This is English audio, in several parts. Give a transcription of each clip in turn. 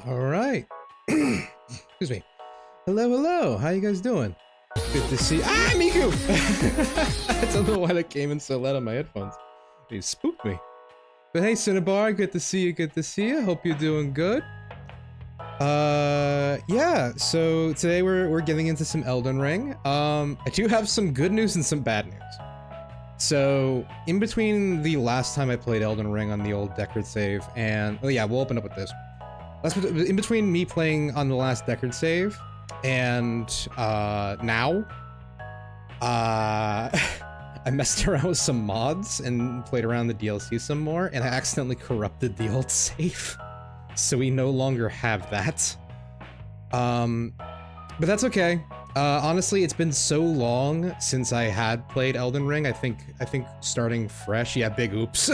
All right. Excuse me. Hello, hello. How you guys doing? Good to see. Ah, Miku! I don't know why that came in so loud on my headphones. They spooked me. But hey, Cinnabar, good to see you. Good to see you. Hope you're doing good. Yeah. So today we're getting into some Elden Ring. I do have some good news and some bad news. So in between the last time I played Elden Ring on the old Deckard save, and oh yeah, we'll open up with this. In between me playing on the last Deckard save and now, I messed around with some mods and played around the DLC some more, and I accidentally corrupted the old save, so we no longer have that. But that's okay. Honestly, it's been so long since I had played Elden Ring. I think starting fresh. Yeah, big oops.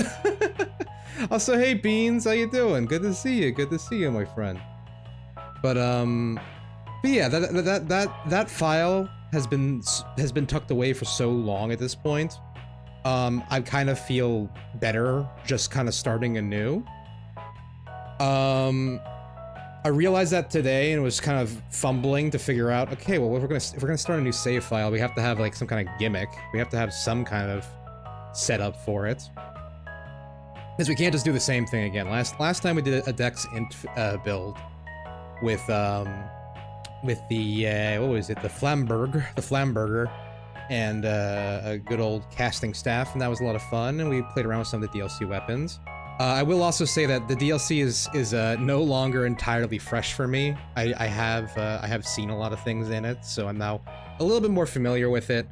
Also, hey Beans, how you doing? Good to see you. Good to see you, my friend. But yeah, that file has been tucked away for so long at this point. I kind of feel better just kind of starting anew. I realized that today and was kind of fumbling to figure out, okay, well, if we're gonna start a new save file, we have to have like some kind of gimmick. We have to have some kind of setup for it. Because we can't just do the same thing again. Last time we did a Dex int build with the what was it? The Flamberger, and a good old casting staff, and that was a lot of fun. And we played around with some of the DLC weapons. I will also say that the DLC is no longer entirely fresh for me. I have seen a lot of things in it, so I'm now a little bit more familiar with it.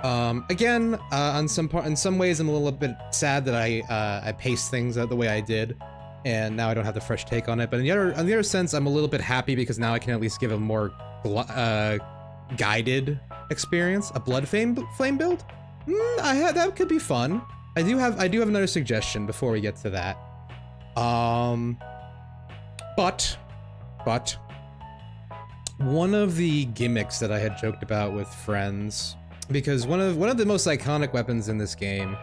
Again, in some ways, I'm a little bit sad that I paced things the way I did, and now I don't have the fresh take on it. But on the other sense, I'm a little bit happy because now I can at least give a more guided experience. A blood flame build? That could be fun. I do have another suggestion before we get to that. But one of the gimmicks that I had joked about with friends, because one of the most iconic weapons in this game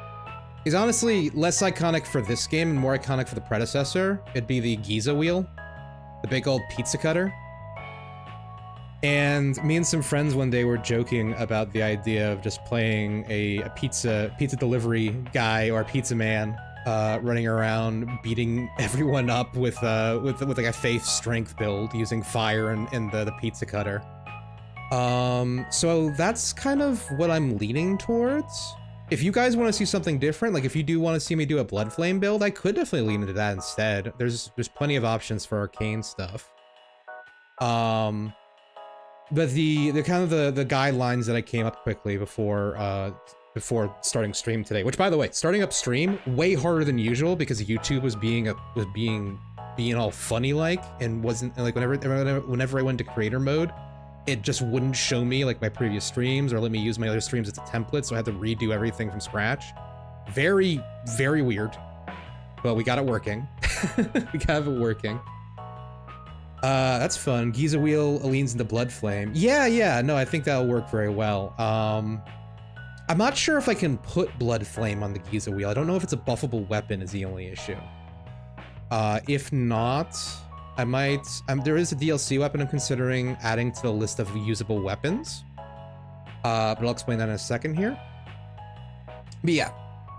is honestly less iconic for this game and more iconic for the predecessor. It'd be the Giza wheel, the big old pizza cutter. And me and some friends one day were joking about the idea of just playing a pizza delivery guy or pizza man, running around beating everyone up with like a faith strength build using fire and the pizza cutter. So that's kind of what I'm leaning towards. If you guys want to see something different, like if you do want to see me do a blood flame build, I could definitely lean into that instead. There's plenty of options for arcane stuff. But the kind of the guidelines that I came up quickly before starting stream today, which by the way, starting up stream way harder than usual because YouTube was being all funny like, and wasn't like whenever I went to creator mode, it just wouldn't show me like my previous streams or let me use my other streams as a template, so I had to redo everything from scratch. Very, very weird, but we got it working. We got it working. That's fun. Giza wheel leans into blood flame. Yeah, no, I think that'll work very well. I'm not sure if I can put blood flame on the Giza wheel. I don't know if it's a buffable weapon is the only issue. If not, I might, there is a DLC weapon I'm considering adding to the list of usable weapons. But I'll explain that in a second here. But yeah,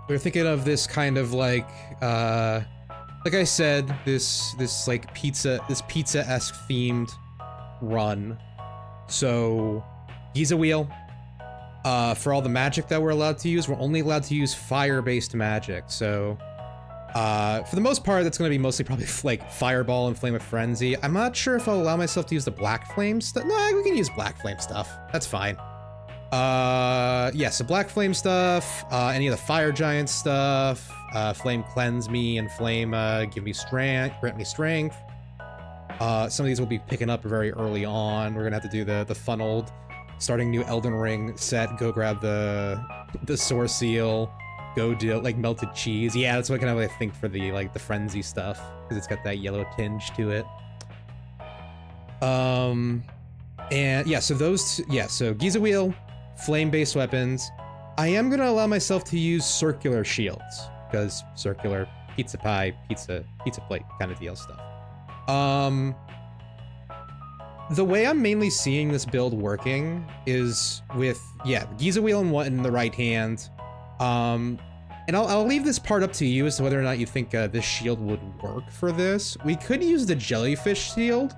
we're thinking of this kind of like I said, this like pizza-esque themed run. So, Giza wheel. For all the magic that we're allowed to use, we're only allowed to use fire-based magic. So, for the most part, that's going to be mostly probably like Fireball and Flame of Frenzy. I'm not sure if I'll allow myself to use the Black Flame stuff. No, we can use Black Flame stuff. That's fine. Yeah, so Black Flame stuff, any of the Fire Giant stuff, Flame Cleanse Me and Flame Give Me Strength, Grant Me Strength. Some of these we'll be picking up very early on. We're gonna have to do the fun old starting new Elden Ring set, go grab the Sword Seal, go do like melted cheese. Yeah, that's what kind of I think for the like the frenzy stuff, because it's got that yellow tinge to it. And yeah, so so Giza wheel, flame-based weapons. I am gonna allow myself to use circular shields, because circular pizza pie, pizza plate kind of deal stuff. The way I'm mainly seeing this build working is with, yeah, Giza wheel in the right hand. And I'll leave this part up to you as to whether or not you think this shield would work for this. We could use the jellyfish shield,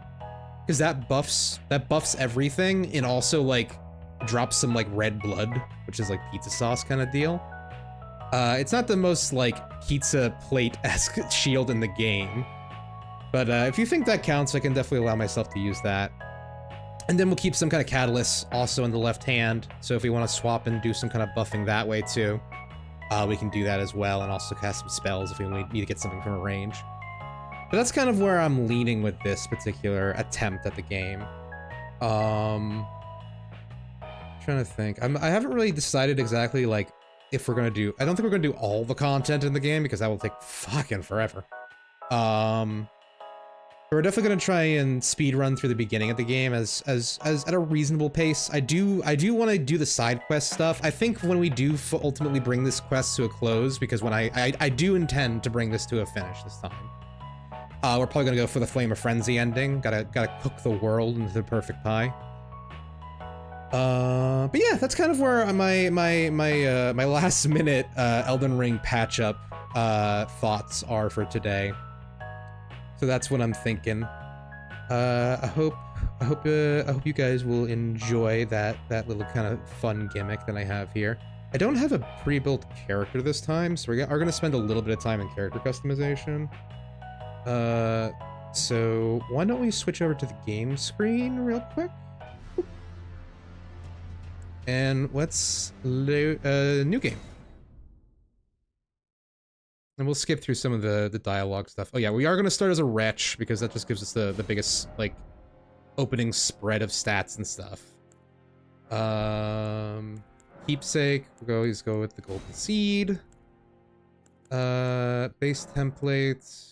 because that buffs everything, and also like drops some like red blood, which is like pizza sauce kind of deal. It's not the most like pizza plate-esque shield in the game, but if you think that counts, I can definitely allow myself to use that. And then we'll keep some kind of catalyst also in the left hand, so if we want to swap and do some kind of buffing that way too, we can do that as well, and also cast some spells if we need to get something from a range. But that's kind of where I'm leaning with this particular attempt at the game. Trying to think. I haven't really decided exactly like if we're gonna do. I don't think we're gonna do all the content in the game because that will take fucking forever. We're definitely gonna try and speed run through the beginning of the game as at a reasonable pace. I do want to do the side quest stuff. I think when we do ultimately bring this quest to a close, because when I do intend to bring this to a finish this time. We're probably gonna go for the Flame of Frenzy ending. Gotta cook the world into the perfect pie. But yeah, that's kind of where my last minute Elden Ring patch up thoughts are for today. So that's what I'm thinking. I hope you guys will enjoy that little kind of fun gimmick that I have here. I don't have a pre-built character this time, so we are gonna spend a little bit of time in character customization. So why don't we switch over to the game screen real quick? And let's load new game. And we'll skip through some of the dialogue stuff. Oh yeah, we are going to start as a wretch because that just gives us the biggest like opening spread of stats and stuff. Keepsake, we'll always go with the golden seed. Base template.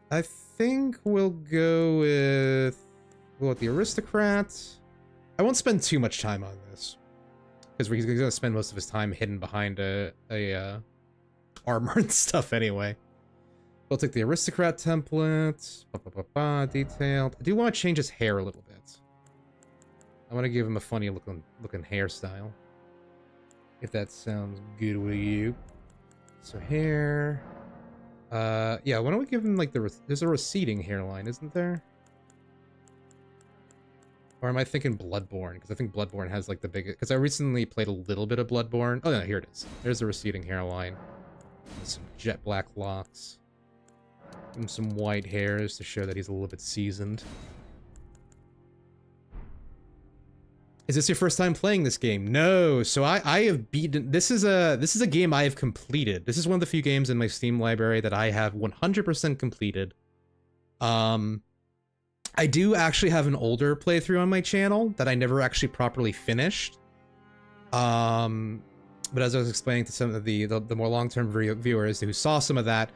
I think we'll go with the aristocrat. I won't spend too much time on this because he's gonna spend most of his time hidden behind a armor and stuff anyway. We'll take the aristocrat template. Detailed. I do want to change his hair a little bit. I want to give him a funny looking hairstyle. If that sounds good with you. So hair. Yeah, why don't we give him like there's a receding hairline, isn't there? Or am I thinking Bloodborne? Because I think Bloodborne has like the biggest. Because I recently played a little bit of Bloodborne. Oh no, here it is. There's the receding hairline. Some jet black locks. And some white hairs to show that he's a little bit seasoned. Is this your first time playing this game? No. So I have beaten. This is a game I have completed. This is one of the few games in my Steam library that I have 100% completed. I do actually have an older playthrough on my channel that I never actually properly finished. But as I was explaining to some of the more long-term viewers who saw some of that,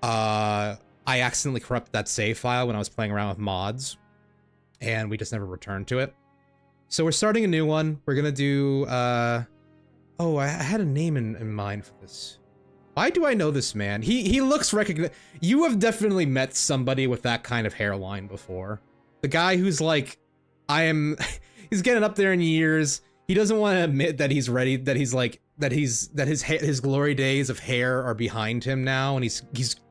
I accidentally corrupted that save file when I was playing around with mods, and we just never returned to it. So we're starting a new one. We're gonna do, oh, I had a name in mind for this. Why do I know this man? He looks You have definitely met somebody with that kind of hairline before. The guy who's like, he's getting up there in years. He doesn't want to admit that he's ready, that his glory days of hair are behind him now, and he's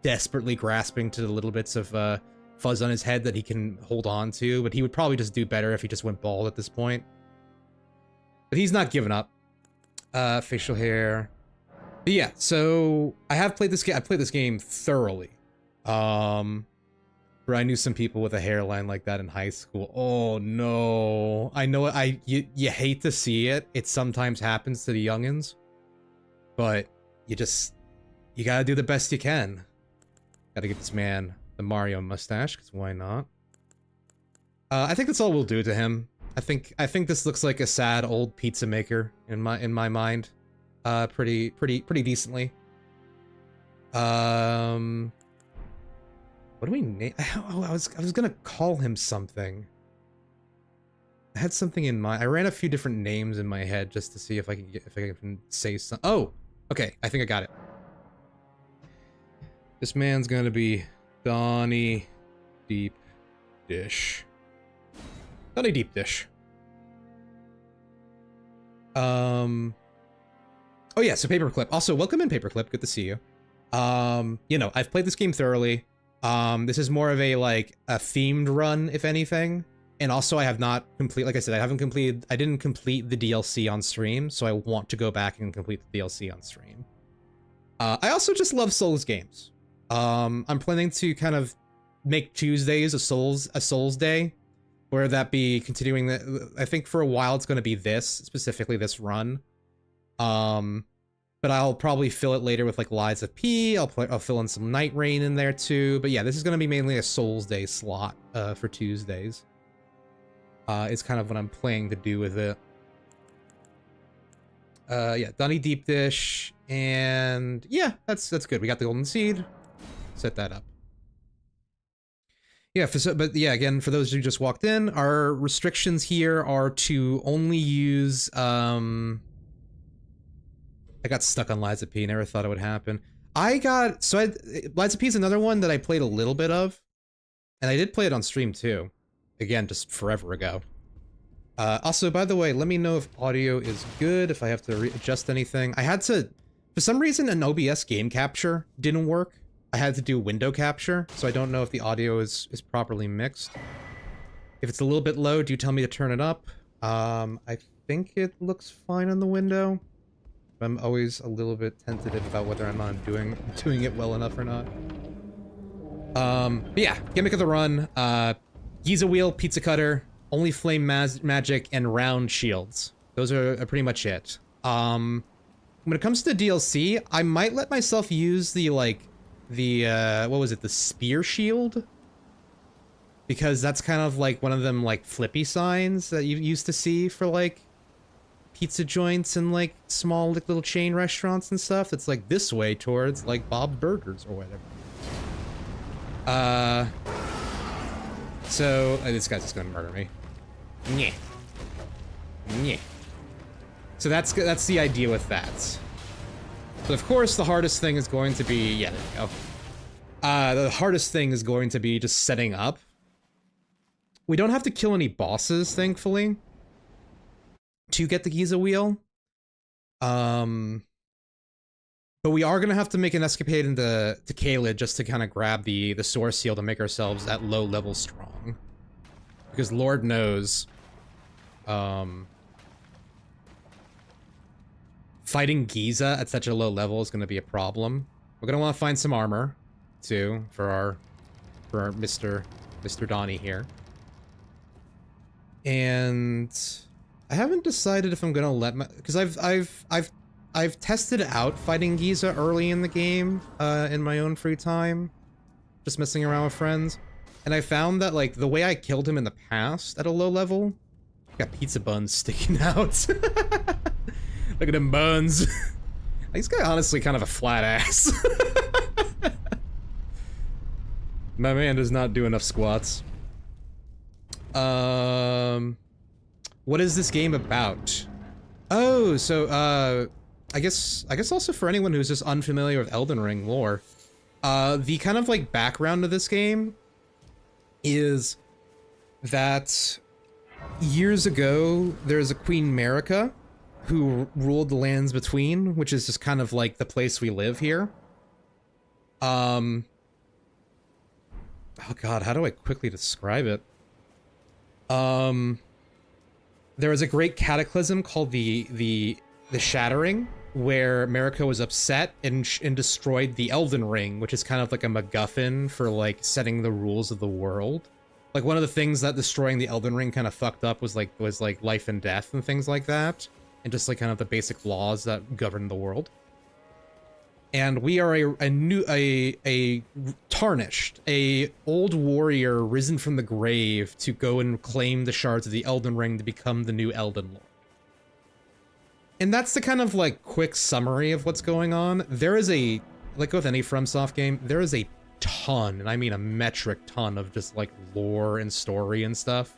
desperately grasping to the little bits of fuzz on his head that he can hold on to, but he would probably just do better if he just went bald at this point. But he's not giving up. Facial hair. But yeah, so I have played this game. I played this game thoroughly. Where I knew some people with a hairline like that in high school. Oh no. I know you hate to see it. It sometimes happens to the youngins. But you gotta do the best you can. Gotta give this man the Mario mustache, because why not? I think that's all we'll do to him. I think this looks like a sad old pizza maker in my mind. Pretty decently. What do we name? Oh, I was gonna call him something. I had something in mind. I ran a few different names in my head just to see if I can say some. Oh, okay. I think I got it. This man's gonna be Donnie Deep Dish. Donnie Deep Dish. Oh yeah, so Paperclip. Also, welcome in, Paperclip. Good to see you. You know, I've played this game thoroughly. This is more of a, like, a themed run, if anything. And also, I have not like I said, I didn't complete the DLC on stream, so I want to go back and complete the DLC on stream. I also just love Souls games. I'm planning to kind of make Tuesdays a Souls day, where that be continuing I think for a while it's going to be specifically this run. But I'll probably fill it later with like Lies of P. I'll fill in some Night Rain in there too. But yeah, this is going to be mainly a Souls Day slot for Tuesdays. It's kind of what I'm planning to do with it. Yeah, Donnie Deep Dish, and yeah, that's good. We got the Golden Seed. Set that up. Yeah, but yeah, again, for those who just walked in, our restrictions here are to only use I got stuck on Lies of P. Never thought it would happen. Lies of P is another one that I played a little bit of, and I did play it on stream too. Again, just forever ago. Also, by the way, let me know if audio is good, if I have to adjust anything. I had to, for some reason, an OBS game capture didn't work. I had to do window capture, so I don't know if the audio is properly mixed. If it's a little bit low, do tell me to turn it up. I think it looks fine on the window. I'm always a little bit tentative about whether or not I'm doing it well enough or not. But yeah, gimmick of the run, Giza wheel, pizza cutter, only flame magic, and round shields. Those are pretty much it. When it comes to DLC, I might let myself use the what was it, the spear shield? Because that's kind of like one of them like flippy signs that you used to see for like pizza joints and like small like little chain restaurants and stuff. It's like this way towards like Bob's Burgers or whatever. So this guy's just gonna murder me. Yeah. Yeah. So that's the idea with that. But of course, the hardest thing is going to be, yeah, there we go. The hardest thing is going to be just setting up. We don't have to kill any bosses, thankfully, to get the Giza wheel. But we are gonna have to make an escapade into Caelid just to kind of grab the source seal to make ourselves at low level strong. Because Lord knows, fighting Giza at such a low level is gonna be a problem. We're gonna want to find some armor too for our Mr. Donnie here. And I haven't decided if I'm gonna let because I've tested out fighting Giza early in the game, in my own free time, just messing around with friends, and I found that like the way I killed him in the past at a low level, got pizza buns sticking out. Look at them buns. He's got honestly kind of a flat ass. My man does not do enough squats. What is this game about? Oh, so I guess also for anyone who's just unfamiliar with Elden Ring lore, the kind of like background of this game is that years ago there's a Queen Marika who ruled the lands between, which is just kind of like the place we live here. Oh god, how do I quickly describe it? There was a great cataclysm called the Shattering, where Marika was upset and destroyed the Elden Ring, which is kind of like a MacGuffin for like setting the rules of the world. Like one of the things that destroying the Elden Ring kind of fucked up was like life and death and things like that, and just like kind of the basic laws that govern the world. And we are a tarnished, a old warrior risen from the grave to go and claim the shards of the Elden Ring to become the new Elden Lord. And that's the kind of like quick summary of what's going on. There is a, like with any FromSoft game, there is a ton, and I mean a metric ton of just like lore and story and stuff.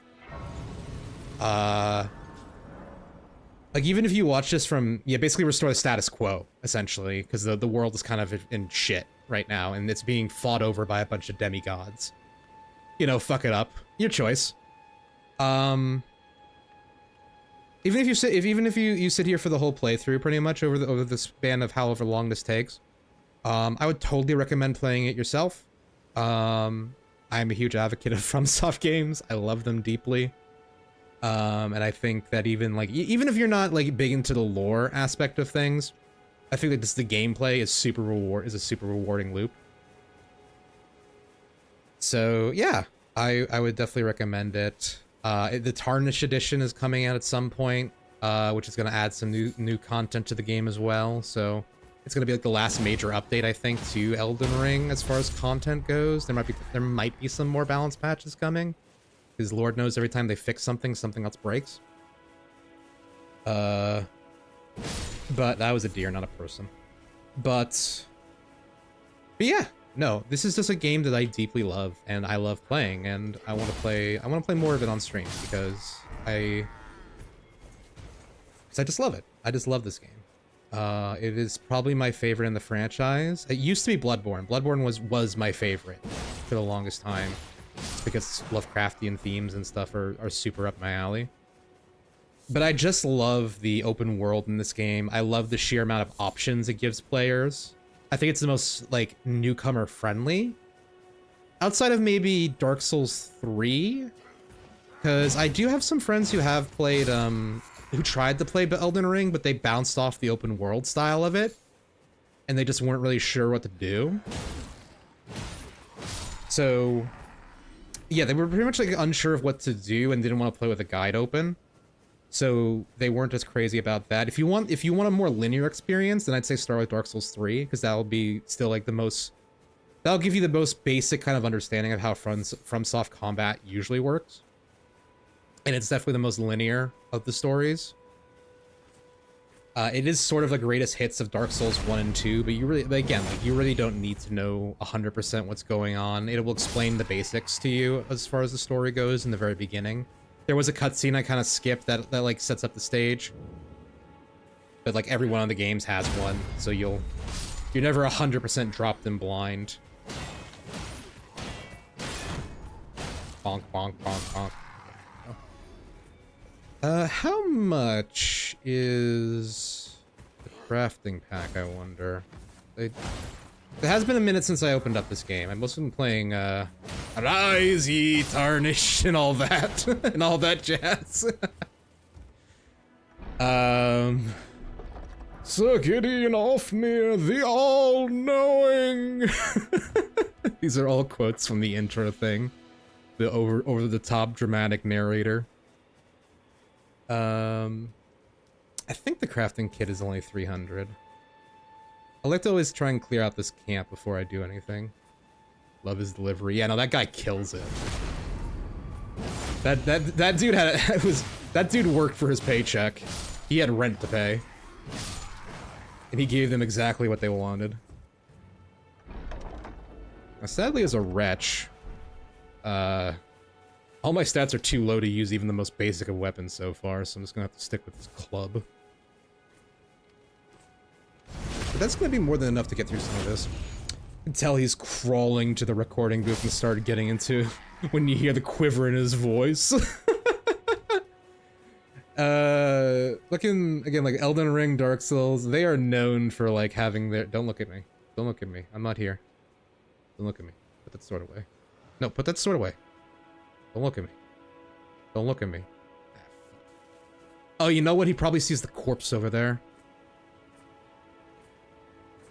Like even if you watch this from, yeah, basically restore the status quo, essentially, because the world is kind of in shit. right now, and it's being fought over by a bunch of demigods. You know, fuck it up. Your choice. Even if you sit here for the whole playthrough, pretty much over the span of however long this takes, I would totally recommend playing it yourself. I'm a huge advocate of FromSoft games. I love them deeply. And I think that even if you're not like big into the lore aspect of things, I think that the gameplay is a super rewarding loop. So yeah, I would definitely recommend it. The Tarnished edition is coming out at some point, which is going to add some new content to the game as well. So it's going to be like the last major update, I think, to Elden Ring as far as content goes. There might be some more balance patches coming, because Lord knows every time they fix something, something else breaks. But that was a deer, not a person. But yeah, no, this is just a game that I deeply love, and I love playing, and I want to play more of it on stream because I just love it. I just love this game. It is probably my favorite in the franchise. It used to be Bloodborne. Bloodborne was my favorite for the longest time, because Lovecraftian themes and stuff are super up my alley. But I just love the open world in this game. I love the sheer amount of options it gives players. I think it's the most, like, newcomer friendly. Outside of maybe Dark Souls 3. Because I do have some friends who have played, who tried to play Elden Ring, but they bounced off the open world style of it. And they just weren't really sure what to do. So yeah, they were pretty much like unsure of what to do and didn't want to play with a guide open. So they weren't as crazy about that. If you want a more linear experience, then I'd say start with Dark Souls 3, because that'll be still like that'll give you the most basic kind of understanding of how FromSoft combat usually works. And it's definitely the most linear of the stories. It is sort of the greatest hits of Dark Souls 1 and 2, but you really don't need to know 100% what's going on. It will explain the basics to you as far as the story goes in the very beginning. There was a cutscene I kind of skipped that like sets up the stage. But like every one of the games has one, so you're never 100% dropped in blind. Bonk, bonk, bonk, bonk. How much is the crafting pack, I wonder? It has been a minute since I opened up this game. I've mostly been playing, Arise Ye Tarnished and all that. And all that jazz. Sir Gideon Ofnir, the all-knowing! These are all quotes from the intro thing. The over-the-top dramatic narrator. I think the crafting kit is only 300. I like to always try and clear out this camp before I do anything. Love his delivery. Yeah, no, that guy kills it. That dude that dude worked for his paycheck. He had rent to pay. And he gave them exactly what they wanted. Now, sadly, as a wretch, all my stats are too low to use even the most basic of weapons so far, so I'm just gonna have to stick with this club. But that's gonna be more than enough to get through some of this. You can tell he's crawling to the recording booth and started getting into when you hear the quiver in his voice. Looking again like Elden Ring, Dark Souls, they are known for like having their— don't look at me. Don't look at me. I'm not here. Don't look at me. Put that sword away. No, put that sword away. Don't look at me. Don't look at me. Oh, you know what? He probably sees the corpse over there.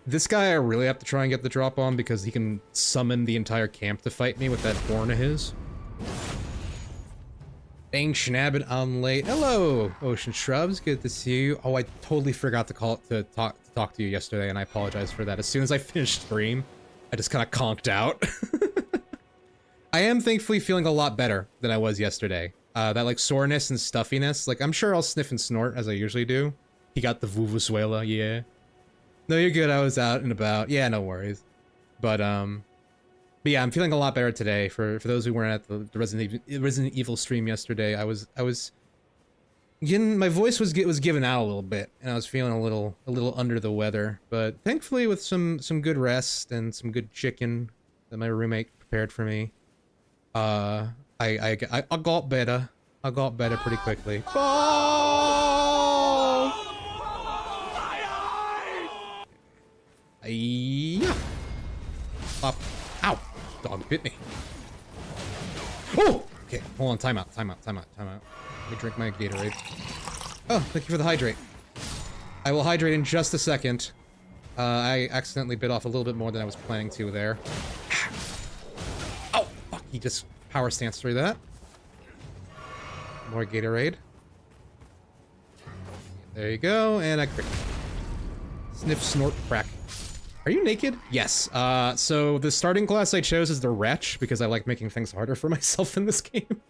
This guy I really have to try and get the drop on because he can summon the entire camp to fight me with that horn of his. Dang schnabbit on late. Hello, Ocean Shrubs. Good to see you. Oh, I totally forgot to talk to you yesterday, and I apologize for that. As soon as I finished stream, I just kind of conked out. I am thankfully feeling a lot better than I was yesterday. That like soreness and stuffiness, like I'm sure I'll sniff and snort as I usually do. He got the Vuvuzuela, yeah. No, you're good. I was out and about. Yeah, no worries. But yeah, I'm feeling a lot better today. For those who weren't at the Resident Evil stream yesterday, I was My voice was given out a little bit, and I was feeling a little under the weather. But thankfully, with some good rest and some good chicken that my roommate prepared for me, I got better. I got better pretty quickly. Oh! Yeah. Up. Ow! Dog bit me. Oh! Okay, hold on. Time out. Let me drink my Gatorade. Oh, thank you for the hydrate. I will hydrate in just a second. I accidentally bit off a little bit more than I was planning to there. Oh, fuck. He just power stance through that. More Gatorade. There you go, and a crit. Sniff, snort, crack. Are you naked? Yes. So the starting class I chose is the Wretch, because I like making things harder for myself in this game.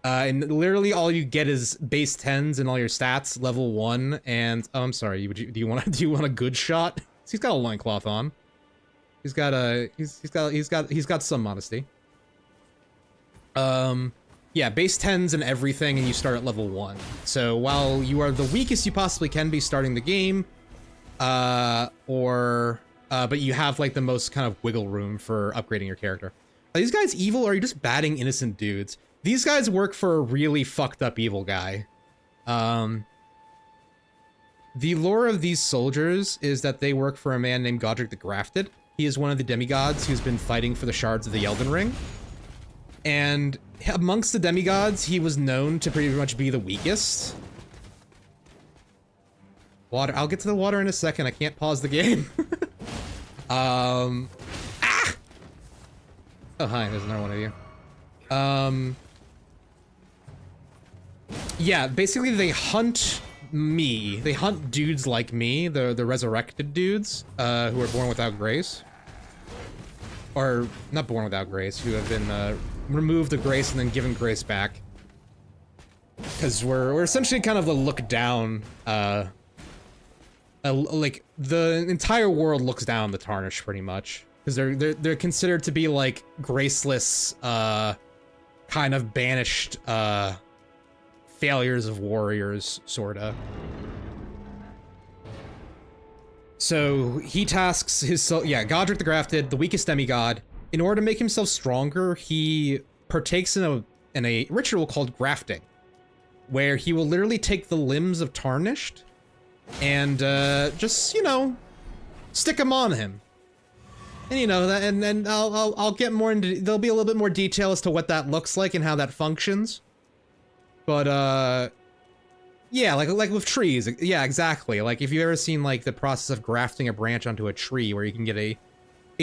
And literally all you get is base 10s and all your stats, level 1, and... Oh, I'm sorry, do you want a good shot? He's got a loincloth on. He's got some modesty. Yeah, base 10s and everything, and you start at level 1. So while you are the weakest you possibly can be starting the game, but you have like the most kind of wiggle room for upgrading your character. Are these guys evil, or are you just batting innocent dudes? These guys work for a really fucked up evil guy. The lore of these soldiers is that they work for a man named Godric the Grafted. He is one of the demigods who's been fighting for the shards of the Elden Ring. And amongst the demigods, he was known to pretty much be the weakest. Water. I'll get to the water in a second. I can't pause the game. Ah! Oh, hi. There's another one of you. Yeah, basically they hunt me. They hunt dudes like me, the resurrected dudes, who are born without grace. Or, not born without grace, who have been, removed the grace and then given grace back. Because we're essentially kind of the look down, like, the entire world looks down on the Tarnished, pretty much. Because they're considered to be, like, graceless, kind of banished, failures of warriors, sorta. So, he tasks his Godric the Grafted, the weakest demigod. In order to make himself stronger, he partakes in a ritual called grafting, where he will literally take the limbs of Tarnished and, just, you know, stick them on him. And, you know, that, and I'll get more into, there'll be a little bit more detail as to what that looks like and how that functions. But, yeah, like with trees. Yeah, exactly. Like, if you've ever seen, like, the process of grafting a branch onto a tree, where you can get a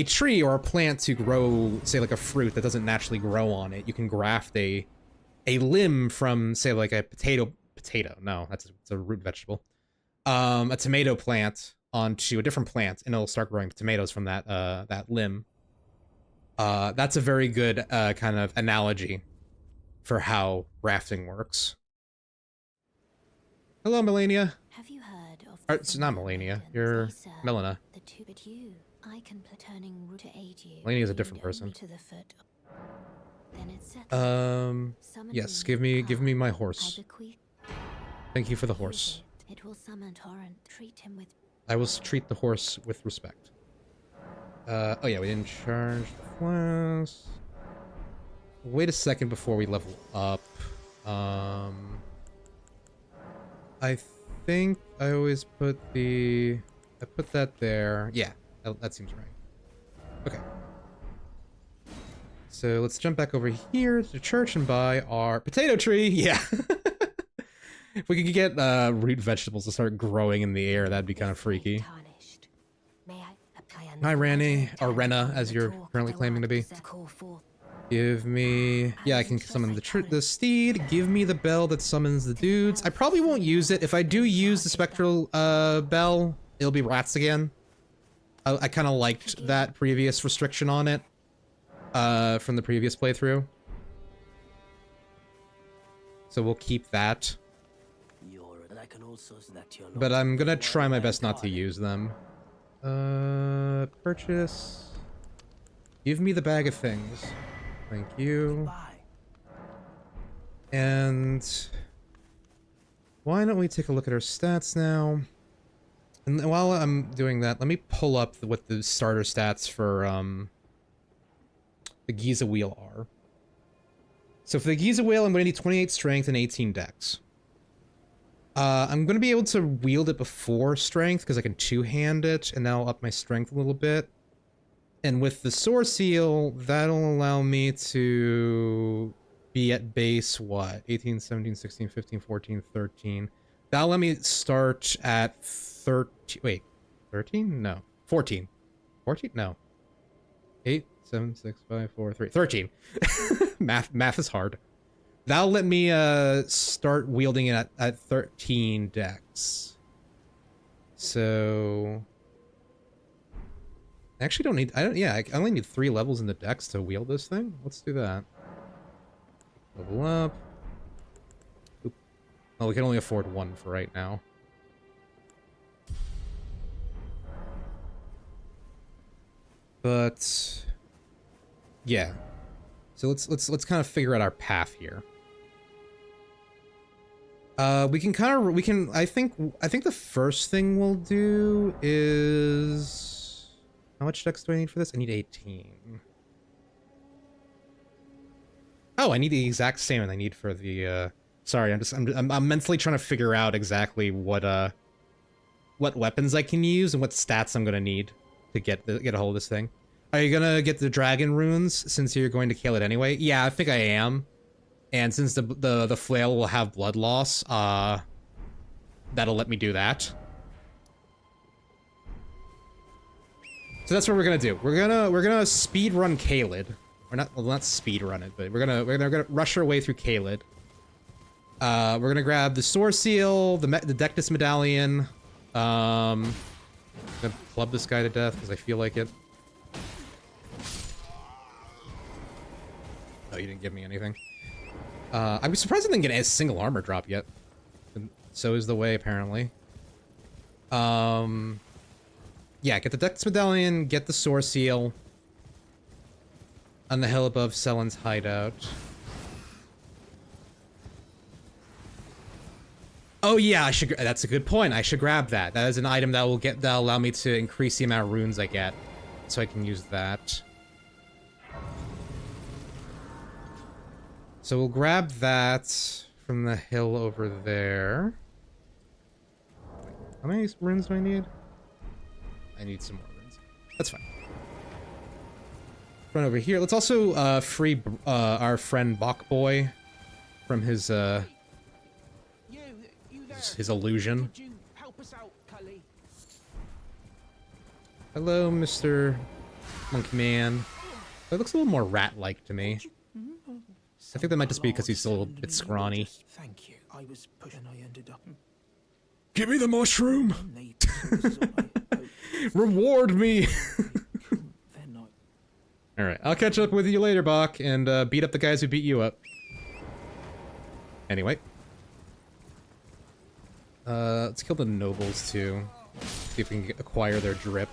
tree or a plant to grow, say, like a fruit that doesn't naturally grow on it. You can graft a limb from, say, like a potato, no, it's a root vegetable. A tomato plant onto a different plant, and it'll start growing tomatoes from that limb. That's a very good, kind of analogy for how grafting works. Hello, Melania. Have you heard of It's not Melania. You're Melina. I can turning root to aid you. Melania is a different person. To the foot. Then it's yes, give me my horse. Thank you for the horse. It will summon Torrent. Treat him with. I will treat the horse with respect. Oh yeah, we didn't charge the flask. Wait a second before we level up. I think I always put I put that there. Yeah, that seems right. Okay. So let's jump back over here to the church and buy our potato tree. Yeah. If we could get root vegetables to start growing in the air, that'd be kind of freaky. Hi, Ranny, or Rena, as you're currently claiming to be. Give me... Yeah, I can summon the steed. Give me the bell that summons the dudes. I probably won't use it. If I do use the spectral bell, it'll be rats again. I kind of liked that previous restriction on it from the previous playthrough. So we'll keep that. But I'm gonna try my best not to use them. Purchase. Give me the bag of things. Thank you. And why don't we take a look at our stats now? And while I'm doing that, let me pull up what the starter stats for the Giza wheel are. So for the Giza wheel, I'm going to need 28 strength and 18 dex. I'm going to be able to wield it before strength because I can two-hand it, and that'll up my strength a little bit. And with the Sword Seal, that'll allow me to be at base, what? 18, 17, 16, 15, 14, 13. That'll let me start at 13. Wait, 13? No. 14. 14? No. 8, 7, 6, 5, 4, 3. 13. Math is hard. That'll let me start wielding it at 13 dex. So I actually don't need, I only need 3 levels in the dex to wield this thing. Let's do that. Level up. Oop. Oh, we can only afford 1 for right now. But yeah. So let's kind of figure out our path here. I think the first thing we'll do is, how much dex do I need for this? I need 18. Oh, I need the exact same I need for the sorry, I'm mentally trying to figure out exactly what weapons I can use and what stats I'm going to need to get a hold of this thing. Are you gonna get the dragon runes since you're going to kill it anyway? Yeah, I think I am. And since the flail will have blood loss, that'll let me do that. So that's what we're gonna do. We're gonna speed run Caelid. Or not speed run it, but we're gonna rush our way through Caelid. We're gonna grab the Sword Seal, the Dectus Medallion. Gonna club this guy to death because I feel like it. Oh, you didn't give me anything. I'm surprised I didn't get a single armor drop yet. And so is the way, apparently. Yeah, get the Dectus Medallion, get the Sword Seal. On the hill above Selen's hideout. Oh yeah, that's a good point. I should grab that. That is an item that'll allow me to increase the amount of runes I get. So I can use that. So we'll grab that from the hill over there. How many runes do I need? I need some more runes. That's fine. Run over here. Let's also free our friend Bok Boy from his illusion. Hello, Mr. Monkey Man. That looks a little more rat-like to me. I think that might just be because he's a little bit scrawny. Thank you. I was pushing. I ended up. Give me the mushroom. Reward me. All right, I'll catch up with you later, Bok, and beat up the guys who beat you up. Anyway, let's kill the nobles too. See if we can acquire their drip.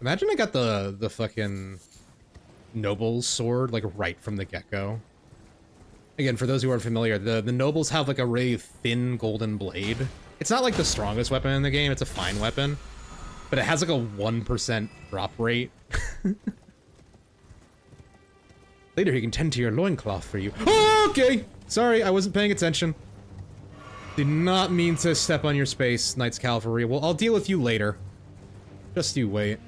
Imagine I got the fucking noble's sword like right from the get-go. Again, for those who aren't familiar, the nobles have like a really thin golden blade. It's not like the strongest weapon in the game, it's a fine weapon. But it has like a 1% drop rate. Later he can tend to your loincloth for you. Oh, okay! Sorry, I wasn't paying attention. Did not mean to step on your space, Knights Cavalry. Well, I'll deal with you later. Just you wait.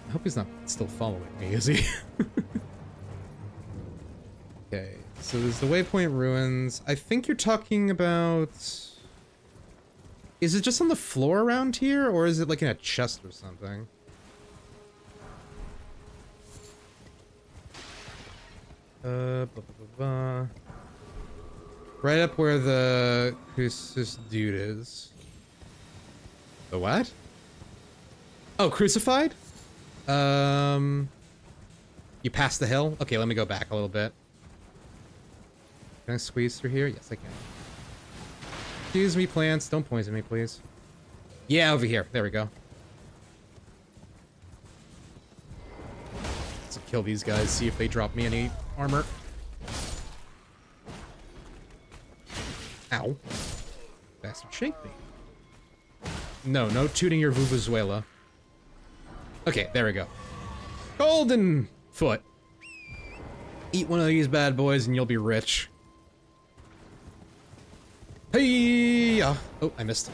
I hope he's not still following me, is he? Okay, so there's the Waypoint Ruins. I think you're talking about... Is it just on the floor around here, or is it like in a chest or something? Blah, blah, blah, blah. Right up where this dude is. The what? Oh, crucified? You passed the hill? Okay, let me go back a little bit. Can I squeeze through here? Yes, I can. Excuse me, plants. Don't poison me, please. Yeah, over here. There we go. kill these guys, see if they drop me any armor. Ow. Bastard, shake me. No, no tooting your Vuvuzuela. Okay, there we go. Golden foot. Eat one of these bad boys and you'll be rich. Hey! Oh, I missed.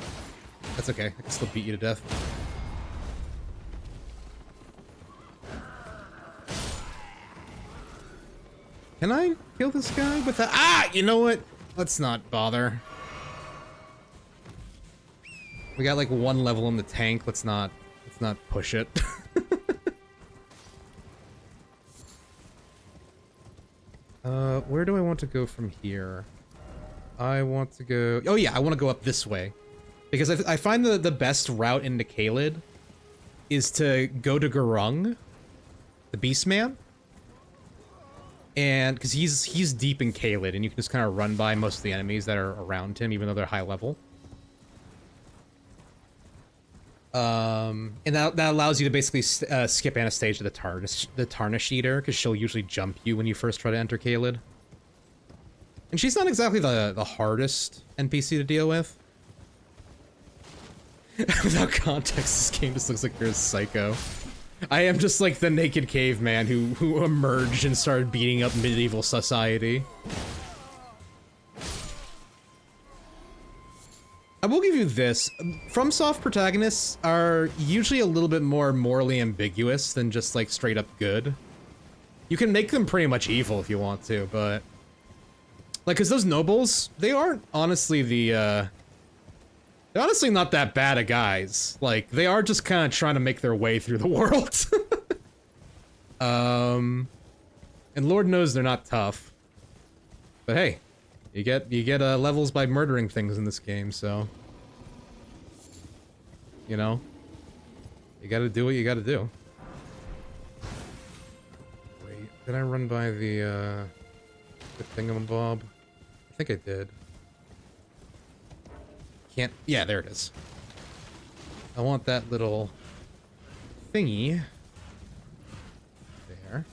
That's okay. I can still beat you to death. Can I kill this guy with that? Ah! You know what? Let's not bother. We got like 1 level in the tank. Let's not push it. Where do I want to go from here? I want to go... Oh yeah, I want to go up this way. Because I find the best route into Caelid is to go to Garung, the Beastman. And because he's deep in Caelid, and you can just kind of run by most of the enemies that are around him, even though they're high level. And that allows you to basically skip Anastasia, the Tarnish Eater, because she'll usually jump you when you first try to enter Caelid. And she's not exactly the hardest NPC to deal with. Without context, this game just looks like you're a psycho. I am just like the naked caveman who emerged and started beating up medieval society. I will give you this. FromSoft protagonists are usually a little bit more morally ambiguous than just like straight up good. You can make them pretty much evil if you want to, but... Like, cause those nobles, they aren't honestly they're honestly not that bad of guys. Like, they are just kind of trying to make their way through the world. And Lord knows they're not tough. But hey, you get levels by murdering things in this game, so... You know? You gotta do what you gotta do. Wait, did I run by the thingamabob? I think I did. Can't... Yeah, there it is. I want that little thingy. There.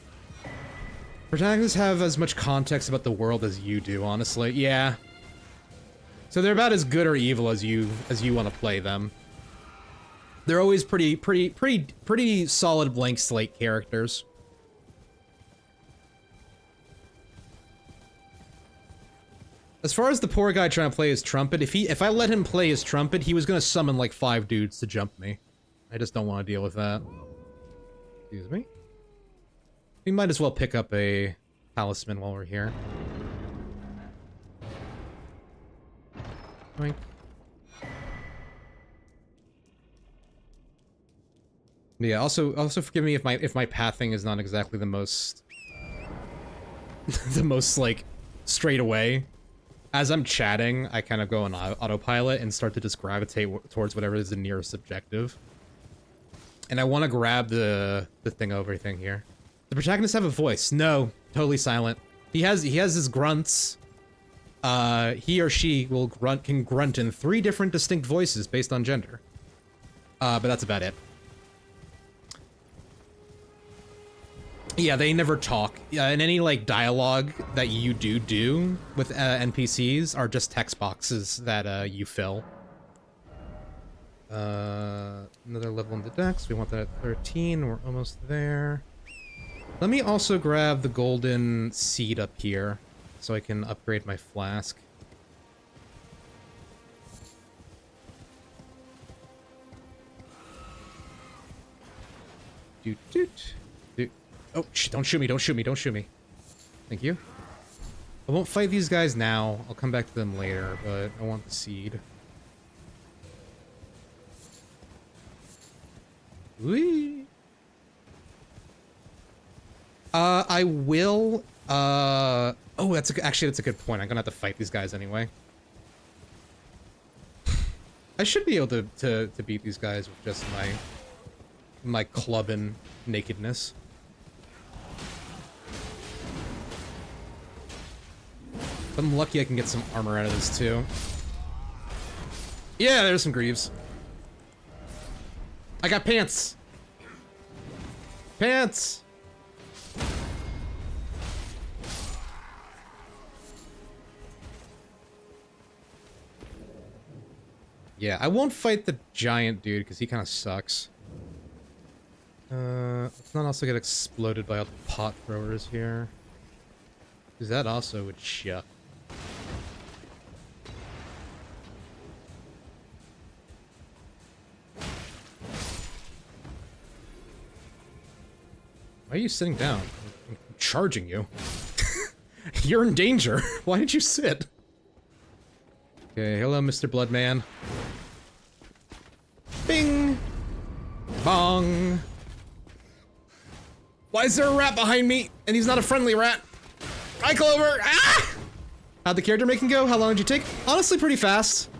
Protagonists have as much context about the world as you do, honestly. Yeah. So they're about as good or evil as you want to play them. They're always pretty solid blank slate characters. As far as the poor guy trying to play his trumpet, if I let him play his trumpet, he was gonna summon like 5 dudes to jump me. I just don't want to deal with that. Excuse me? We might as well pick up a talisman while we're here. Boink. Yeah, also forgive me if my pathing is not exactly the most the most like straight away. As I'm chatting, I kind of go on autopilot and start to just gravitate towards whatever is the nearest objective. And I want to grab the thing over thing here. The protagonists have a voice. No, totally silent. He has his grunts. He or she can grunt in 3 different distinct voices based on gender. But that's about it. Yeah, they never talk. And any like dialogue that you do with NPCs are just text boxes that you fill. Another level in the dex. We want that at 13. We're almost there. Let me also grab the golden seed up here so I can upgrade my flask. Doot doot. Oh, don't shoot me, don't shoot me, don't shoot me. Thank you. I won't fight these guys now. I'll come back to them later, but I want the seed. Whee! I will, oh, actually, that's a good point. I'm gonna have to fight these guys anyway. I should be able to beat these guys with just my club and nakedness. If I'm lucky, I can get some armor out of this too. Yeah, there's some greaves. I got pants. Pants. Yeah, I won't fight the giant dude because he kind of sucks. Let's not also get exploded by all the pot throwers here. Because that also would suck. Why are you sitting down? I'm charging you. You're in danger. Why did you sit? Okay, hello, Mr. Bloodman. Bing! Bong! Why is there a rat behind me? And he's not a friendly rat. Hi, Clover! Ah! How'd the character making go? How long did you take? Honestly, pretty fast.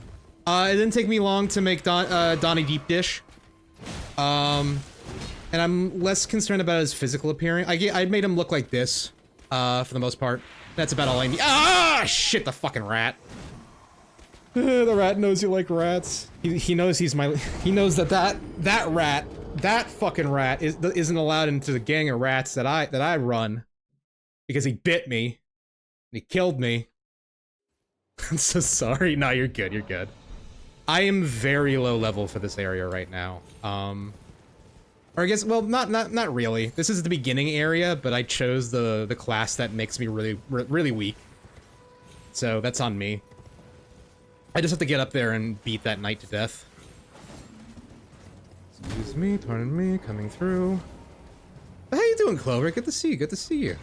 It didn't take me long to make Donnie Deep Dish. And I'm less concerned about his physical appearance. I made him look like this, for the most part. That's about all I need. Ah! Shit, the fucking rat. The rat knows you like rats. He knows he's my. He knows that rat, that fucking rat isn't allowed into the gang of rats that I run, because he bit me, and he killed me. I'm so sorry. No, you're good. You're good. I am very low level for this area right now. Or I guess, well, not really. This is the beginning area, but I chose the class that makes me really weak. So that's on me. I just have to get up there and beat that knight to death. Excuse me, pardon me, coming through. How you doing, Clover? Good to see you, good to see you.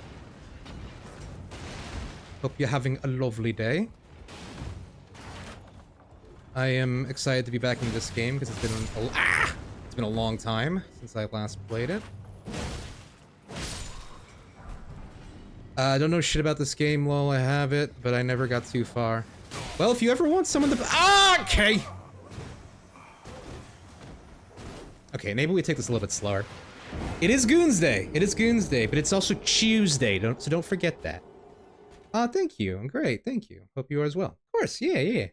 Hope you're having a lovely day. I am excited to be back in this game because it's been a long time since I last played it. I don't know shit about this game, lol, I have it, but I never got too far. Well, if you ever want someone to... okay! Okay, maybe we take this a little bit slower. It is Goons Day! It is Goons Day, but it's also Tuesday, so don't forget that. Thank you. Great, thank you. Hope you are as well. Of course, yeah.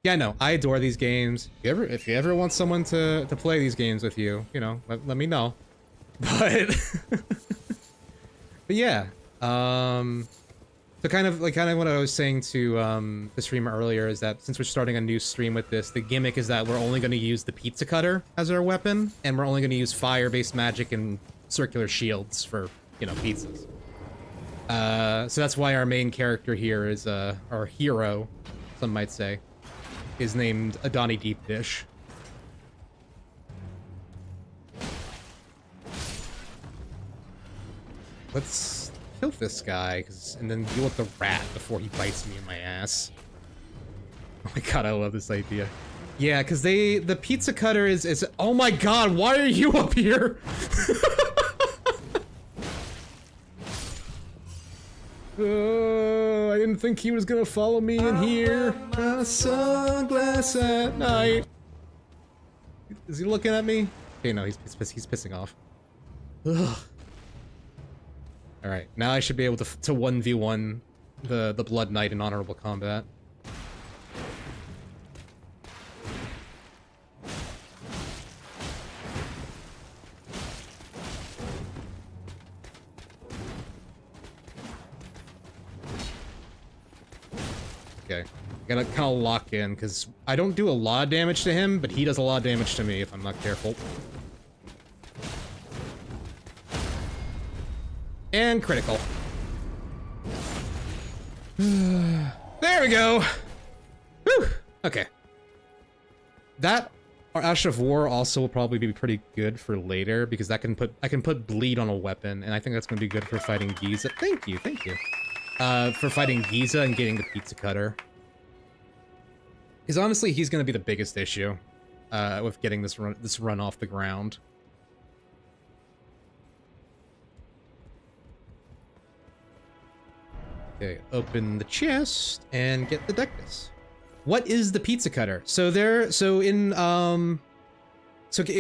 Yeah, no, I adore these games. If you ever want someone to play these games with you, you know, let me know. But... but yeah, so kind of what I was saying to the streamer earlier is that since we're starting a new stream with this, the gimmick is that we're only going to use the pizza cutter as our weapon, and we're only going to use fire-based magic and circular shields for, you know, pizzas. So that's why our main character here is, our hero, some might say, is named Adani Deep Dish. Let's kill this guy, and then deal with the rat before he bites me in my ass. Oh my god, I love this idea. Yeah, because the pizza cutter is oh my god, why are you up here? I didn't think he was gonna follow me in here. A sunglass at night. Is he looking at me? Okay, no, he's pissing off. Ugh. Alright, now I should be able to 1v1 the Blood Knight in honorable combat. Okay, gotta kind of lock in, because I don't do a lot of damage to him, but he does a lot of damage to me if I'm not careful. And critical. There we go! Whew! Okay. That Ash of War also will probably be pretty good for later, because I can put bleed on a weapon, and I think that's gonna be good for fighting Giza. Thank you. For fighting Giza and getting the pizza cutter. Because honestly, he's gonna be the biggest issue with getting this run off the ground. Okay, open the chest and get the Dectus. What is the pizza cutter? So it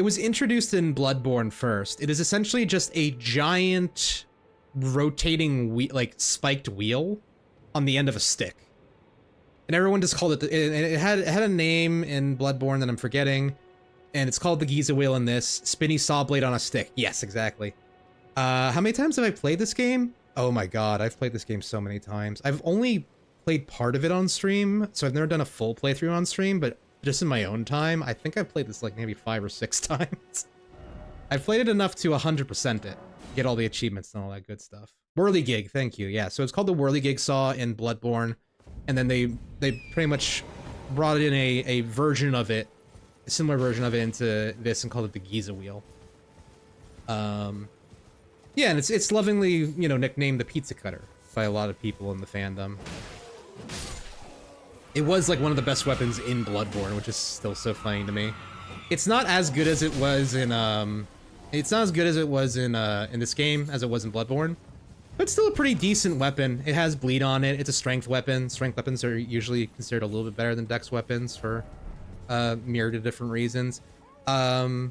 was introduced in Bloodborne first. It is essentially just a giant rotating spiked wheel on the end of a stick. And everyone just called it, it had a name in Bloodborne that I'm forgetting, and it's called the Giza wheel in this. Spinny saw blade on a stick. Yes, exactly. How many times have I played this game? Oh my god, I've played this game so many times. I've only played part of it on stream, so I've never done a full playthrough on stream, but just in my own time, I think I've played this like maybe 5 or 6 times. I've played it enough to 100% it, get all the achievements and all that good stuff. Whirligig, thank you. Yeah, so it's called the Whirligig Saw in Bloodborne, and then they pretty much brought in a version of it, a similar version of it into this and called it the Giza Wheel. Yeah, and it's lovingly, you know, nicknamed the Pizza Cutter by a lot of people in the fandom. It was like one of the best weapons in Bloodborne, which is still so funny to me. It's not as good as it was in it's not as good as it was in this game as it was in Bloodborne, but it's still a pretty decent weapon. It has bleed on it. It's a strength weapon. Strength weapons are usually considered a little bit better than dex weapons for myriad of different reasons. Though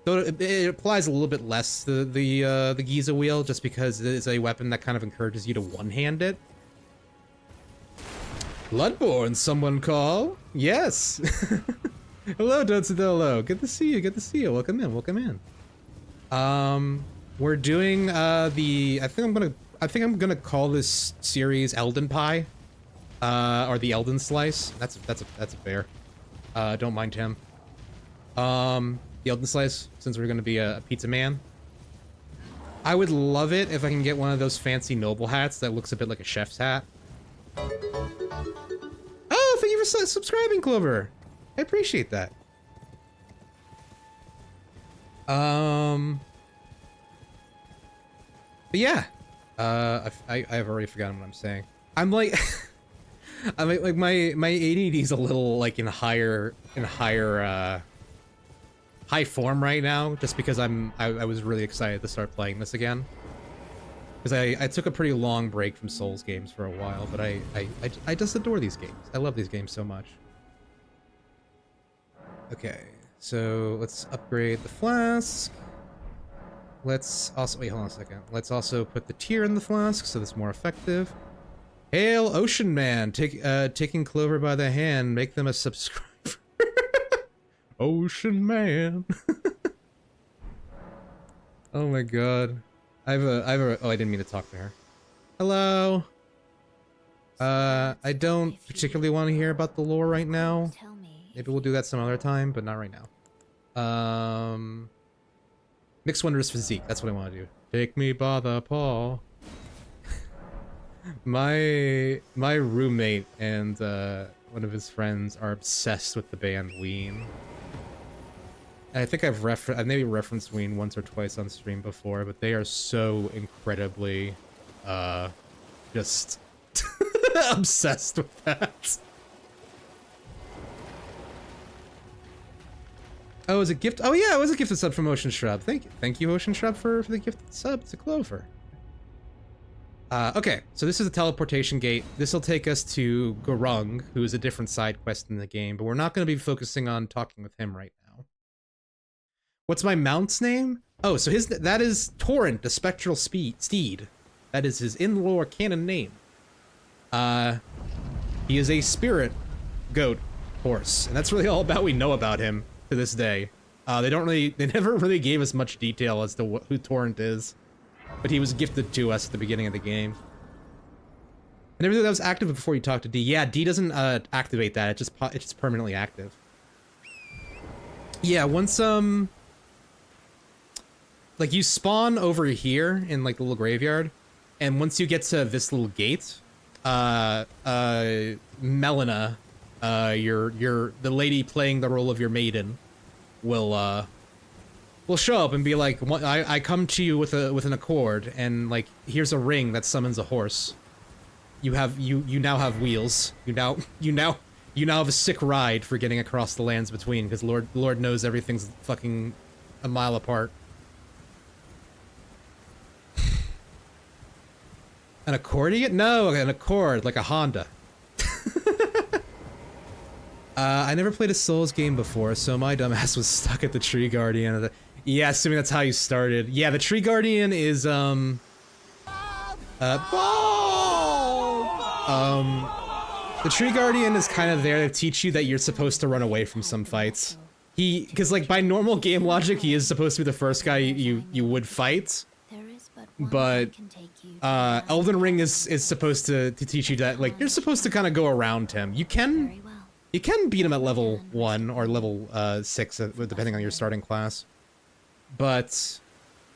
it applies a little bit less to the Giza Wheel, just because it is a weapon that kind of encourages you to one-hand it. Bloodborne, someone call? Yes. Hello, Dotsudello. Good to see you. Good to see you. Welcome in. Welcome in. We're doing I think I'm gonna call this series Elden Pie, or the Elden Slice. That's a bear. Don't mind him. The Elden Slice, since we're gonna be a pizza man. I would love it if I can get one of those fancy noble hats that looks a bit like a chef's hat. Oh, thank you for subscribing, Clover. I appreciate that. But yeah, I've already forgotten what I'm saying. I'm like, I'm like my ADD is a little like in higher high form right now, just because I was really excited to start playing this again. Because I took a pretty long break from Souls games for a while, but I just adore these games. I love these games so much. Okay, so let's upgrade the flask. Let's also, wait, hold on a second. Let's also put the tear in the flask so it's more effective. Hail, Ocean Man, taking Clover by the hand, make them a subscriber. Ocean Man. Oh my god. I have a, oh, I didn't mean to talk to her. Hello. I don't particularly want to hear about the lore right now. Maybe we'll do that some other time, but not right now. Mixed Wondrous Physique, that's what I want to do. Take me by the paw. my roommate and one of his friends are obsessed with the band Ween. I think I've maybe referenced Ween once or twice on stream before, but they are so incredibly just obsessed with that. Oh, it was a gift. Oh yeah, it was a gifted sub from Ocean Shrub. Thank you, Ocean Shrub, for the gifted sub to Clover. Okay, so this is a teleportation gate. This will take us to Gurung, who is a different side quest in the game, but we're not going to be focusing on talking with him right now. What's my mount's name? Oh, so that is Torrent, the spectral steed. That is his in-lore canon name. He is a spirit goat horse, and that's really all we know about him to this day. They never really gave us much detail as to who Torrent is, but he was gifted to us at the beginning of the game. And everything that was active before you talked to D. Yeah, D doesn't activate that. It's just permanently active. Yeah, once like you spawn over here in like the little graveyard, and once you get to this little gate, Melina, the lady playing the role of your maiden, will show up and be like, I come to you with an accord, and like here's a ring that summons a horse. You now have wheels. You now have a sick ride for getting across the lands between, because Lord knows everything's fucking a mile apart. An accordion? No, an accord, like a Honda. I never played a Souls game before, so my dumbass was stuck at the Tree Guardian. Yeah, assuming that's how you started. Yeah, the Tree Guardian is, the Tree Guardian is kind of there to teach you that you're supposed to run away from some fights. Because like by normal game logic, he is supposed to be the first guy you would fight. but Elden Ring is supposed to teach you that, like, you're supposed to kind of go around him. You can beat him at level 1 or level 6, depending on your starting class, but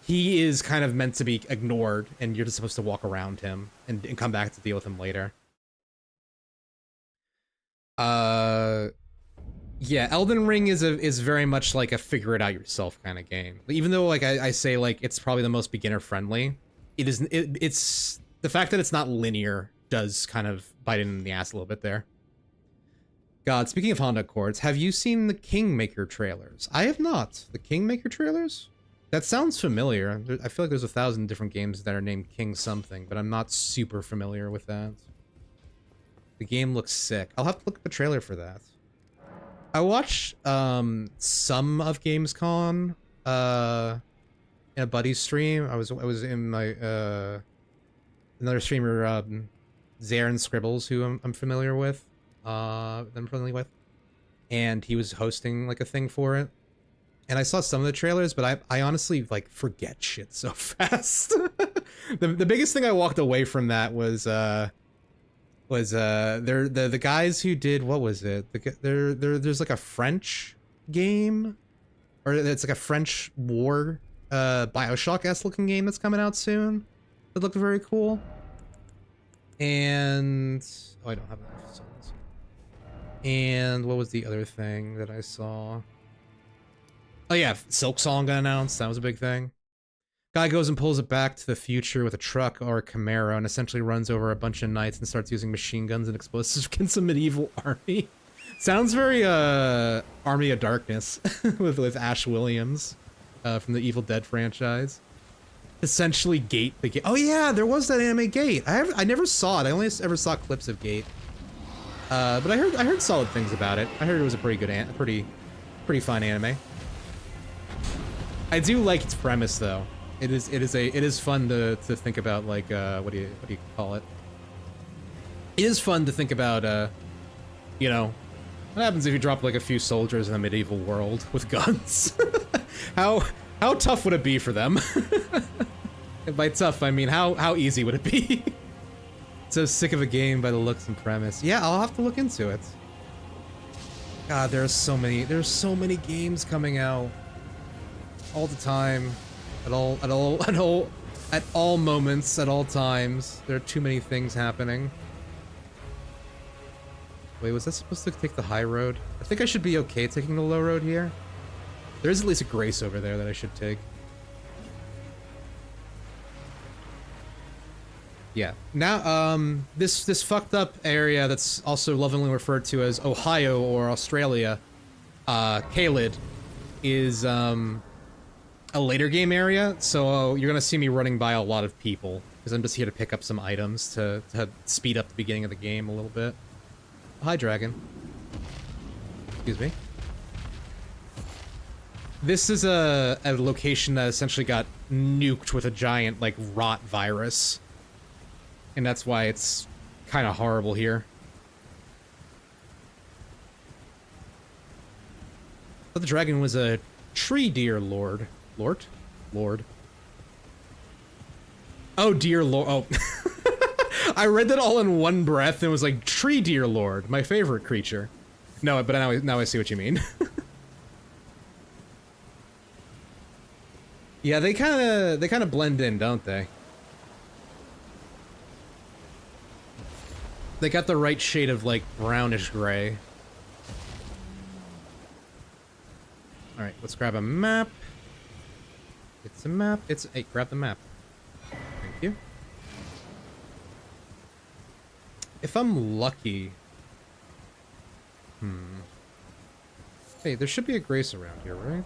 he is kind of meant to be ignored, and you're just supposed to walk around him and come back to deal with him later. Yeah, Elden Ring is very much like a figure it out yourself kind of game. Even though, like, I say, like, it's probably the most beginner friendly, it's the fact that it's not linear does kind of bite it in the ass a little bit there. God, speaking of Honda Accords, have you seen the Kingmaker trailers? I have not. The Kingmaker trailers? That sounds familiar. I feel like there's 1,000 different games that are named King something, but I'm not super familiar with that. The game looks sick. I'll have to look at the trailer for that. I watched some of Gamescom in a buddy's stream. I was in my another streamer, Zarin Scribbles, who I'm familiar with, and he was hosting like a thing for it. And I saw some of the trailers, but I honestly like forget shit so fast. The biggest thing I walked away from that was the guys who did, what was it? There's like a French game, or it's like a French war BioShock-esque looking game that's coming out soon. That looked very cool. And oh, I don't have enough songs. And what was the other thing that I saw? Oh yeah, Silk Song got announced. That was a big thing. Guy goes and pulls it back to the future with a truck or a Camaro and essentially runs over a bunch of knights and starts using machine guns and explosives against a medieval army. Sounds very Army of Darkness with Ash Williams from the Evil Dead franchise. Essentially Gate the game. Oh yeah, there was that anime Gate. I never saw it. I only ever saw clips of Gate. But I heard solid things about it. I heard it was a pretty good pretty fun anime. I do like its premise though. It is fun to think about, like, what do you call it? It is fun to think about, you know, what happens if you drop like a few soldiers in a medieval world with guns? How tough would it be for them? And by tough, I mean how easy would it be? So sick of a game by the looks and premise. Yeah, I'll have to look into it. God, there's so many games coming out all the time. At all moments, at all times. There are too many things happening. Wait, was that supposed to take the high road? I think I should be okay taking the low road here. There is at least a grace over there that I should take. Yeah. Now, this fucked up area that's also lovingly referred to as Ohio or Australia, Caelid, is, a later game area, so you're gonna see me running by a lot of people, because I'm just here to pick up some items to speed up the beginning of the game a little bit. Hi, dragon. Excuse me. This is a location that essentially got nuked with a giant, like, rot virus. And that's why it's kind of horrible here. But the dragon was a tree deer lord. Lord. Oh, dear lord. Oh. I read that all in one breath and was like, tree deer lord, my favorite creature. No, but now I see what you mean. Yeah, they kind of blend in, don't they? They got the right shade of, like, brownish gray. Alright, let's grab a map. It's a map. Hey, grab the map. Thank you. If I'm lucky... Hey, there should be a grace around here, right?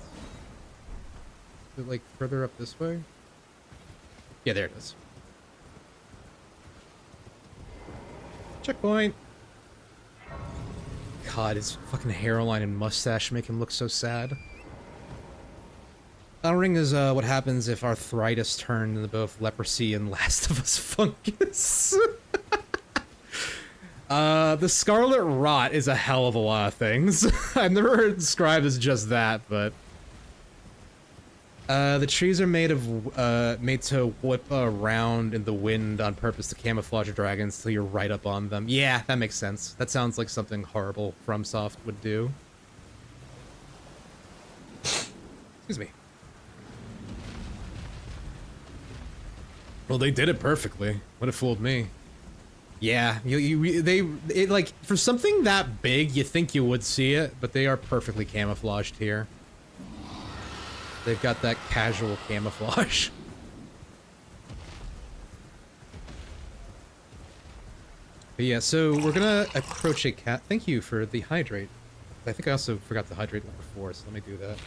Is it, like, further up this way? Yeah, there it is. Checkpoint! God, his fucking hairline and mustache make him look so sad. Elden Ring is what happens if arthritis turned into both leprosy and Last of Us fungus. The Scarlet Rot is a hell of a lot of things. I've never heard it described as just that, but... The trees are made to whip around in the wind on purpose to camouflage your dragons so you're right up on them. Yeah, that makes sense. That sounds like something horrible FromSoft would do. Excuse me. Well, they did it perfectly. Would have fooled me. Yeah, like, for something that big, you think you would see it, but they are perfectly camouflaged here. They've got that casual camouflage. But yeah, so we're gonna approach a cat. Thank you for the hydrate. I think I also forgot to hydrate before, so let me do that.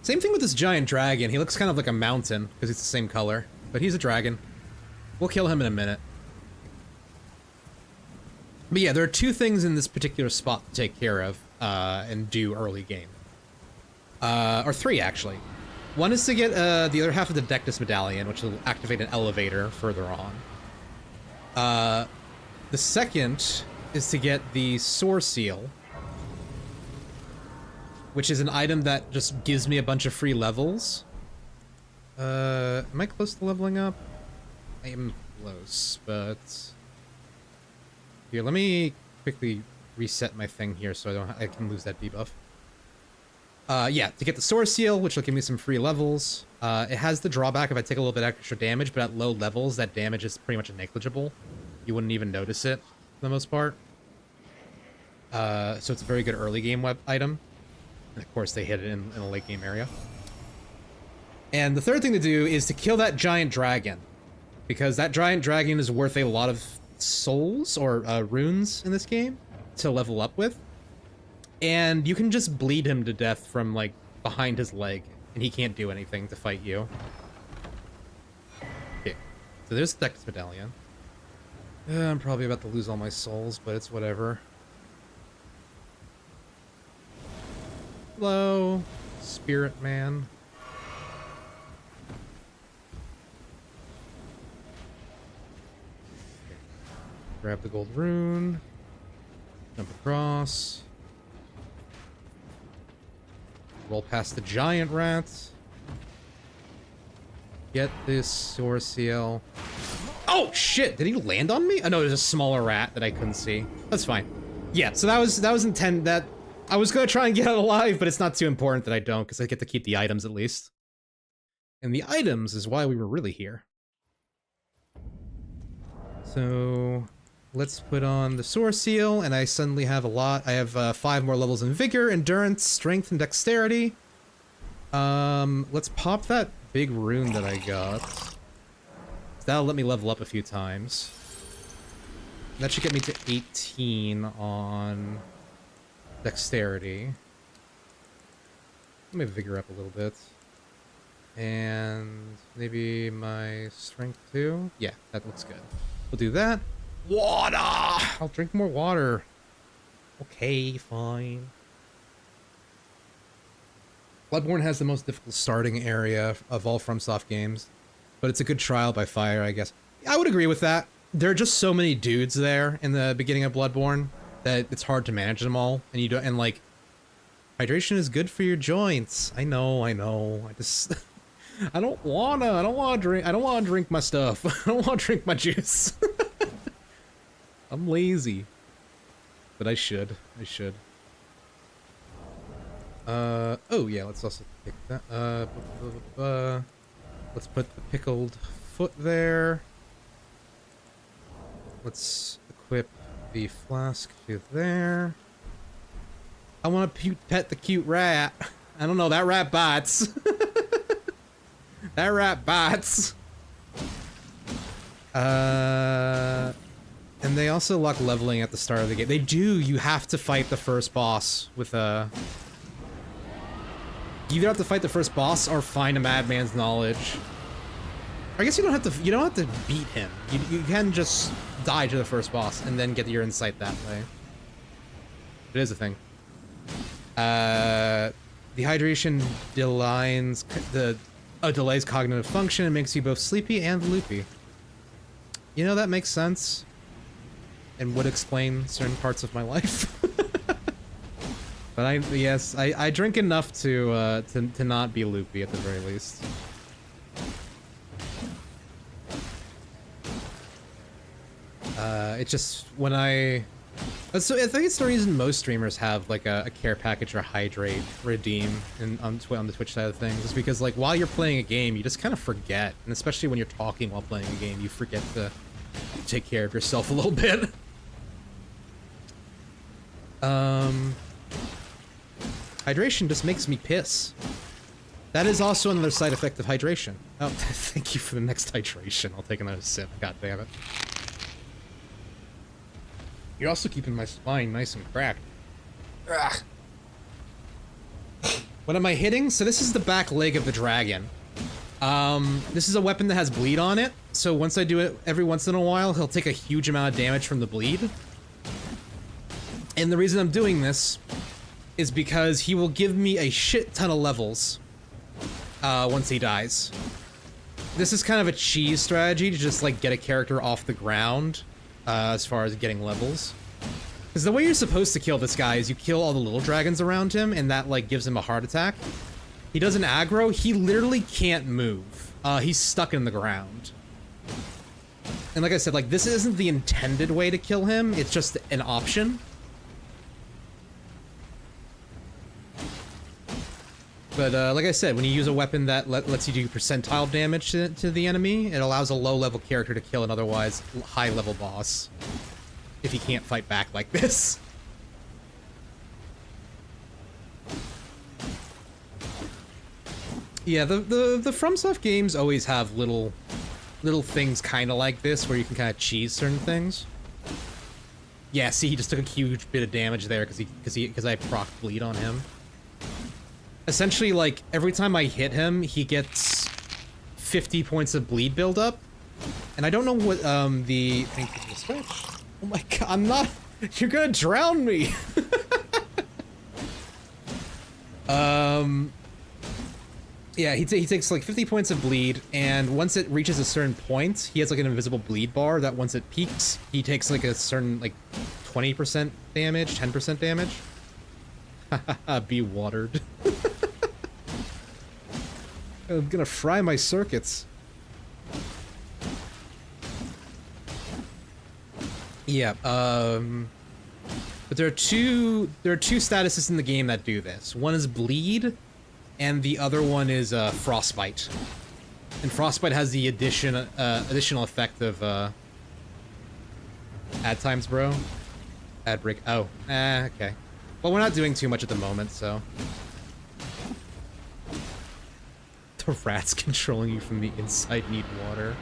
Same thing with this giant dragon. He looks kind of like a mountain because it's the same color, but he's a dragon. We'll kill him in a minute. But yeah, there are two things in this particular spot to take care of and do early game. Or three, actually. One is to get the other half of the Deckard medallion, which will activate an elevator further on. The second is to get the Soar Seal, which is an item that just gives me a bunch of free levels. Am I close to leveling up? I am close, but... Here, let me quickly reset my thing here so I can lose that debuff. Yeah, to get the Soar Seal, which will give me some free levels. It has the drawback if I take a little bit extra damage, but at low levels, that damage is pretty much negligible. You wouldn't even notice it, for the most part. So it's a very good early game item. And of course, they hit it in a late game area. And the third thing to do is to kill that giant dragon. Because that giant dragon is worth a lot of souls, or runes in this game, to level up with. And you can just bleed him to death from, like, behind his leg. And he can't do anything to fight you. Okay. So there's the Deckard medallion. I'm probably about to lose all my souls, but it's whatever. Hello, Spirit Man. Okay. Grab the gold rune. Jump across. Roll past the giant rats. Get this Soar Seal. Oh shit! Did he land on me? Oh no, there's a smaller rat that I couldn't see. That's fine. Yeah, so that was intent that I was gonna try and get out alive, but it's not too important that I don't, because I get to keep the items at least. And the items is why we were really here. So let's put on the Soar Seal, and I suddenly have a lot. I have 5 more levels in Vigor, Endurance, Strength, and Dexterity. Let's pop that big rune that I got. That'll let me level up a few times. That should get me to 18 on Dexterity. Let me Vigor up a little bit. And maybe my Strength too? Yeah, that looks good. We'll do that. Water! I'll drink more water. Okay, fine. Bloodborne has the most difficult starting area of all FromSoft games, but it's a good trial by fire, I guess. I would agree with that. There are just so many dudes there in the beginning of Bloodborne that it's hard to manage them all, and you don't. And like, hydration is good for your joints. I know. I just, I don't wanna drink my stuff. I don't wanna drink my juice. I'm lazy, but I should. Oh yeah, let's also pick that. Let's put the pickled foot there. Let's equip the flask to there. I want to pet the cute rat. I don't know, that rat bites. That rat bites. And they also lock leveling at the start of the game. They do. You have to fight the first boss with a... You either have to fight the first boss or find a madman's knowledge. I guess you don't have to beat him. You can just die to the first boss and then get your insight that way. It is a thing. Dehydration delays cognitive function and makes you both sleepy and loopy. You know, that makes sense. And would explain certain parts of my life. But I drink enough to not be loopy at the very least. It just when so I think it's the reason most streamers have like a care package or hydrate redeem on the Twitch side of things, is because like while you're playing a game, you just kind of forget, and especially when you're talking while playing a game, you forget to take care of yourself a little bit. Hydration just makes me piss. That is also another side effect of hydration. Oh, thank you for the next hydration. I'll take another sip. God damn it. You're also keeping my spine nice and cracked. Ugh. What am I hitting? So this is the back leg of the dragon. This is a weapon that has bleed on it. So once I do it every once in a while, he'll take a huge amount of damage from the bleed. And the reason I'm doing this is because he will give me a shit ton of levels once he dies. This is kind of a cheese strategy to just like get a character off the ground as far as getting levels. Because the way you're supposed to kill this guy is you kill all the little dragons around him, and that like gives him a heart attack. He doesn't aggro, he literally can't move. He's stuck in the ground. And like I said, like this isn't the intended way to kill him, it's just an option. But like I said, when you use a weapon that lets you do percentile damage to the enemy, it allows a low-level character to kill an otherwise high-level boss. If he can't fight back like this. Yeah, the FromSoft games always have little things kind of like this, where you can kind of cheese certain things. Yeah, see, he just took a huge bit of damage there because I proc bleed on him. Essentially, like, every time I hit him, he gets 50 points of bleed buildup. And I don't know what, the... Thank you for the switch. Oh my god, I'm not... You're gonna drown me! Yeah, he takes, like, 50 points of bleed, and once it reaches a certain point, he has, like, an invisible bleed bar that once it peaks, he takes, like, a certain, like, 20% damage, 10% damage. Be watered. I'm gonna fry my circuits. Yeah, but there are two statuses in the game that do this. One is bleed, and the other one is frostbite. And frostbite has the additional effect of ad times, bro. Ad break. Oh, okay. Well, we're not doing too much at the moment, so. The rats controlling you from the inside need water.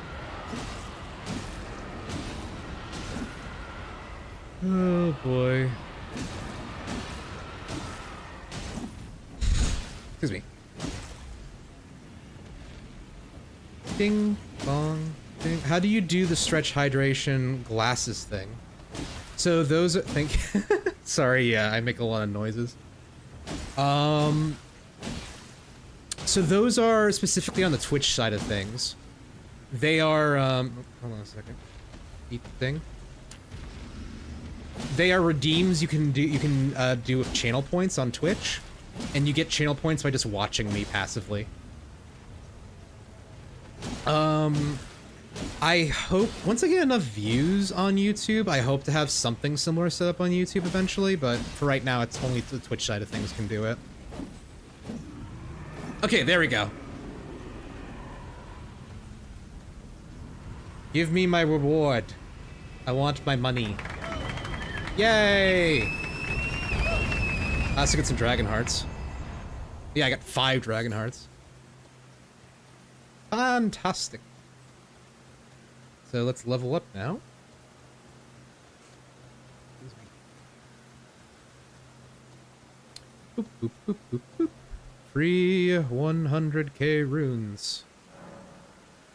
Oh boy. Excuse me. Ding, bong, ding. How do you do the stretch hydration glasses thing? So those are, sorry, yeah, I make a lot of noises. So those are specifically on the Twitch side of things. They are, hold on a second. Eat the thing. They are redeems you can do with channel points on Twitch, and you get channel points by just watching me passively. I hope, once I get enough views on YouTube, I hope to have something similar set up on YouTube eventually, but for right now, it's only the Twitch side of things can do it. Okay, there we go. Give me my reward. I want my money. Yay! Let's get some dragon hearts. Yeah, I got 5 dragon hearts. Fantastic. So let's level up now. Boop, boop, boop, boop, boop. Free 100k runes.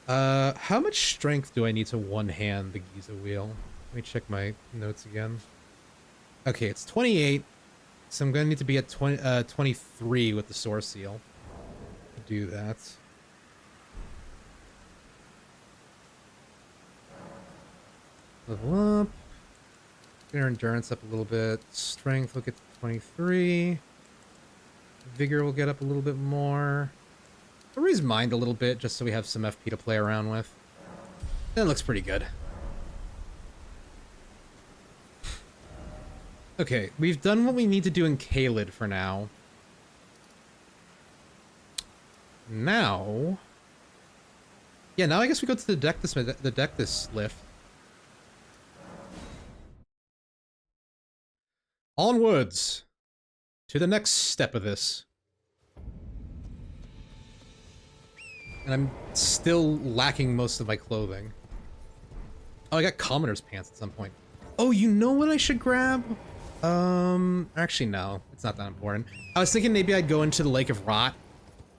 How much strength do I need to one-hand the Giza wheel? Let me check my notes again. Okay, it's 28, so I'm gonna need to be at 23 with the source seal to do that. Level up. Get our endurance up a little bit. Strength will get to 23. Vigor will get up a little bit more. I'll raise mind a little bit just so we have some FP to play around with. That looks pretty good. Okay, we've done what we need to do in Caelid for now. Now... Yeah, now I guess we go to the deck this lift. Onwards to the next step of this. And I'm still lacking most of my clothing. Oh, I got commoner's pants at some point. Oh, you know what I should grab? Actually, no. It's not that important. I was thinking maybe I'd go into the Lake of Rot.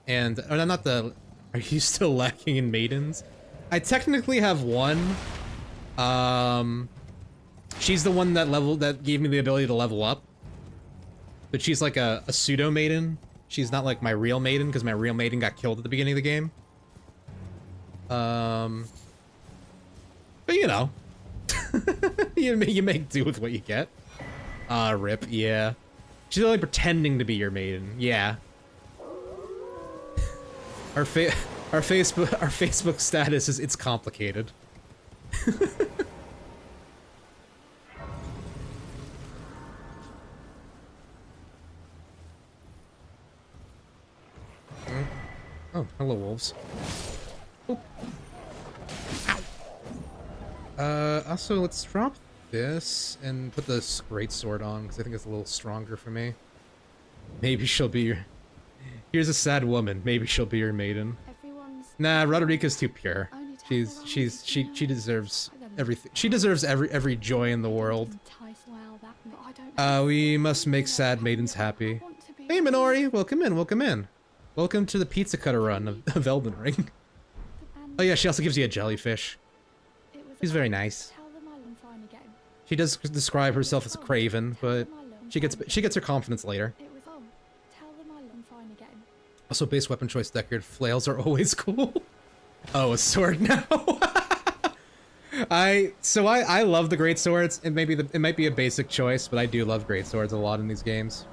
And, or not the... Are you still lacking in maidens? I technically have one. She's the one that gave me the ability to level up. But she's like a pseudo maiden. She's not like my real maiden, because my real maiden got killed at the beginning of the game. But you know. you make do with what you get. Rip, yeah. She's only pretending to be your maiden, yeah. Our Facebook status is, it's complicated. Oh, hello, wolves. Oh. Ow. Also, let's drop this and put this greatsword on, because I think it's a little stronger for me. Maybe she'll be your... Here's a sad woman. Maybe she'll be your maiden. Nah, Roderica's too pure. She deserves everything. She deserves every joy in the world. We must make sad maidens happy. Hey, Minori, welcome in, welcome in. Welcome to the pizza cutter run of Elden Ring. Oh yeah, she also gives you a jellyfish. She's very nice. She does describe herself as a craven, but she gets her confidence later. Also, base weapon choice, Deckard. Flails are always cool. Oh, a sword now. I love the great swords. It might be a basic choice, but I do love great swords a lot in these games.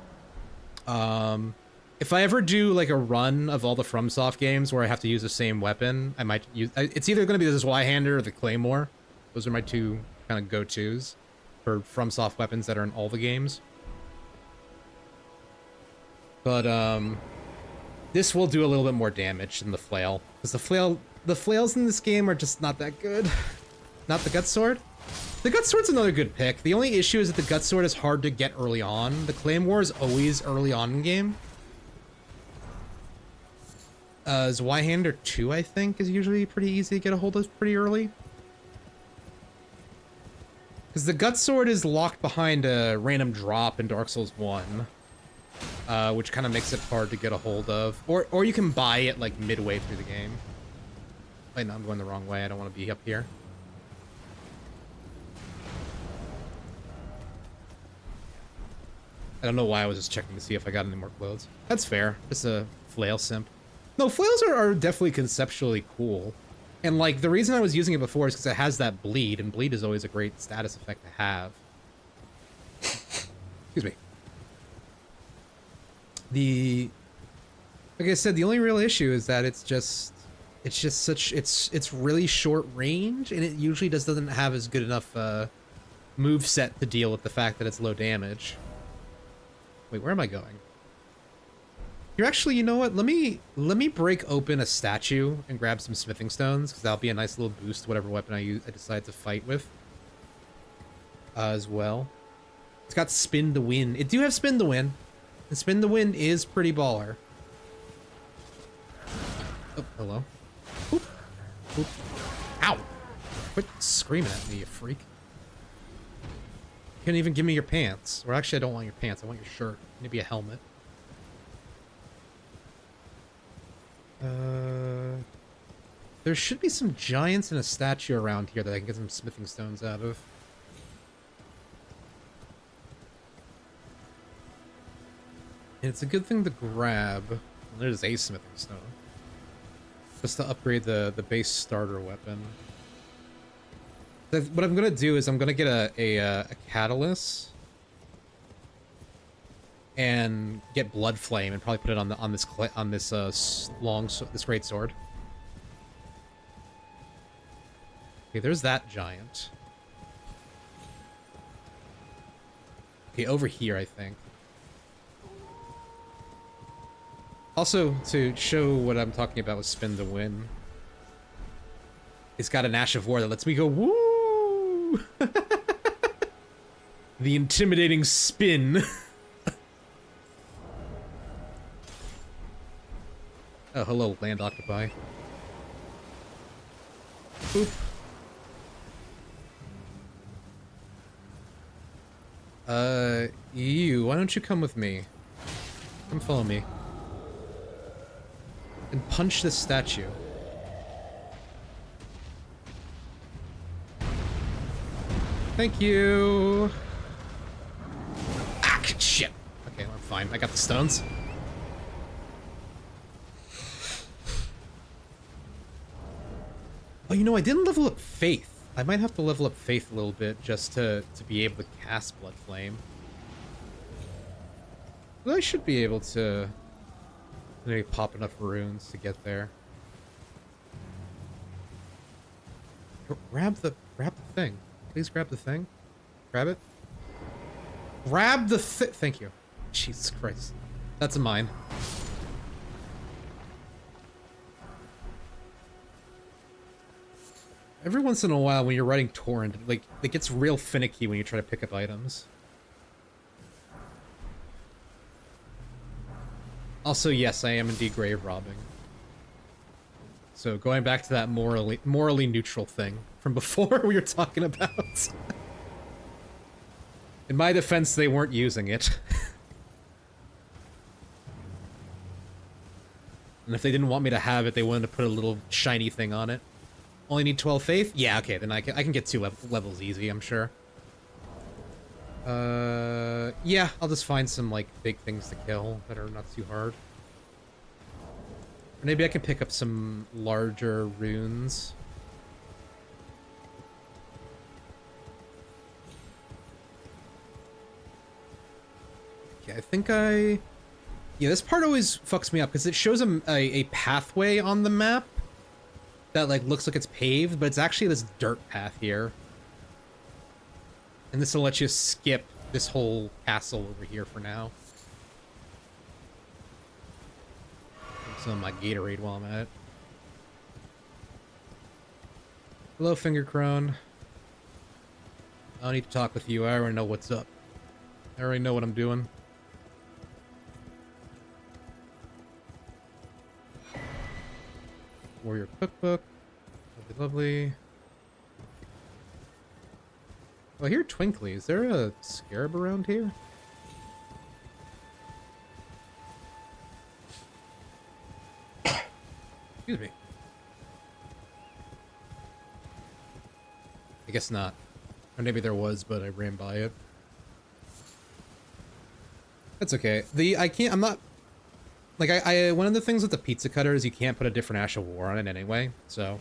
If I ever do like a run of all the FromSoft games where I have to use the same weapon, I might use. It's either going to be the Zweihander or the Claymore. Those are my two kind of go-tos for FromSoft weapons that are in all the games. But this will do a little bit more damage than the flail, because the flails in this game are just not that good. Not the gut sword. The gut sword's another good pick. The only issue is that the gut sword is hard to get early on. The claymore is always early on in game. Zweihander 2, I think, is usually pretty easy to get a hold of pretty early. Because the gut sword is locked behind a random drop in Dark Souls 1. Which kind of makes it hard to get a hold of. Or you can buy it, like, midway through the game. Wait, no, I'm going the wrong way. I don't want to be up here. I don't know why I was just checking to see if I got any more clothes. That's fair. Just a flail simp. No, flails are definitely conceptually cool. And, like, the reason I was using it before is because it has that bleed, and bleed is always a great status effect to have. Excuse me. Like I said, the only real issue is that it's really short range, and it usually doesn't have as good enough move set to deal with the fact that it's low damage. Wait, where am I going? You're actually, you know what? Let me break open a statue and grab some smithing stones, because that'll be a nice little boost to whatever weapon I decide to fight with. As well. It's got spin to win. It do have spin to win. And spin to win is pretty baller. Oh, hello. Oop. Oop. Ow! Quit screaming at me, you freak. You couldn't even give me your pants. Or actually, I don't want your pants. I want your shirt. Maybe a helmet. There should be some giants and a statue around here that I can get some smithing stones out of. And it's a good thing to grab. There's a smithing stone. Just to upgrade the base starter weapon. What I'm gonna do is I'm gonna get a catalyst and get blood flame and probably put it on this great sword. Okay, there's that giant. Okay, over here, I think. Also, to show what I'm talking about with spin to win, it's got an Ash of War that lets me go, woo! The intimidating spin. Oh, hello, land octopi. Boop. You, why don't you come with me? Come follow me. And punch this statue. Thank you! Ah, shit! Okay, I'm fine. I got the stones. Oh, you know, I didn't level up Faith. I might have to level up Faith a little bit just to be able to cast Blood Flame. But I should be able to maybe pop enough runes to get there. Grab the thing. Please grab the thing. Grab it. Grab the thank you. Jesus Christ. That's a mine. Every once in a while when you're writing Torrent, like, it gets real finicky when you try to pick up items. Also, yes, I am indeed grave robbing. So going back to that morally neutral thing from before we were talking about. In my defense, they weren't using it. And if they didn't want me to have it, they wanted to put a little shiny thing on it. Only need 12 faith? Yeah, okay, then I can get 2 levels easy, I'm sure. Yeah, I'll just find some, like, big things to kill that are not too hard. Or maybe I can pick up some larger runes. Okay, I think I... Yeah, this part always fucks me up, because it shows a pathway on the map that, like, looks like it's paved, but it's actually this dirt path here. And this will let you skip this whole castle over here for now. Take some of my Gatorade while I'm at it. Hello, Finger Crone. I don't need to talk with you. I already know what's up. I already know what I'm doing. Warrior Cookbook. Lovely, lovely. Oh, I hear Twinkly. Is there a scarab around here? Excuse me. I guess not. Or maybe there was, but I ran by it. That's okay. I'm not... Like, one of the things with the pizza cutter is you can't put a different Ash of War on it anyway, so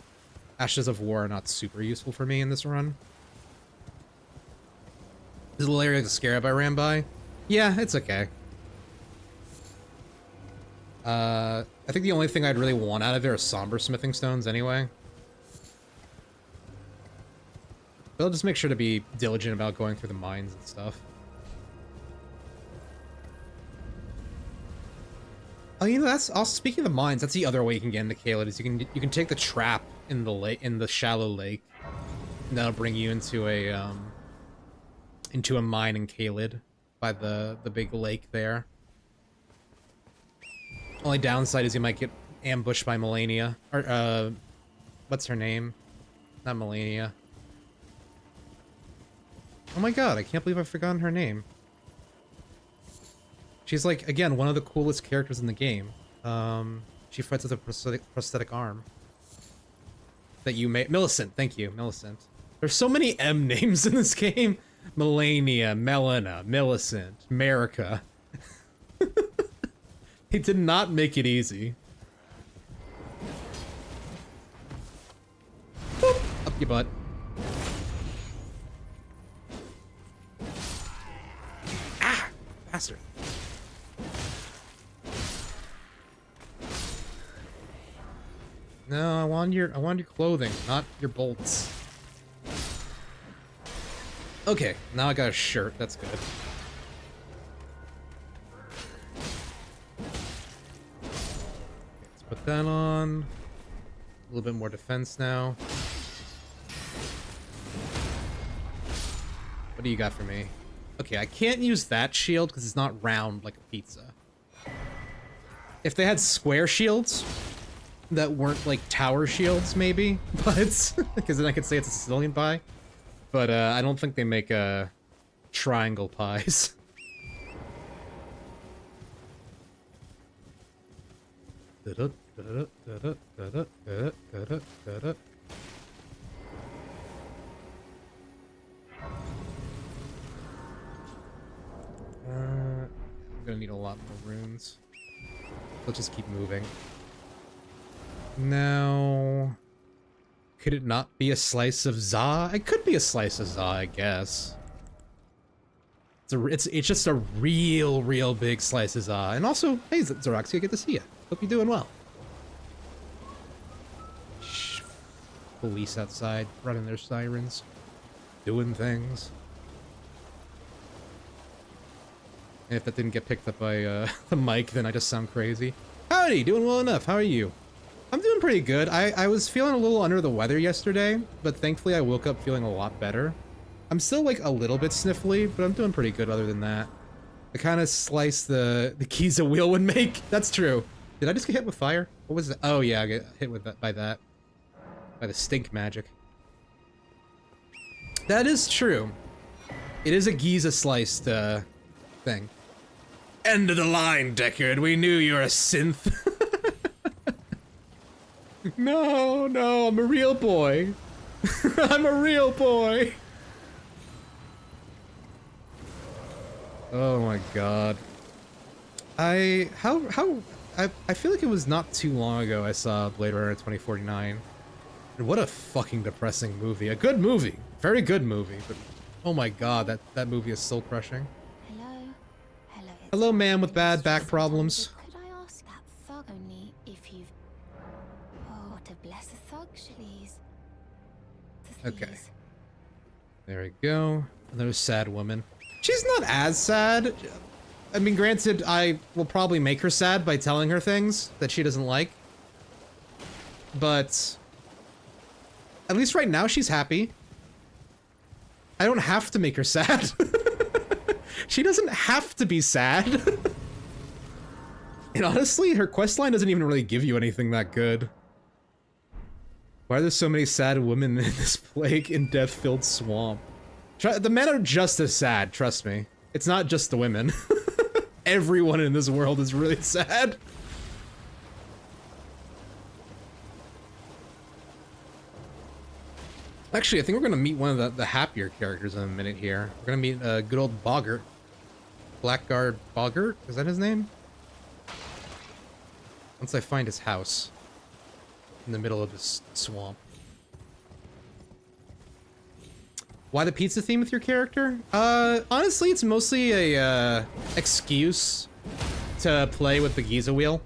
Ashes of War are not super useful for me in this run. This little area of the scarab I ran by? Yeah, it's okay. I think the only thing I'd really want out of there is somber smithing stones anyway. But I'll just make sure to be diligent about going through the mines and stuff. Oh, you know, that's also, speaking of the mines, that's the other way you can get into Caelid, is you can take the trap in the lake, in the shallow lake, and that'll bring you into a mine in Caelid by the big lake there. Only downside is you might get ambushed by Melania, or what's her name? Not Melania. Oh my god, I can't believe I've forgotten her name. She's, like, again, one of the coolest characters in the game. She fights with a prosthetic arm. That you may... Millicent, thank you, Millicent. There's so many M names in this game. Melania, Melina, Millicent, Merica. He did not make it easy. Boop, up your butt. Bastard. No, I want your clothing, not your bolts. Okay, now I got a shirt. That's good. Let's put that on. A little bit more defense now. What do you got for me? Okay, I can't use that shield because it's not round like a pizza. If they had square shields that weren't like tower shields, maybe, but because then I could say it's a Sicilian pie. But I don't think they make triangle pies. I'm gonna need a lot more runes. Let's just keep moving. Now, could it not be a slice of za? It could be a slice of za, I guess. It's just a real big slice of za. And also, hey, Zoroxia, good to see you. Hope you're doing well. Shh. Police outside, running their sirens, doing things. And if that didn't get picked up by the mic, then I just sound crazy. Howdy, doing well enough. How are you? I'm doing pretty good. I was feeling a little under the weather yesterday, but thankfully I woke up feeling a lot better. I'm still like a little bit sniffly, but I'm doing pretty good other than that. The kind of slice the keys a wheel would make. That's true. Did I just get hit with fire? What was it? Oh yeah, I get hit with that by the stink magic. That is true. It is a Giza sliced thing. End of the line, Deckard. We knew you were a synth. No, no, I'm a real boy. I'm a real boy. Oh my god. I feel like it was not too long ago I saw Blade Runner 2049. And what a fucking depressing movie. A good movie. Very good movie, but oh my god, that movie is soul crushing. Hello, man with bad back problems. Could I ask that thug only if you've... Oh, to bless a thug, please. Okay. There we go. Another sad woman. She's not as sad. I mean, granted, I will probably make her sad by telling her things that she doesn't like. But at least right now she's happy. I don't have to make her sad. She doesn't have to be sad. And honestly, her questline doesn't even really give you anything that good. Why are there so many sad women in this plague and death-filled swamp? The men are just as sad, trust me. It's not just the women. Everyone in this world is really sad. Actually, I think we're gonna meet one of the happier characters in a minute here. We're gonna meet good old Boggart. Blackguard Boggart? Is that his name? Once I find his house. In the middle of this swamp. Why the pizza theme with your character? Honestly, it's mostly a excuse to play with the Giza wheel.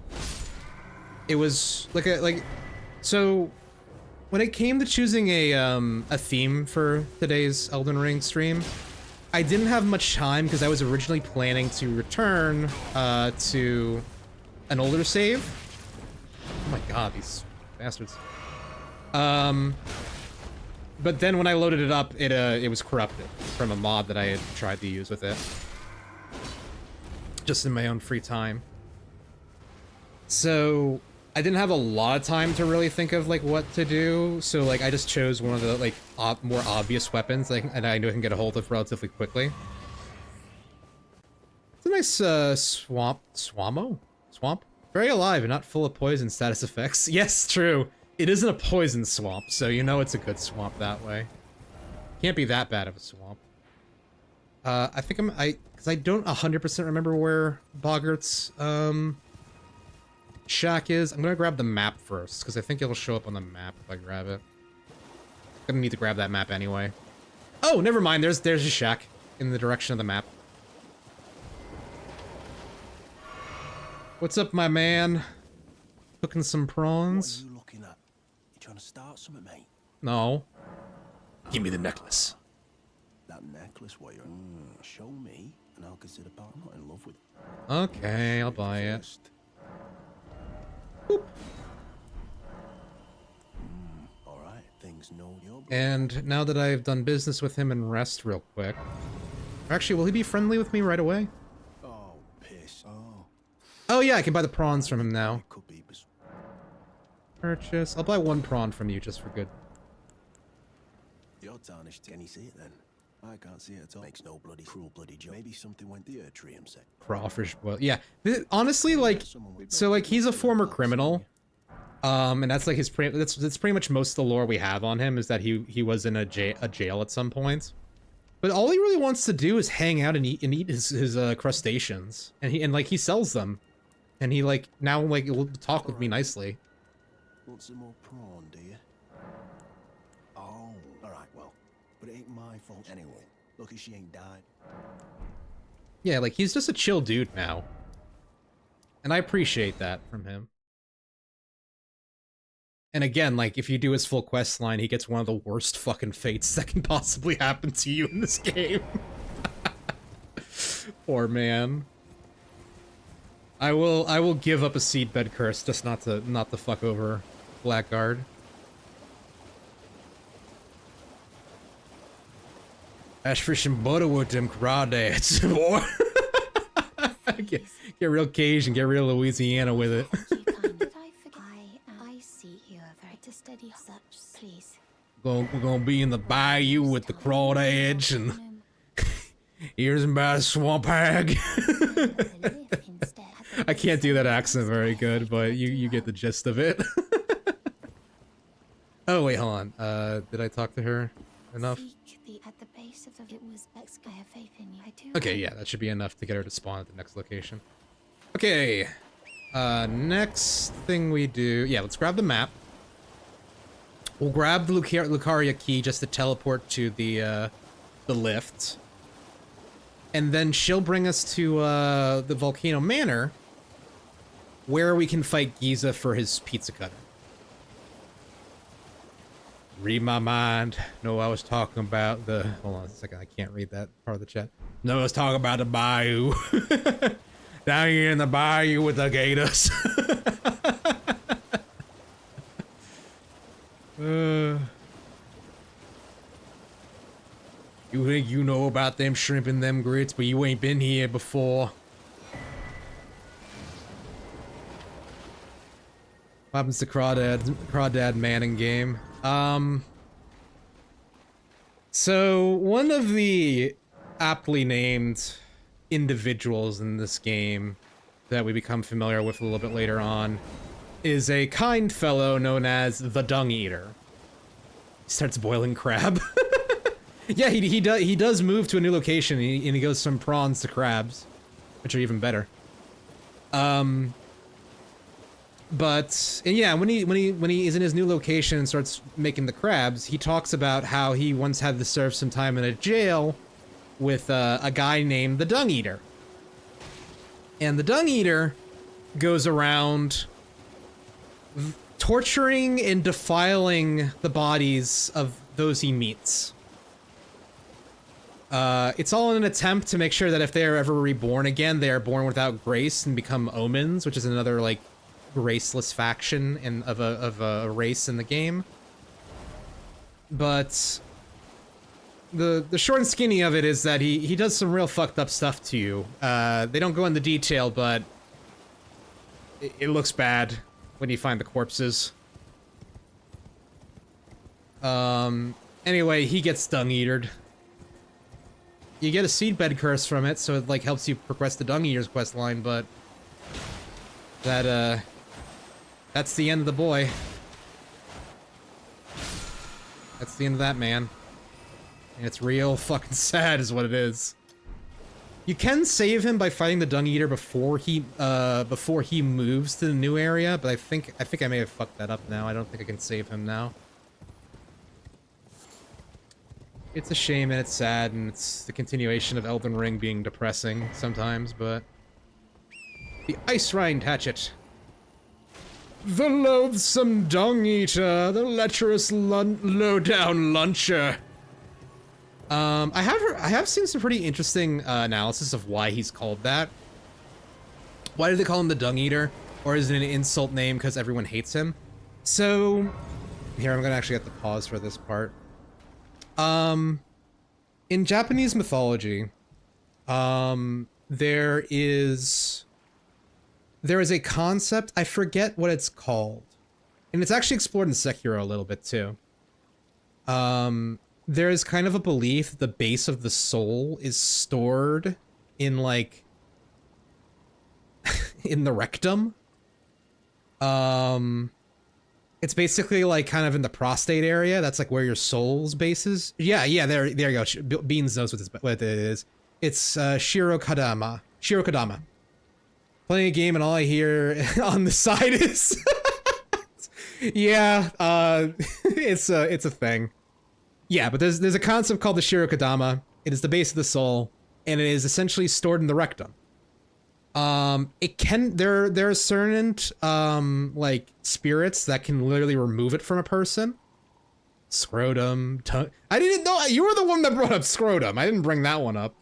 It was so when it came to choosing a theme for today's Elden Ring stream, I didn't have much time because I was originally planning to return to an older save. Oh my god, these bastards. But then when I loaded it up, it was corrupted from a mod that I had tried to use with it. Just in my own free time. So I didn't have a lot of time to really think of like what to do. So like I just chose one of the like more obvious weapons and I knew I can get a hold of relatively quickly. It's a nice swamp. Very alive and not full of poison status effects. Yes, true. It isn't a poison swamp, so you know it's a good swamp that way. Can't be that bad of a swamp. I think because I don't 100% remember where Boggart's shack is. I'm gonna grab the map first, because I think it'll show up on the map if I grab it. I'm gonna need to grab that map anyway. Oh, never mind. There's a shack in the direction of the map. What's up, my man? Cooking some prawns? What are you looking at? You trying to start something, mate? No. Give me the necklace. That necklace, what you're... show me, and I'll consider part. I'm not in love with it. Okay, I'll buy it. First. Alright, things know you're... And now that I've done business with him and rest real quick... Actually, will he be friendly with me right away? Oh, piss. Oh. Oh yeah, I can buy the prawns from him now. It could be... Purchase. I'll buy 1 prawn from you just for good. You're tarnished. Can you see it then? I can't see it at all. Makes no bloody cruel bloody joke. Maybe something went the tree himself. Crawfish boil. Yeah. Honestly, like, so like he's a former criminal. And that's like his that's pretty much most of the lore we have on him is that he was in a jail at some point. But all he really wants to do is hang out and eat his crustaceans. And like he sells them. And he like now like will talk with me nicely. Want some more prawn, do you? Oh, alright, well. But it ain't my fault anyway. Lucky she ain't died. Yeah, like he's just a chill dude now. And I appreciate that from him. And again, like, if you do his full quest line, he gets one of the worst fucking fates that can possibly happen to you in this game. Poor man. I will give up a seedbed curse just not to fuck over Blackguard. Ash fish and butter with them crawdads, boy. Get real Cajun, get real Louisiana with it. I see you are very to steady such, please. We're gonna be in the bayou with the crawdads and here's about a swamp hag. I can't do that accent very good, but you get the gist of it. Oh wait, hold on. Did I talk to her enough? At the base of the, it was I have faith in you. I do. Okay, yeah, that should be enough to get her to spawn at the next location. Okay. Next thing we do, yeah, let's grab the map. We'll grab the Lucaria key just to teleport to the lift. And then she'll bring us to the Volcano Manor, where we can fight Giza for his pizza cutter. Read my mind. No, I was talking about the... Hold on a second, I can't read that part of the chat. No, I was talking about the bayou. Down here in the bayou with the gators. You think you know about them shrimp and them grits, but you ain't been here before. What happens to Crawdad Manning game? So one of the aptly named individuals in this game that we become familiar with a little bit later on is a kind fellow known as the Dung Eater. He starts boiling crab. Yeah, he does move to a new location and he goes from prawns to crabs, which are even better. But and yeah, when he is in his new location and starts making the crabs, he talks about how he once had to serve some time in a jail with a guy named the Dung Eater. And the Dung Eater goes around torturing and defiling the bodies of those he meets. It's all in an attempt to make sure that if they are ever reborn again, they are born without grace and become omens, which is another like graceless faction of a race in the game. But the short and skinny of it is that he does some real fucked up stuff to you. They don't go into detail, but it looks bad when you find the corpses. Anyway, he gets Dung Eatered. You get a seedbed curse from it, so it like helps you progress the Dung Eater's quest line, but that's the end of the boy. That's the end of that man. And it's real fucking sad is what it is. You can save him by fighting the Dung Eater before he moves to the new area, but I think I may have fucked that up now. I don't think I can save him now. It's a shame and it's sad and it's the continuation of Elden Ring being depressing sometimes, but The Ice Rind Hatchet. The loathsome dung eater, the lecherous low-down luncher. I have seen some pretty interesting analysis of why he's called that. Why do they call him the dung eater? Or is it an insult name because everyone hates him? So, here, I'm gonna actually have to pause for this part. In Japanese mythology, there is a concept, I forget what it's called, and it's actually explored in Sekiro a little bit too. There is kind of a belief that the base of the soul is stored in, like, in the rectum. It's basically like kind of in the prostate area. That's like where your soul's base is. Yeah, there you go. Beans knows what it is. It's Shirokodama. Shirokodama. Playing a game and all I hear on the side is yeah, it's a thing. Yeah, but there's a concept called the Shirokodama. It is the base of the soul, and it is essentially stored in the rectum. There are certain like spirits that can literally remove it from a person. Scrotum, tongue. I didn't know, you were the one that brought up scrotum. I didn't bring that one up.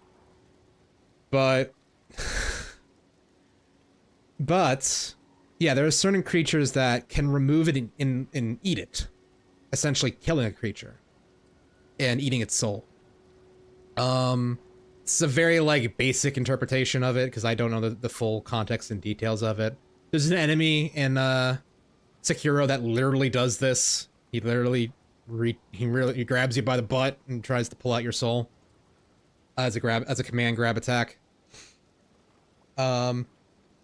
But yeah, there are certain creatures that can remove it and eat it, essentially killing a creature and eating its soul. It's a very, like, basic interpretation of it, because I don't know the full context and details of it. There's an enemy in Sekiro that literally does this. He literally he grabs you by the butt and tries to pull out your soul as a command grab attack.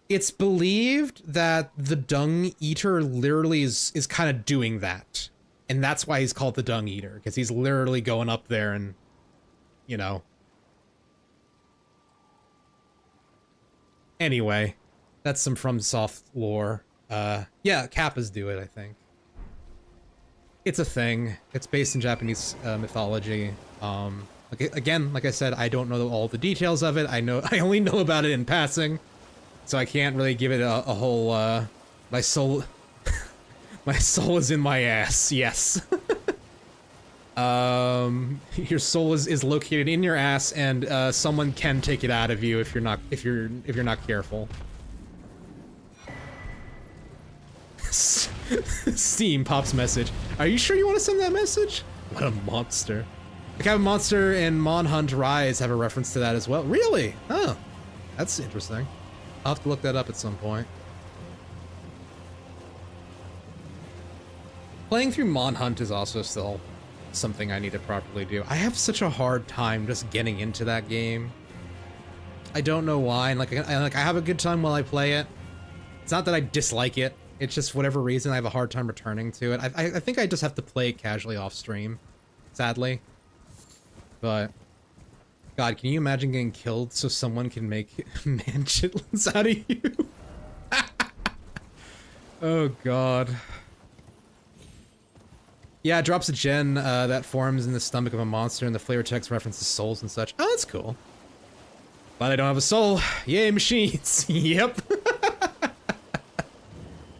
It's believed that the Dung Eater literally is kind of doing that, and that's why he's called the Dung Eater, because he's literally going up there and, you know. Anyway, that's some FromSoft lore. Yeah, Kappas do it, I think. It's a thing. It's based in Japanese mythology. Again, like I said, I don't know all the details of it. I only know about it in passing, so I can't really give it a whole. My soul, my soul is in my ass. Yes. Your soul is located in your ass, and someone can take it out of you if you're not careful. Steam pops message. Are you sure you want to send that message? What a monster. The Cabin Monster and Mon Hunt Rise have a reference to that as well. Really? Oh, that's interesting. I'll have to look that up at some point. Playing through Mon Hunt is also still something I need to properly do. I have such a hard time just getting into that game. I don't know why. And I have a good time while I play it. It's not that I dislike it. It's just whatever reason I have a hard time returning to it. I think I just have to play it casually off stream, sadly. But God, can you imagine getting killed so someone can make man chitlins out of you? Oh God. Yeah, it drops a gen that forms in the stomach of a monster, and the flavor text references souls and such. Oh, that's cool. But I don't have a soul. Yay, machines. Yep.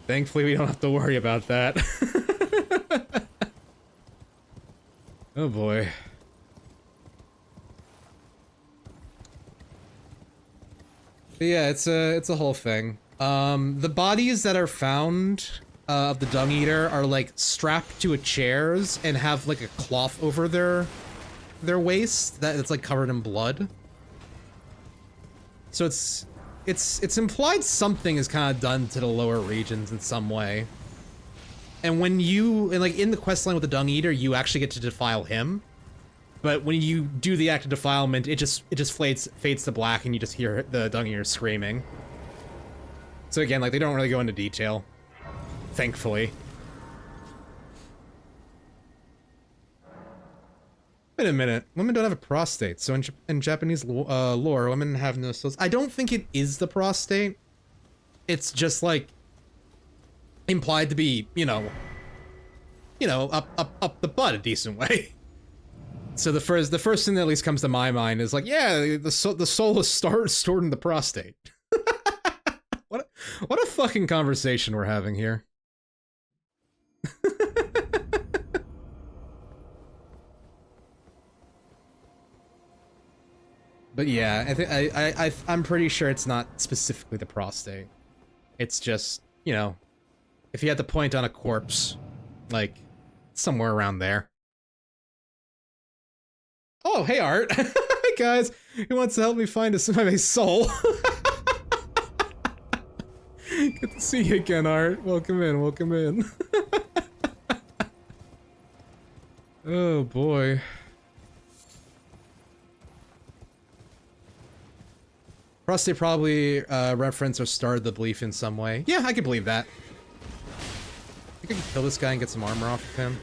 Thankfully, we don't have to worry about that. Oh boy. But yeah, it's a whole thing. The bodies that are found of the Dung Eater are like strapped to a chairs and have like a cloth over their waist that's like covered in blood. So it's implied something is kind of done to the lower regions in some way. And when like in the questline with the Dung Eater, you actually get to defile him. But when you do the act of defilement, it just fades to black, and you just hear the Dung Eater screaming. So again, like, they don't really go into detail. Thankfully. Wait a minute. Women don't have a prostate, so in Japanese lore, women have no souls. I don't think it is the prostate. It's just, like, implied to be, you know, up the butt a decent way. So the first thing that at least comes to my mind is like, yeah, the soul is stored in the prostate. What a fucking conversation we're having here. But yeah, I'm pretty sure it's not specifically the prostate. It's just, you know, if you had to point on a corpse, like somewhere around there. Oh, hey Art. Hey guys, who wants to help me find my soul? Good to see you again, Art. Welcome in, welcome in. Oh boy. Prostate probably referenced or started the belief in some way. Yeah, I could believe that. I think I can kill this guy and get some armor off of him.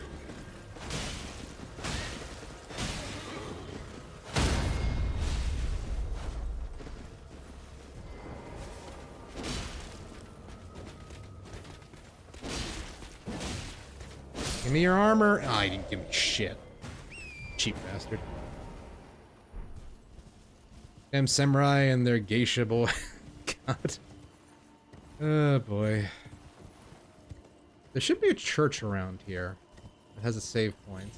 Give me your armor. Oh, you didn't give me shit. Cheap bastard. Damn samurai and their geisha boy. God. Oh boy. There should be a church around here. It has a save point.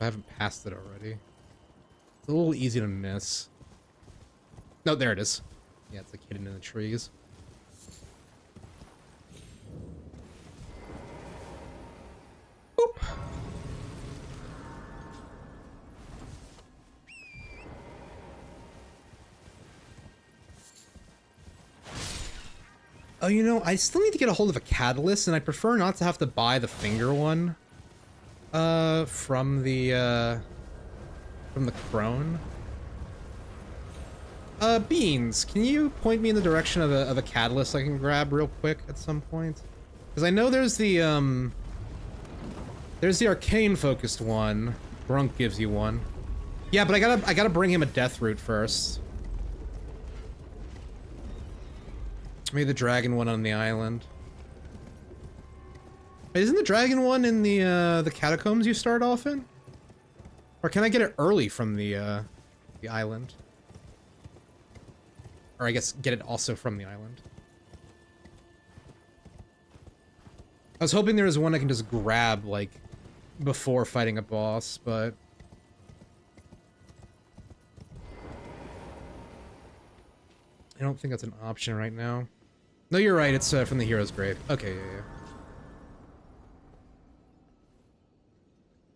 I haven't passed it already. It's a little easy to miss. No, there it is. Yeah, it's like hidden in the trees. Boop. Oh, you know, I still need to get a hold of a catalyst, and I prefer not to have to buy the finger one. From the crone. Beans, can you point me in the direction of a catalyst I can grab real quick at some point? Because I know there's the arcane-focused one. Brunk gives you one. Yeah, but I gotta bring him a death root first. Maybe the dragon one on the island. Wait, isn't the dragon one in the catacombs you start off in? Or can I get it early from the island? Or I guess get it also from the island. I was hoping there was one I can just grab, like, before fighting a boss, but... I don't think that's an option right now. No, you're right, it's from the hero's grave. Okay, yeah.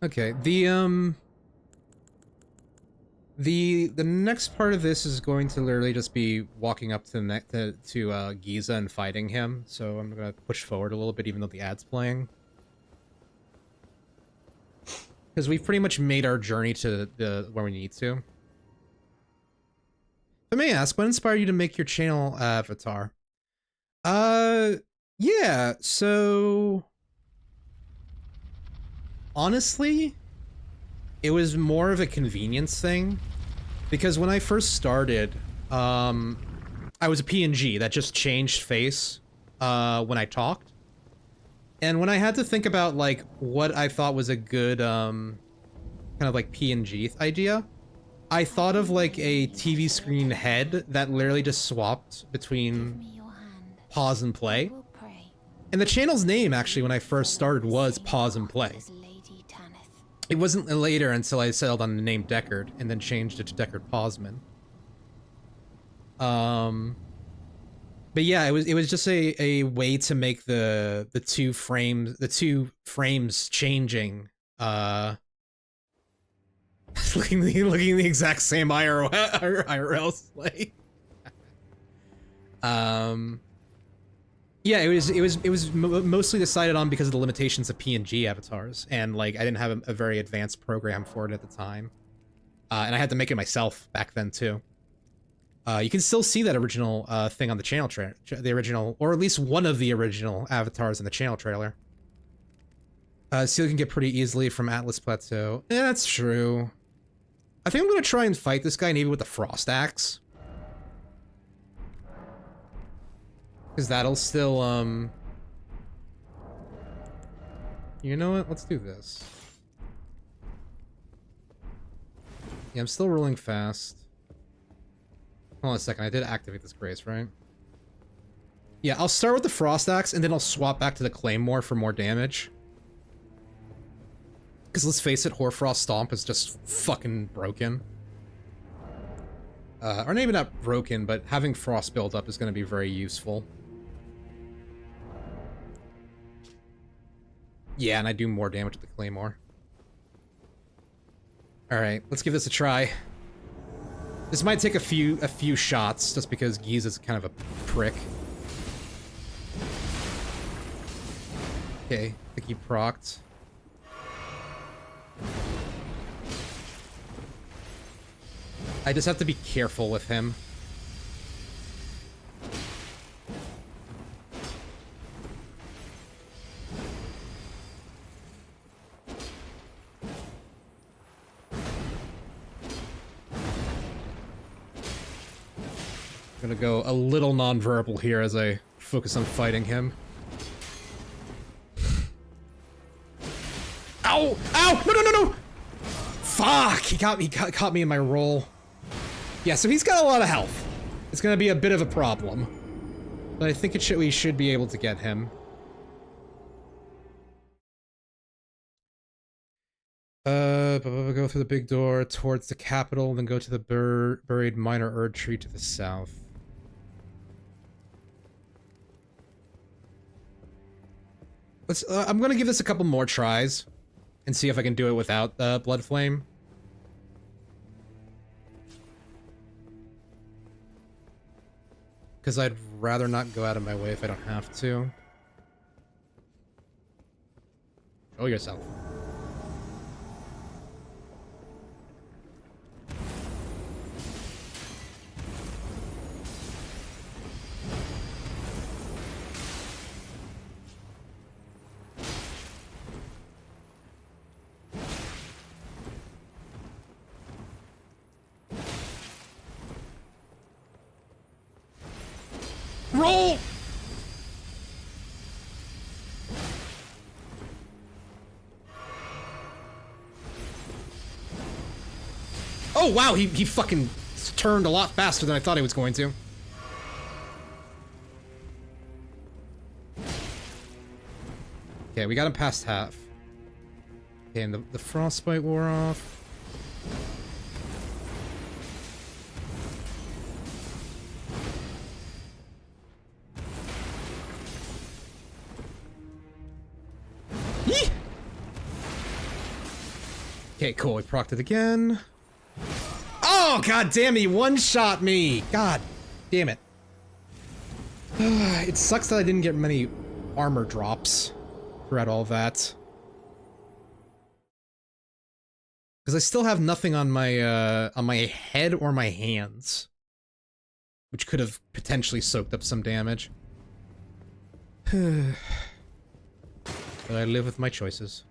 Okay, the next part of this is going to literally just be walking up to Giza and fighting him, so I'm gonna push forward a little bit even though the ad's playing. Because we've pretty much made our journey to where we need to. If I may ask, what inspired you to make your channel avatar? Yeah, so... Honestly, it was more of a convenience thing. Because when I first started, I was a PNG that just changed face when I talked. And when I had to think about, like, what I thought was a good, kind of, like, PNG idea, I thought of, like, a TV screen head that literally just swapped between pause and play. And the channel's name, actually, when I first started, was Pause and Play. It wasn't later until I settled on the name Deckard, and then changed it to Deckard Pauseman. But yeah, it was just a way to make the two frames changing, looking the exact same IRL slate. Yeah, it was mostly decided on because of the limitations of PNG avatars, and like I didn't have a very advanced program for it at the time, and I had to make it myself back then too. You can still see that original thing on the channel the original, or at least one of the original avatars in the channel trailer. Seal can get pretty easily from Atlas Plateau. Yeah, that's true. I think I'm gonna try and fight this guy maybe with the Frost Axe. Because that'll still, you know what? Let's do this. Yeah, I'm still rolling fast. Hold on a second, I did activate this grace, right? Yeah, I'll start with the Frost Axe, and then I'll swap back to the Claymore for more damage. Because let's face it, Hoarfrost Stomp is just fucking broken. Or maybe not broken, but having Frost build up is going to be very useful. Yeah, and I do more damage with the Claymore. Alright, let's give this a try. This might take a few shots, just because Giz is kind of a prick. Okay, I think he procced. I just have to be careful with him. I'm gonna go a little non-verbal here as I focus on fighting him. Ow! Ow! No, no, no, no! Fuck! He caught me in my roll. Yeah, so he's got a lot of health. It's gonna be a bit of a problem. But I think we should be able to get him. Go through the big door towards the capital, then go to the buried minor Erd tree to the south. I'm gonna give this a couple more tries and see if I can do it without Blood Flame. Because I'd rather not go out of my way if I don't have to. Show yourself. Roll! Oh wow, he fucking turned a lot faster than I thought he was going to. Okay, we got him past half. Okay, and the frostbite wore off. Yee! Okay, cool. We procced it again. Oh, god damn it, he one-shot me! God damn it. It sucks that I didn't get many armor drops throughout all that. Because I still have nothing on my head or my hands. Which could have potentially soaked up some damage. But I live with my choices.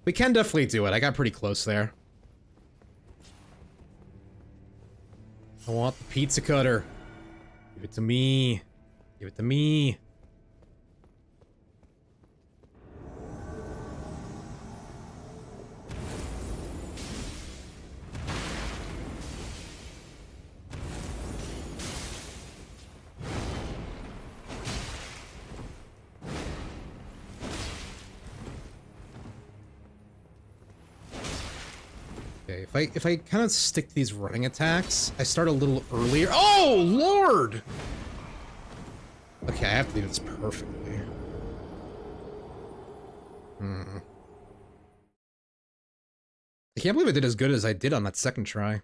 We can definitely do it. I got pretty close there. I want the pizza cutter. Give it to me. Give it to me. Okay, if I kind of stick to these running attacks, I start a little earlier. Oh, Lord! Okay, I have to do this perfectly. I can't believe I did as good as I did on that second try.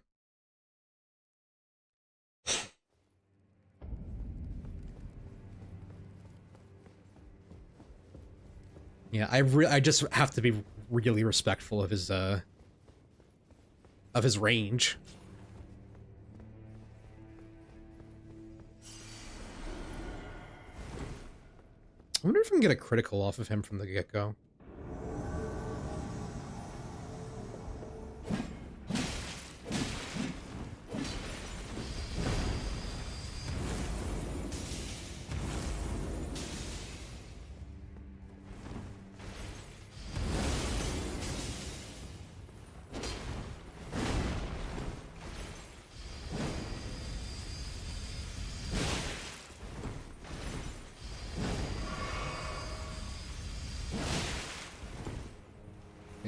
Yeah, I just have to be really respectful of his range. I wonder if I can get a critical off of him from the get-go.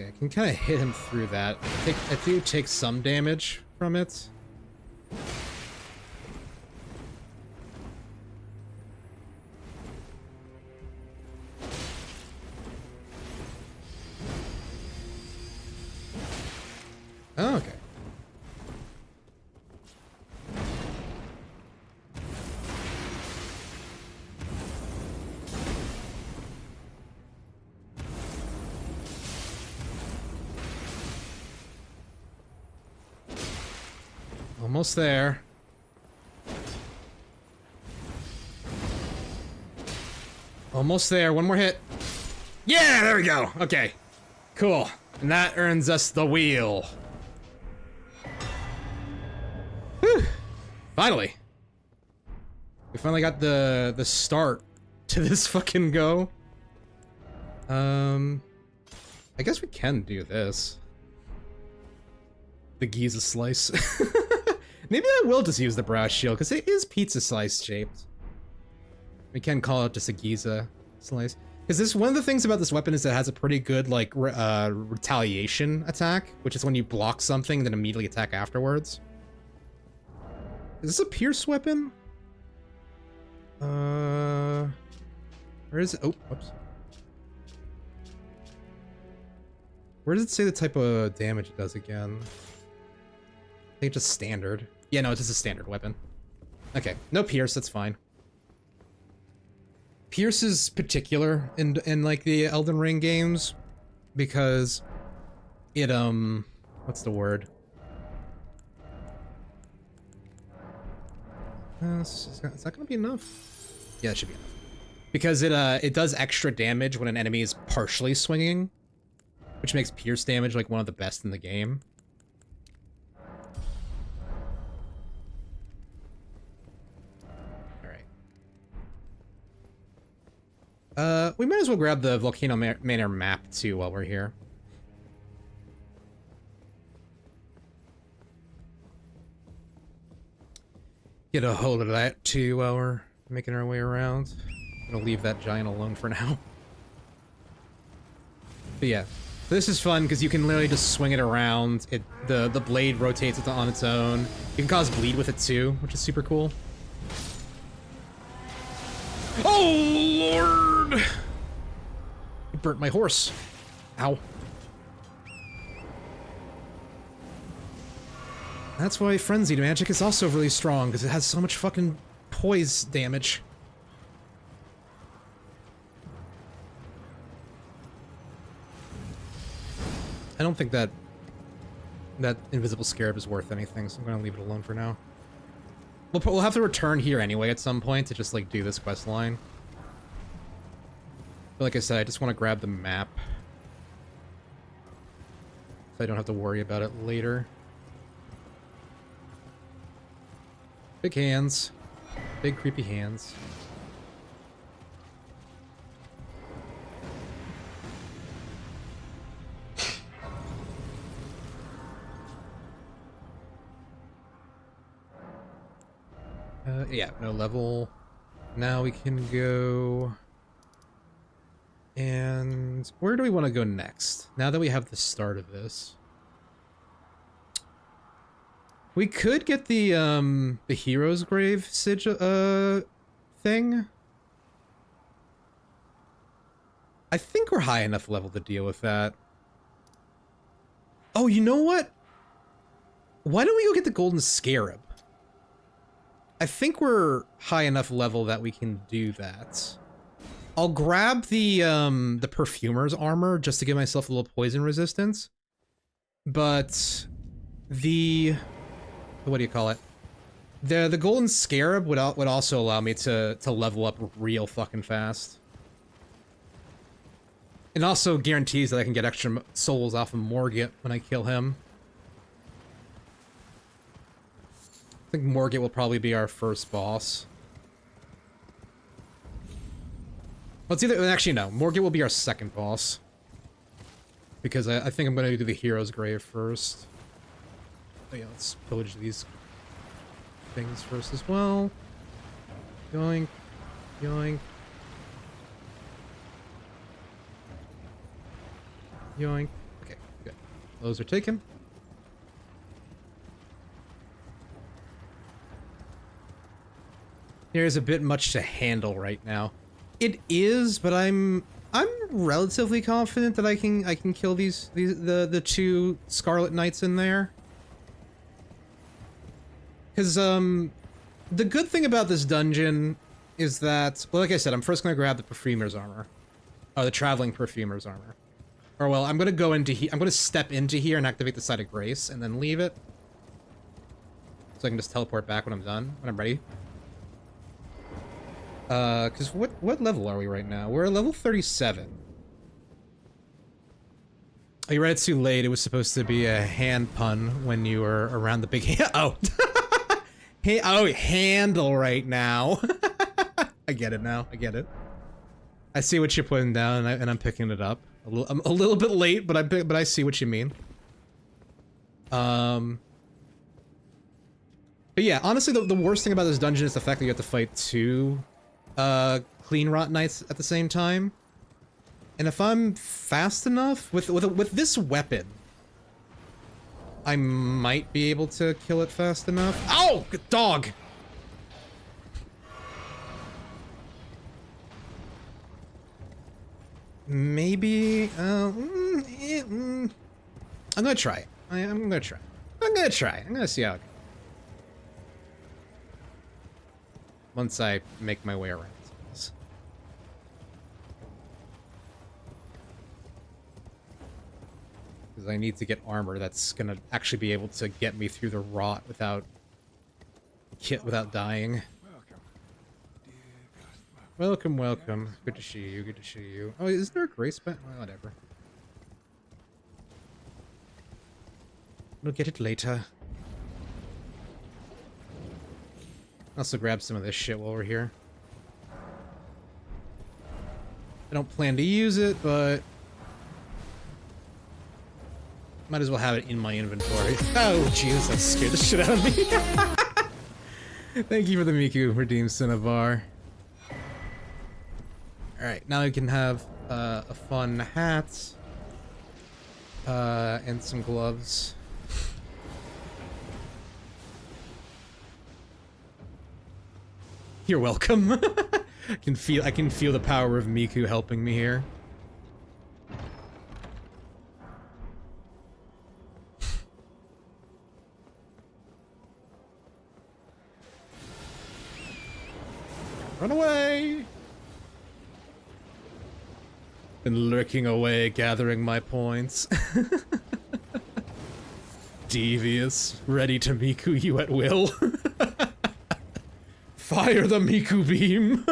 I can kind of hit him through that. I do take some damage from it. Oh, okay. Almost there. Almost there. One more hit. Yeah, there we go. Okay. Cool. And that earns us the wheel. Whew. Finally. We finally got the start to this fucking go. I guess we can do this. The Giza slice. Maybe I will just use the brass shield, because it is pizza slice shaped. We can call it just a Giza slice. Because this one of the things about this weapon is it has a pretty good, like, retaliation attack, which is when you block something, then immediately attack afterwards. Is this a pierce weapon? Where is it? Oh, whoops. Where does it say the type of damage it does again? I think just standard. Yeah, no, it's just a standard weapon. Okay, no pierce, that's fine. Pierce is particular in like the Elden Ring games because it what's the word? Is that gonna be enough? Yeah, it should be enough. Because it does extra damage when an enemy is partially swinging, which makes pierce damage like one of the best in the game. We might as well grab the Volcano Manor map too while we're here. Get a hold of that too while we're making our way around. I'm gonna leave that giant alone for now. But yeah, this is fun because you can literally just swing it around. The blade rotates on its own. You can cause bleed with it too, which is super cool. Oh lord! It burnt my horse. Ow. That's why frenzied magic is also really strong, because it has so much fucking poise damage. I don't think that invisible scarab is worth anything, so I'm gonna leave it alone for now. We'll have to return here anyway at some point to just like do this quest line. But like I said, I just want to grab the map so I don't have to worry about it later. Big hands. Big creepy hands. Yeah, no level. Now we can go... And where do we want to go next? Now that we have the start of this. We could get the Hero's Grave thing. I think we're high enough level to deal with that. Oh, you know what? Why don't we go get the Golden Scarab? I think we're high enough level that we can do that. I'll grab the Perfumer's armor just to give myself a little poison resistance. But the... what do you call it? The Golden Scarab would also allow me to level up real fucking fast. It also guarantees that I can get extra souls off of Morgit when I kill him. I think Morgit will probably be our first boss. Well, it's either... actually, no. Morgit will be our second boss. Because I think I'm going to do the Hero's Grave first. Oh yeah, let's pillage these things first as well. Yoink. Yoink. Yoink. Okay. Those are taken. There's a bit much to handle right now. It is, but I'm relatively confident that I can kill the two Scarlet Knights in there. Because the good thing about this dungeon is that, well, like I said, I'm first gonna grab the Perfumer's armor. Oh, the Traveling Perfumer's armor. Or well, I'm gonna go into I'm gonna step into here and activate the Site of Grace and then leave it. So I can just teleport back when I'm done, when I'm ready. Cause what level are we right now? We're at level 37. Oh, you read it too late. It was supposed to be a hand pun when you were around the big hand. Oh. Hey, oh, handle right now. I get it now. I get it. I see what you're putting down, and I'm picking it up. I'm a little bit late, but I see what you mean. But yeah, honestly, the worst thing about this dungeon is the fact that you have to fight two Clean Rot Knights at the same time. And if I'm fast enough with this weapon, I might be able to kill it fast enough. Oh, dog! Maybe, I'm gonna try it. I'm gonna try. I'm gonna see how it goes. Once I make my way around. Because I need to get armor that's gonna actually be able to get me through the rot without dying. Welcome, welcome. Good to see you, good to see you. Oh, is there a grace back? Well, whatever. We'll get it later. Also grab some of this shit while we're here. I don't plan to use it, but might as well have it in my inventory. Oh, Jesus, that scared the shit out of me. Thank you for the Miku Redeemed Cinnabar. Alright, now we can have a fun hat. And some gloves. You're welcome. I can feel the power of Miku helping me here. Run away! Been lurking away, gathering my points. Devious, ready to Miku you at will. Fire the Miku beam!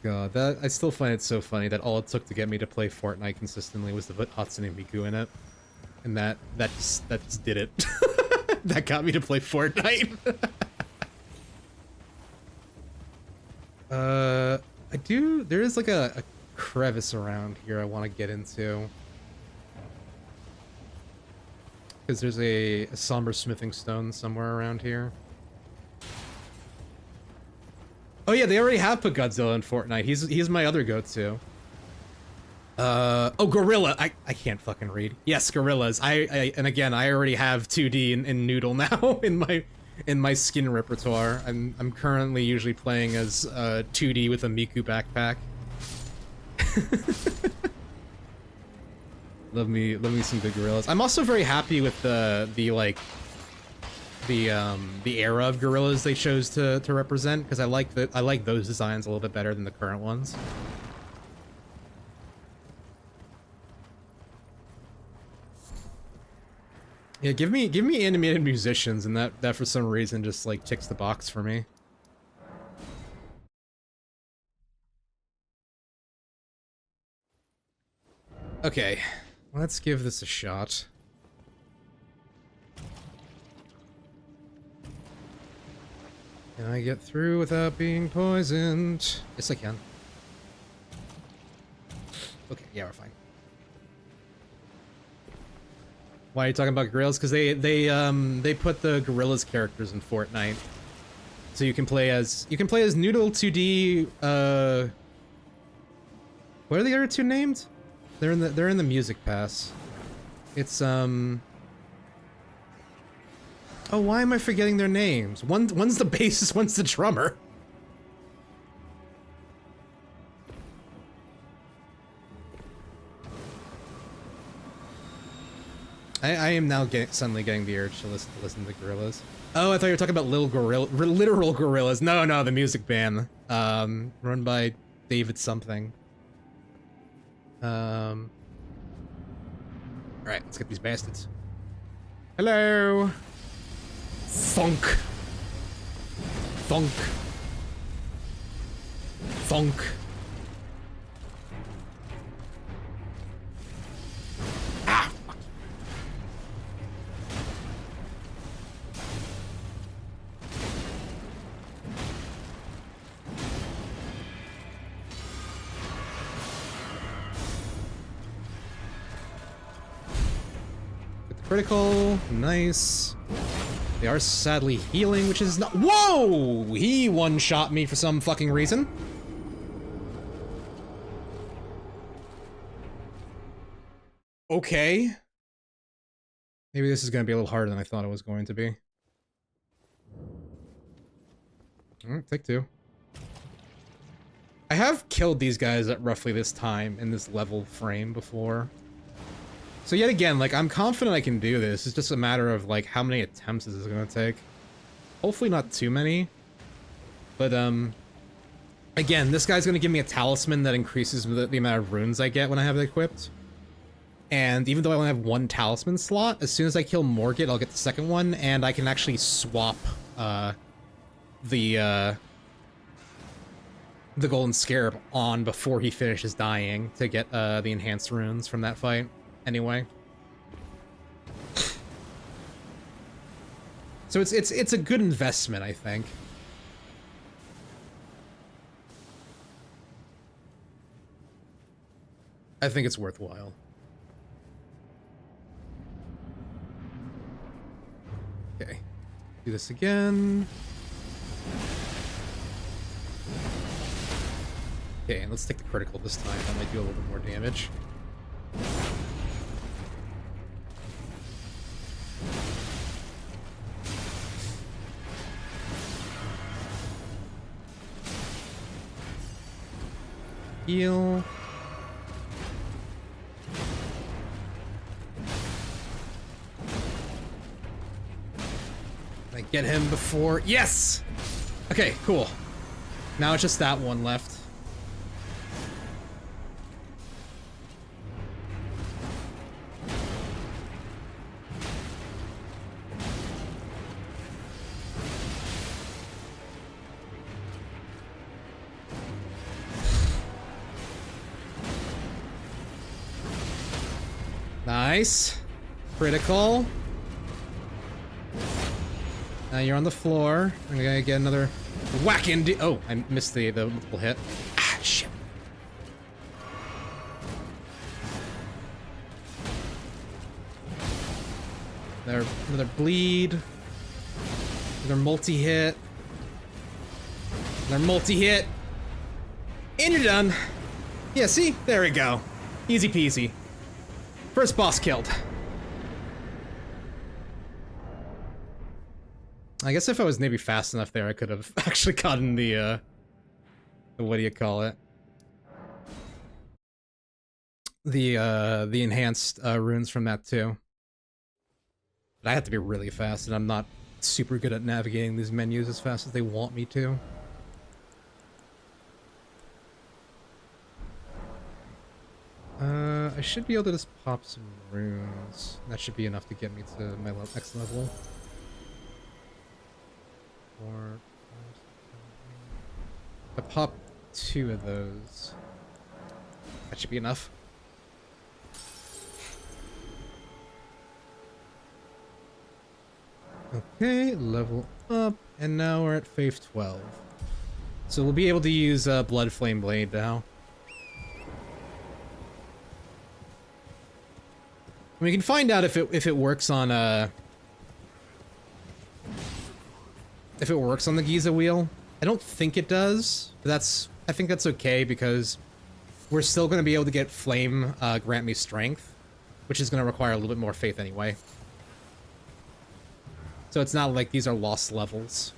God, that I still find it so funny that all it took to get me to play Fortnite consistently was to put Hatsune Miku in it. And that just did it. That got me to play Fortnite. There is like a crevice around here I want to get into. Because there's a somber smithing stone somewhere around here. Oh yeah, they already have put Godzilla in Fortnite. He's my other go-to. Oh, Gorilla! I can't fucking read. Yes, gorillas. And again, I already have 2D in Noodle now in my skin repertoire. I'm currently usually playing as 2D with a Miku backpack. Love me some good gorillas. I'm also very happy with the era of gorillas they chose to represent, because I like those designs a little bit better than the current ones. Yeah, give me animated musicians, and that for some reason just like ticks the box for me. Okay, let's give this a shot. Can I get through without being poisoned? Yes, I can. Okay, yeah, we're fine. Why are you talking about gorillas? Because they put the gorillas characters in Fortnite. So you can play as Noodle 2D. What are the other two named? They're in the music pass. It's Oh, why am I forgetting their names? One's the bassist, one's the drummer. I am now suddenly getting the urge to listen to gorillas. Oh, I thought you were talking about literal gorillas. No, the music band. Run by David something. Alright, let's get these bastards. Hello! Thunk. Thunk. Thunk. Ah! Critical, nice. They are sadly healing, which is not— Whoa! He one-shot me for some fucking reason. Okay. Maybe this is gonna be a little harder than I thought it was going to be. Alright, take two. I have killed these guys at roughly this time in this level frame before. So yet again, like, I'm confident I can do this. It's just a matter of, like, how many attempts is this gonna take. Hopefully not too many. But, again, this guy's gonna give me a talisman that increases the amount of runes I get when I have it equipped. And even though I only have one talisman slot, as soon as I kill Morgott, I'll get the second one, and I can actually swap, the Golden Scarab on before he finishes dying to get, the enhanced runes from that fight. Anyway. So it's a good investment, I think. I think it's worthwhile. Okay. Do this again. Okay, and let's take the critical this time. That might do a little bit more damage. Heal. I get him before— Yes! Okay, cool. Now it's just that one left. Nice. Critical. Now you're on the floor. I'm gonna get another whack in. Oh, I missed the multiple hit. Ah, shit. Another bleed. Another multi-hit. Another multi-hit. And you're done. Yeah, see? There we go. Easy peasy. First boss killed. I guess if I was maybe fast enough there, I could have actually gotten the what do you call it? The enhanced runes from that too. But I have to be really fast, and I'm not super good at navigating these menus as fast as they want me to. I should be able to just pop some runes. That should be enough to get me to my next level. Or I pop 2 of those. That should be enough. Okay, level up, and now we're at phase 12. So we'll be able to use Blood Flame Blade now. We can find out if it works on if if it works on the Giza wheel. I don't think it does, but I think that's okay because we're still going to be able to get Flame grant me strength, which is going to require a little bit more faith anyway. So it's not like these are lost levels.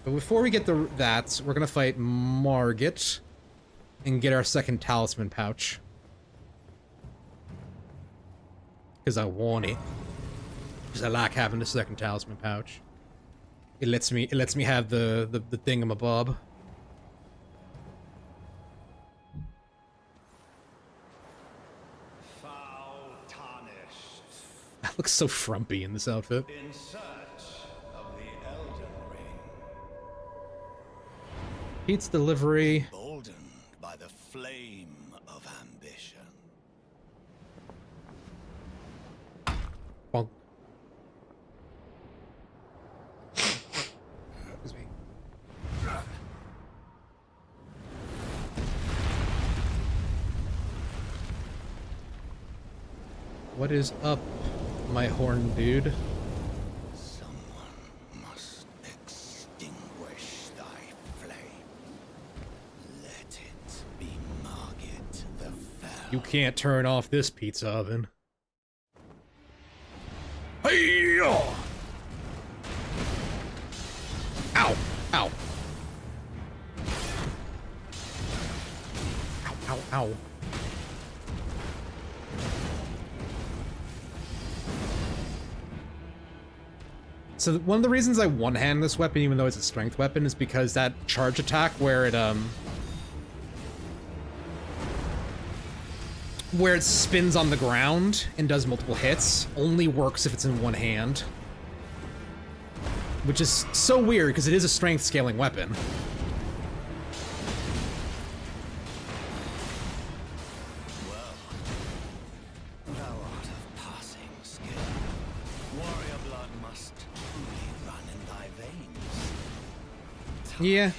But before we get that, we're going to fight Margit and get our second talisman pouch. Because I want it. Because I like having the second talisman pouch. It lets me have the thingamabob. Foul tarnished. That looks so frumpy in this outfit. In search of the Elden Ring. Pete's delivery. Emboldened by the flame of ambition. Bonk. Excuse me. What is up, my horn dude? Someone must extinguish thy flame. Let it be Margit the Fell. You can't turn off this pizza oven. Hey-ya! Ow! Ow! Ow, ow, ow. So one of the reasons I one-hand this weapon, even though it's a strength weapon, is because that charge attack where it spins on the ground and does multiple hits only works if it's in one hand. Which is so weird because it is a strength scaling weapon. Well, thou art of passing skill. Warrior blood must truly run in thy veins. Yeah.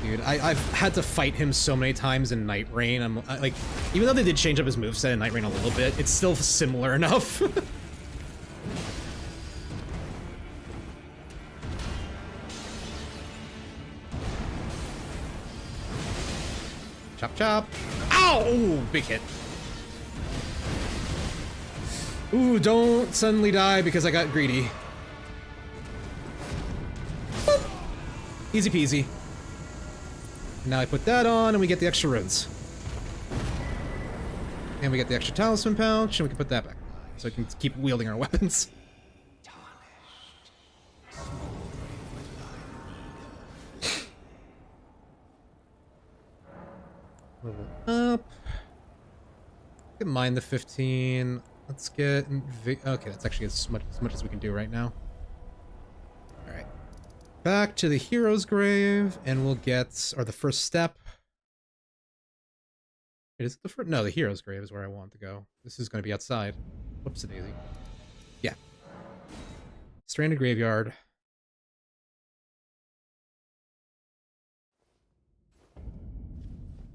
Dude, I've had to fight him so many times in Night Rain. Like, even though they did change up his moveset in Night Rain a little bit, it's still similar enough. Chop chop. Ow! Ooh, big hit. Ooh, don't suddenly die because I got greedy. Boop. Easy peasy. Now I put that on and we get the extra runes. And we get the extra talisman pouch and we can put that back. So we can keep wielding our weapons. Level up. Get mine the 15. Let's get... Okay, that's actually as much as we can do right now. Alright. Back to the hero's grave, and we'll get... Or the first step. Is it the first? No, the hero's grave is where I want to go. This is going to be outside. Whoops-a-daisy. Yeah. Stranded graveyard.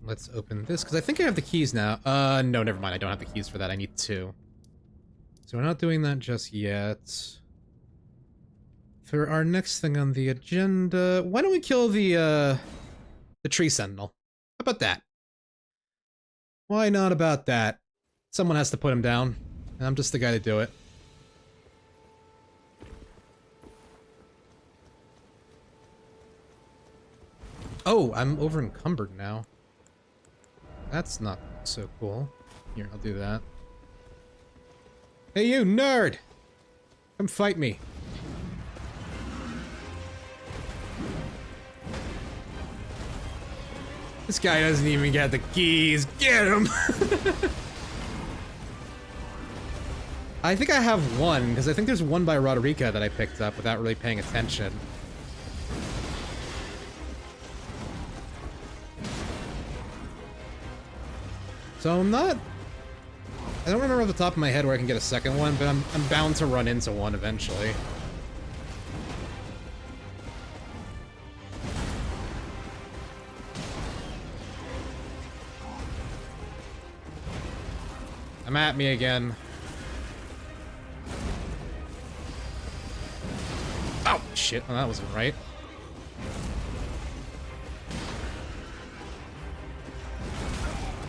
Let's open this, because I think I have the keys now. No, never mind. I don't have the keys for that. I need 2. So we're not doing that just yet. For our next thing on the agenda, why don't we kill the tree sentinel? How about that? Why not about that? Someone has to put him down, and I'm just the guy to do it. Oh, I'm over encumbered now. That's not so cool. Here, I'll do that. Hey, you nerd! Come fight me. This guy doesn't even get the keys. Get him! I think I have one, because I think there's one by Roderica that I picked up without really paying attention. So I'm not... I don't remember off the top of my head where I can get a second one, but I'm bound to run into one eventually. Come at me again. Oh, shit. Oh, that wasn't right.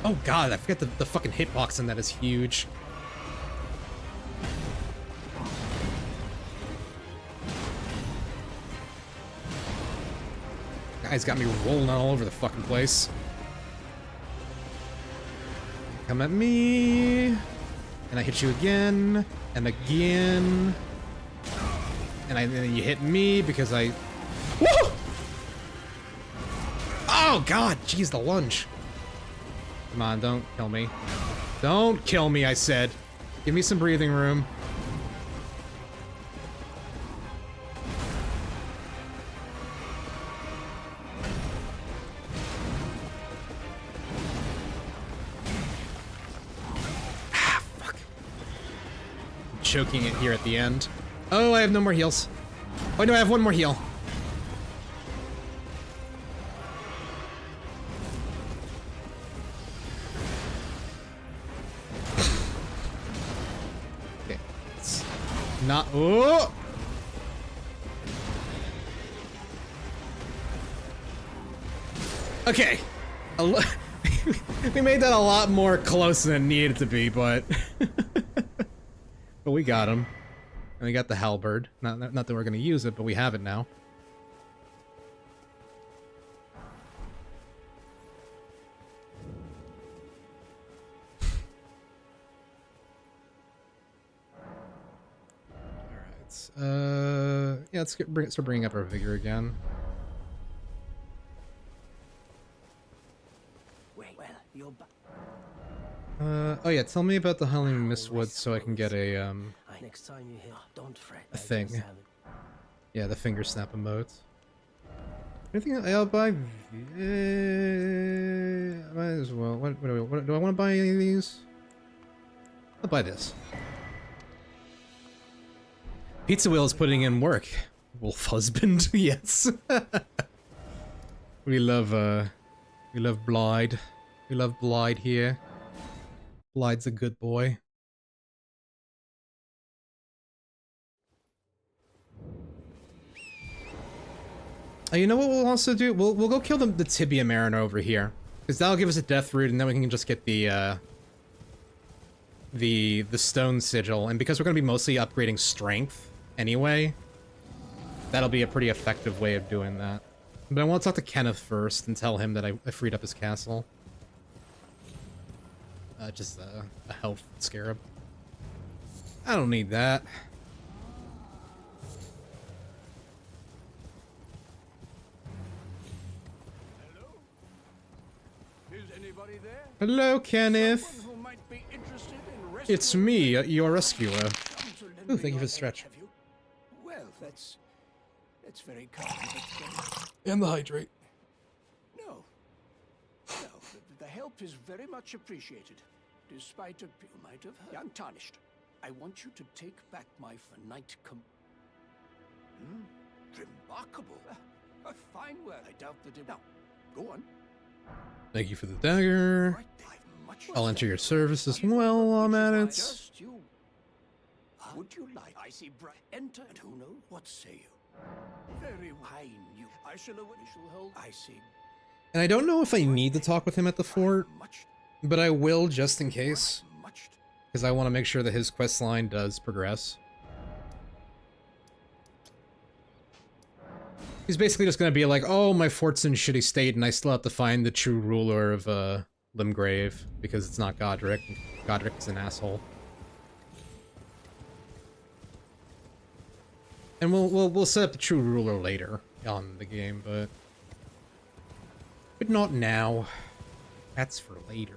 Oh, God. I forget the fucking hitbox on that is huge. Guy's got me rolling all over the fucking place. Come at me. And I hit you again. And again. And then you hit me because I... Woo! Oh, God. Jeez, the lunge. Come on, don't kill me. Don't kill me, I said. Give me some breathing room. Choking it here at the end. Oh, I have no more heals. Oh, no, I have one more heal. Okay. It's not... Oh! Okay. We made that a lot more close than it needed to be, but... But we got him. And we got the halberd. Not that we're gonna use it, but we have it now. Alright. Yeah, let's start bringing up our vigor again. Well, you're back. Oh yeah, tell me about the Howling Mistwood so I can get a, Next time you hear, don't fret. a thing. Yeah, the finger snap emote. Anything I'll buy? Might as well. What do I want to buy any of these? I'll buy this. Pizza Wheel is putting in work. Wolf husband, yes. we love Blide. We love Blide here. Blide's a good boy. You know what we'll also do? We'll go kill the Tibia Mariner over here, because that'll give us a death root, and then we can just get the stone sigil. And because we're gonna be mostly upgrading strength anyway, that'll be a pretty effective way of doing that. But I want to talk to Kenneth first and tell him that I freed up his castle. Just a health scarab. I don't need that. Hello, Kenneth. It's me, your rescuer. Oh, thank you for the stretch. Well, that's very kind. And the hydrate. No, the help is very much appreciated. Despite you might have heard. Untarnished. I want you to take back my knight remarkable. A fine word. I doubt that it... Now, go on. Thank you for the dagger. I'll enter your service as well while I'm at it. Just you. Would you like? I see bright. Enter, and who knows? What say you? Very fine. I shall hold. I see. And I don't know if I need to talk with him at the fort, but I will just in case, because I want to make sure that his quest line does progress. He's basically just going to be like, oh, my fort's in shitty state, and I still have to find the true ruler of Limgrave, because it's not Godric. Godric is an asshole. And we'll set up the true ruler later on in the game, but not now. That's for later.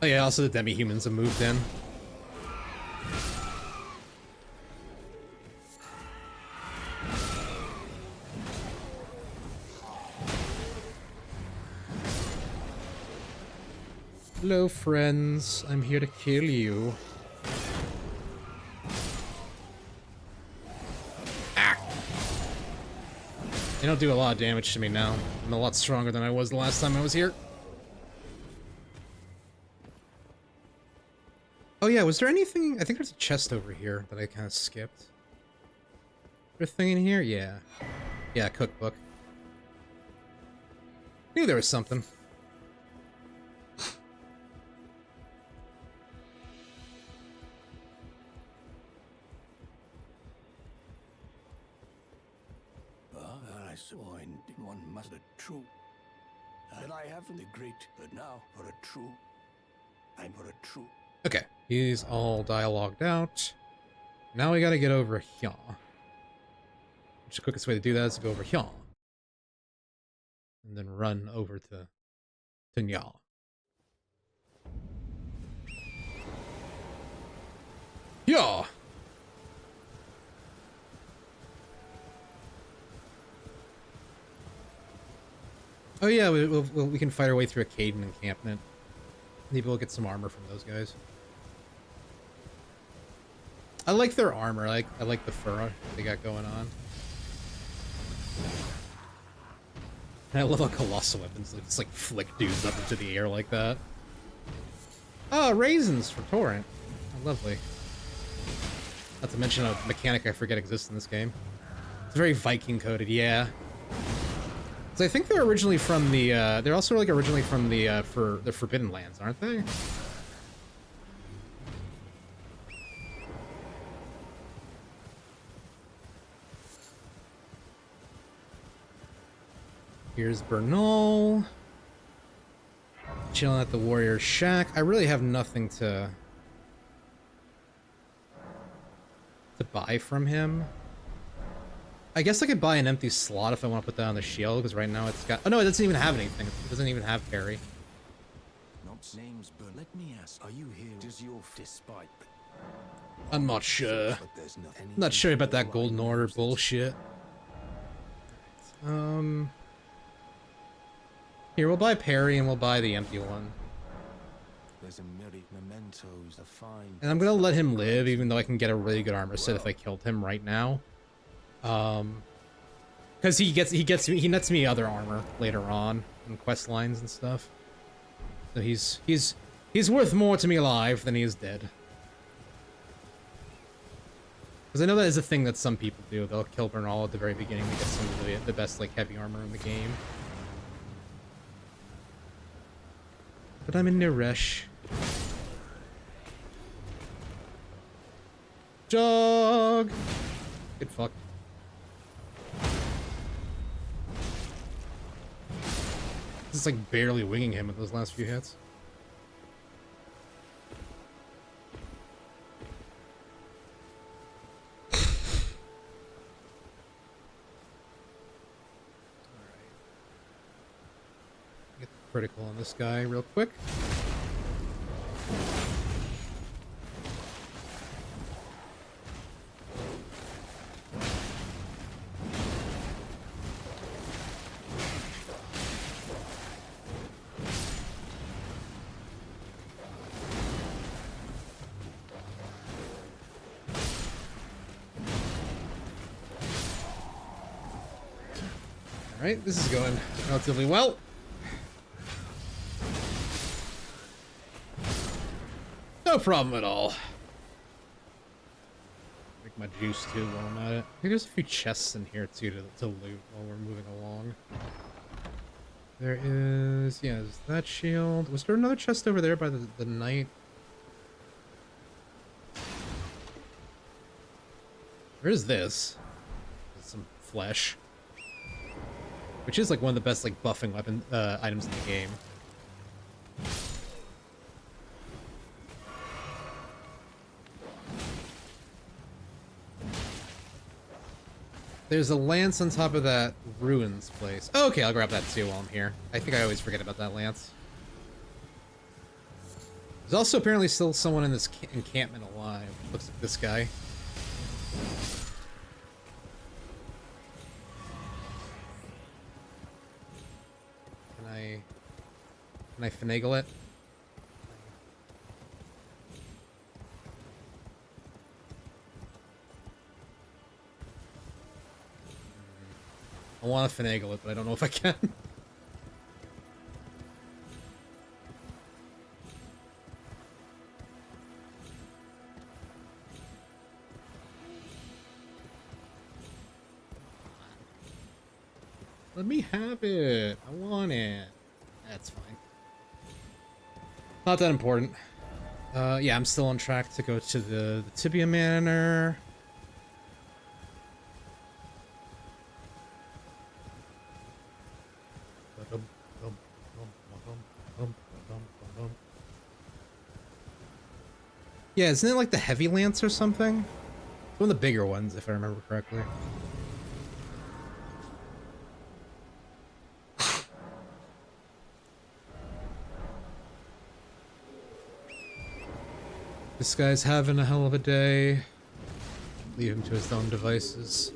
Oh yeah, also the demi-humans have moved in. Hello, friends. I'm here to kill you. Ah! They don't do a lot of damage to me now. I'm a lot stronger than I was the last time I was here. Oh yeah, was there anything? I think there's a chest over here that I kind of skipped. Is there a thing in here? Yeah. Yeah, cookbook. Knew there was something. I saw in one must a true. And I haven't the great, but now for a true. I'm for a true. Okay, he's all dialogued out. Now we gotta get over here. Which the quickest way to do that is to go over here. And then run over to Nya. Yeah. Oh yeah, we can fight our way through a Caden encampment. Maybe we'll get some armor from those guys. I like their armor. I like the fur they got going on. And I love how colossal weapons just like flick dudes up into the air like that. Oh, raisins for Torrent. Oh, lovely. Not to mention a mechanic I forget exists in this game. It's very Viking coded, yeah. So I think they're originally from the, they're also like originally from the, for the Forbidden Lands, aren't they? Here's Bernal. Chilling at the Warrior's Shack. I really have nothing to buy from him. I guess I could buy an empty slot if I want to put that on the shield, because right now it's got... Oh no, it doesn't even have anything. It doesn't even have parry. Not names, but let me ask, are you here? Does your despite? I'm not sure. But there's nothing. I'm not sure about that Golden Order bullshit. Here, we'll buy parry and we'll buy the empty one. There's a myriad mementos to find. And I'm gonna let him live, even though I can get a really good armor set if I killed him right now. Because he nets me other armor later on in quest lines and stuff. So he's worth more to me alive than he is dead. Because I know that is a thing that some people do. They'll kill Bernal at the very beginning to get some of the best like heavy armor in the game. But I'm in no rush. Jog! Get fucked. This is like barely winging him with those last few hits. Get the critical on this guy real quick. Alright, this is going relatively well. No problem at all. Make my juice too while I'm at it. I think there's a few chests in here too to loot while we're moving along. There is, yeah, there's that shield. Was there another chest over there by the knight? There is this. There's some flesh. Which is like one of the best like buffing weapon items in the game. There's a lance on top of that ruins place. Oh, okay, I'll grab that too while I'm here. I think I always forget about that lance. There's also apparently still someone in this encampment alive. Looks like this guy. Can I finagle it? I want to finagle it, but I don't know if I can. Let me have it. I want it. That's fine. Not that important. Yeah, I'm still on track to go to the Tibia Manor. Yeah, isn't it like the Heavy Lance or something? It's one of the bigger ones, if I remember correctly. This guy's having a hell of a day. Leave him to his own devices.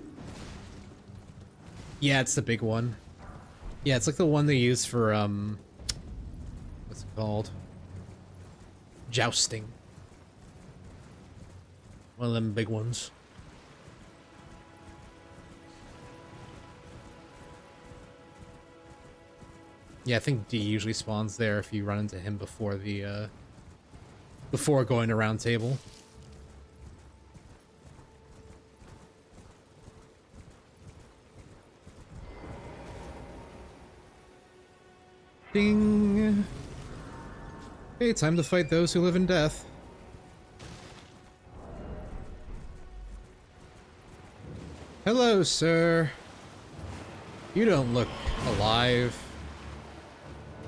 Yeah, it's the big one. Yeah, it's like the one they use for, what's it called? Jousting. One of them big ones. Yeah, I think D usually spawns there if you run into him before the, before going to round table. Ding! Hey, time to fight those who live in death. Hello, sir. You don't look alive.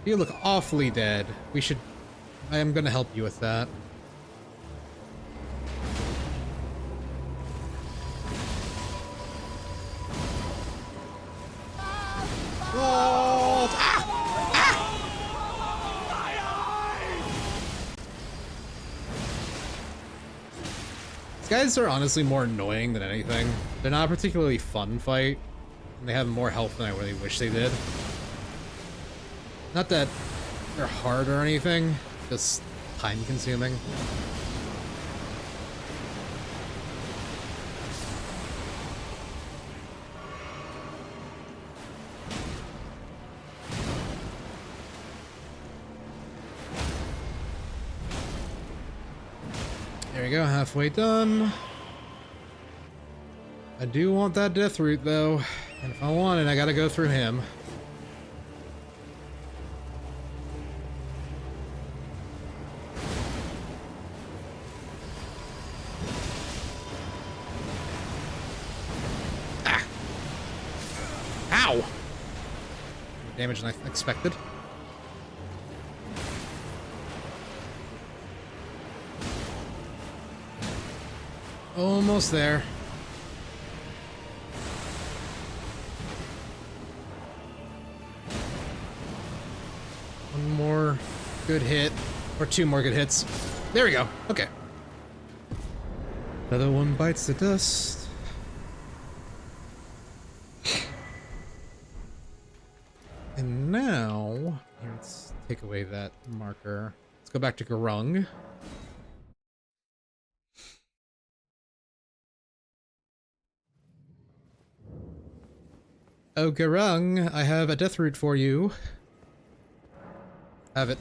You look awfully dead. We should... I am gonna help you with that. Oh! Ah! These guys are honestly more annoying than anything. They're not a particularly fun fight, and they have more health than I really wish they did. Not that they're hard or anything, just time-consuming. There we go, halfway done. I do want that death root, though, and if I want it, I gotta go through him. Ow! More damage than I expected. Almost there. One more good hit. Or two more good hits. There we go. Okay. Another one bites the dust. And now, let's take away that marker. Let's go back to Garung. Oh, Garung, I have a death root for you. Have it.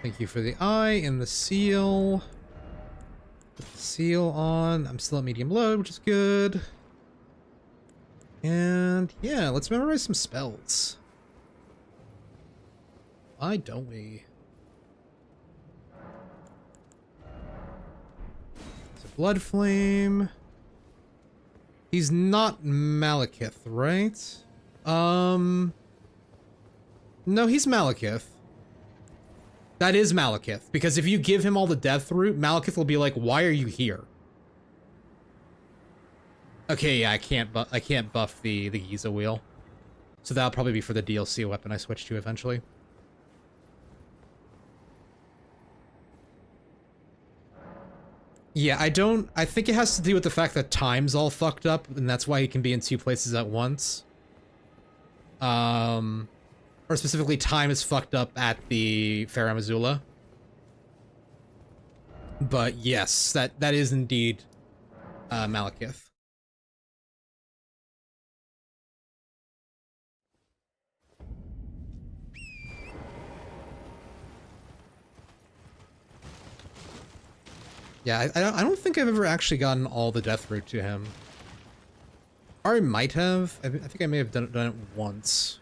Thank you for the eye and the seal. Put the seal on. I'm still at medium load, which is good. And yeah, let's memorize some spells. Why don't we? It's a blood flame. He's not Malekith, right? No, he's Malekith. That is Malekith, because if you give him all the death root, Malekith will be like, "Why are you here?" Okay, yeah, I can't buff the Giza wheel, so that'll probably be for the DLC weapon I switch to eventually. Yeah, I think it has to do with the fact that time's all fucked up, and that's why he can be in two places at once. Or specifically, time is fucked up at the Farum Azula. But yes, that is indeed Malekith. Yeah, I don't think I've ever actually gotten all the death route to him. Or I might have. I think I may have done it once.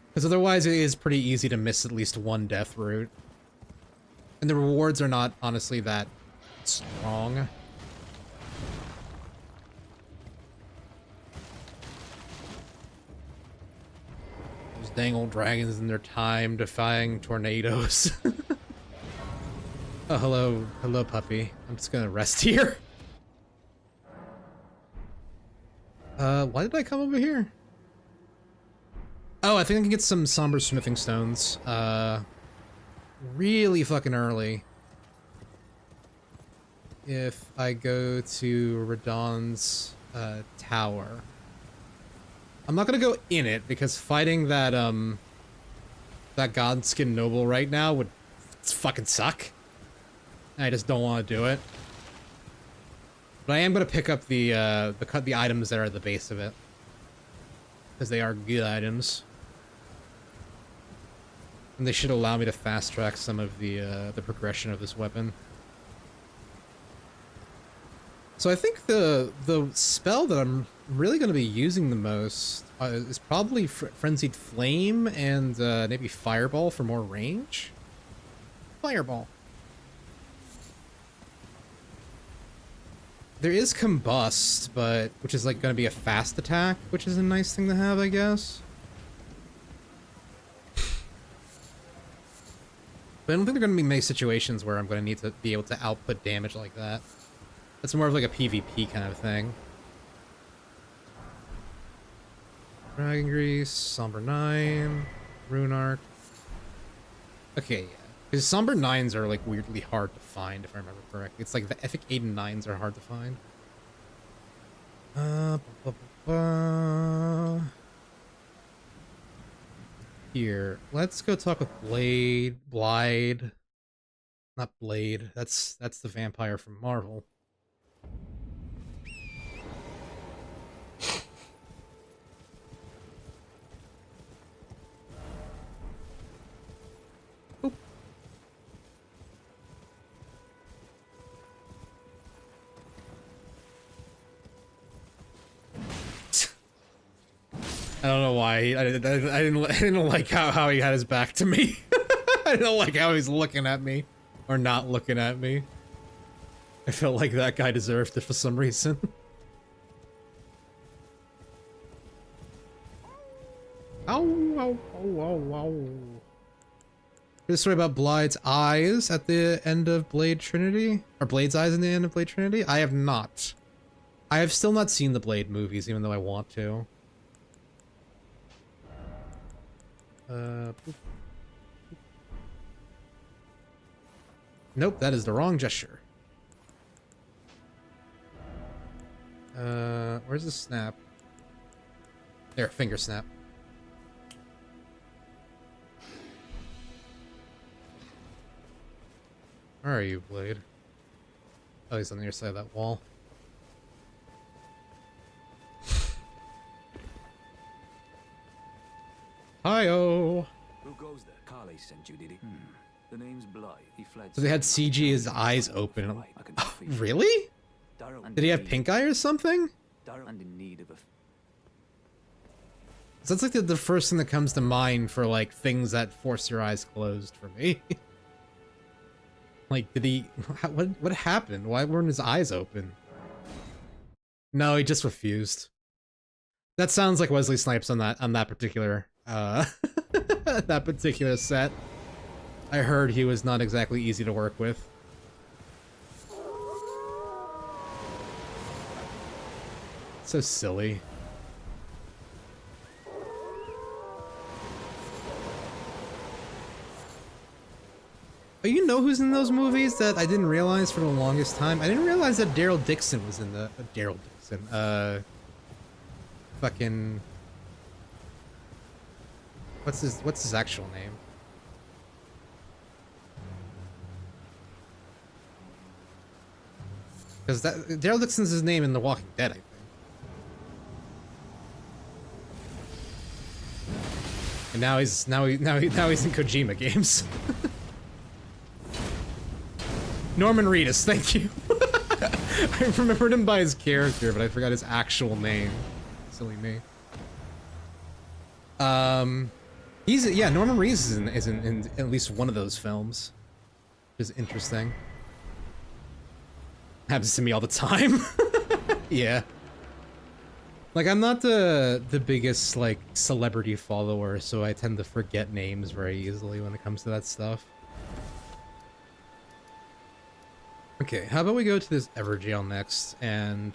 Because otherwise it is pretty easy to miss at least one death route. And the rewards are not, honestly, that strong. Those dang old dragons in their time defying tornadoes. Oh, hello. Hello, puppy. I'm just gonna rest here. Why did I come over here? Oh, I think I can get some somber smithing stones. Really fucking early. If I go to Radon's, tower. I'm not gonna go in it, because fighting that, that Godskin Noble right now would fucking suck. I just don't want to do it. But I am going to pick up the items that are at the base of it. Because they are good items. And they should allow me to fast track some of the progression of this weapon. So I think the spell that I'm really going to be using the most is probably Frenzied Flame and maybe Fireball for more range. Fireball. There is Combust, but which is like going to be a fast attack, which is a nice thing to have, I guess. But I don't think there are going to be many situations where I'm going to need to be able to output damage like that. That's more of like a PvP kind of thing. Dragon Grease, Somber 9, Rune Arc. Okay, yeah. Because Somber 9s are like weirdly hard to find, if I remember correctly. It's like the Epic 8 and 9s are hard to find. Here, let's go talk with Blade. Not Blade. That's the vampire from Marvel. I don't know why. I didn't like how he had his back to me. I didn't like how he's looking at me. Or not looking at me. I felt like that guy deserved it for some reason. Ow, ow, ow, ow, ow. Here's a story about Blade's eyes at the end of Blade Trinity? Or Blade's eyes in the end of Blade Trinity? I have not. I have still not seen the Blade movies, even though I want to. Boop. Nope, that is the wrong gesture. Where's the snap? There, finger snap. Where are you, Blade? Oh, he's on the other side of that wall. Hi-oh! Who goes there? Carly sent you, did he? The name's Blythe. He fled. So they had CG his eyes open. I can Oh, really? Did he have pink eye or something? And in need of a. So that's like the first thing that comes to mind for like things that force your eyes closed for me. Like, did he? What happened? Why weren't his eyes open? No, he just refused. That sounds like Wesley Snipes on that particular that particular set. I heard he was not exactly easy to work with. So silly. Oh, you know who's in those movies that I didn't realize for the longest time? I didn't realize that Daryl Dixon was in the... Daryl Dixon, fucking... What's his actual name? Because that Daryl Dixon's his name in The Walking Dead, I think. And now he's in Kojima games. Norman Reedus, thank you. I remembered him by his character, but I forgot his actual name. Silly me. Norman Reedus is in at least one of those films, which is interesting. Happens to me all the time. Yeah. Like, I'm not the biggest, like, celebrity follower, so I tend to forget names very easily when it comes to that stuff. Okay, how about we go to this Everjail next, and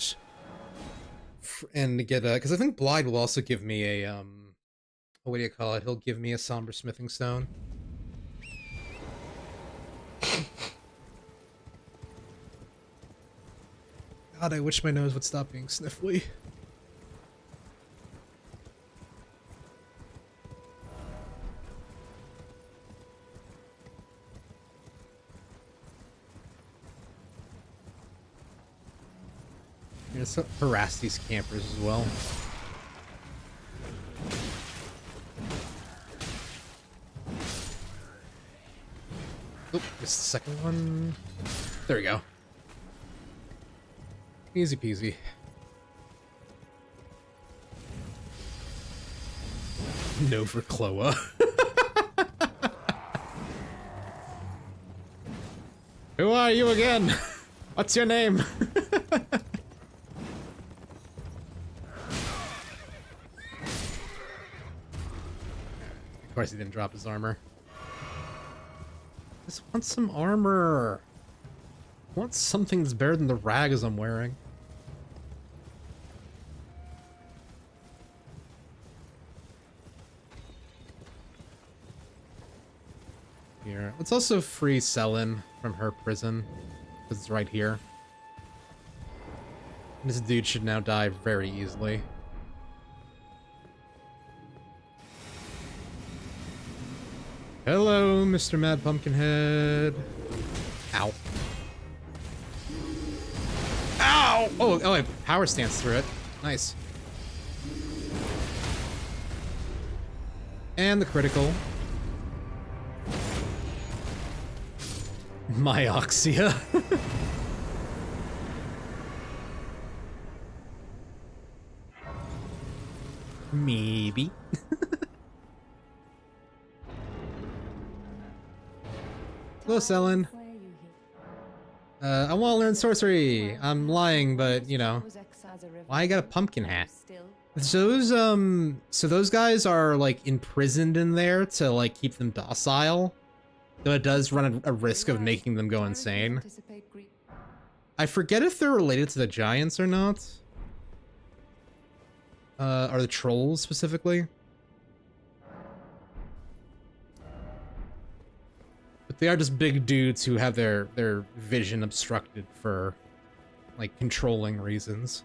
get a... Because I think Blythe will also give me a, what do you call it? He'll give me a Somber Smithing Stone. God, I wish my nose would stop being sniffly. Let's harass these campers as well. Oop, this is the second one. There we go. Easy peasy. No for Chloa. Who are you again? What's your name? Of course he didn't drop his armor. Just want some armor. I want something that's better than the rags I'm wearing. Here. Let's also free Selin from her prison, because it's right here. This dude should now die very easily. Hello, Mr. Mad Pumpkinhead. Ow. Ow! Oh, I power stance through it. Nice. And the critical. Myoxia. Maybe. Hello, Selin. I want to learn sorcery. I'm lying, but, you know. Why I got a pumpkin hat? So those guys are, like, imprisoned in there to, like, keep them docile. Though it does run a risk of making them go insane. I forget if they're related to the giants or not. Or the trolls, specifically. But they are just big dudes who have their vision obstructed for, like, controlling reasons.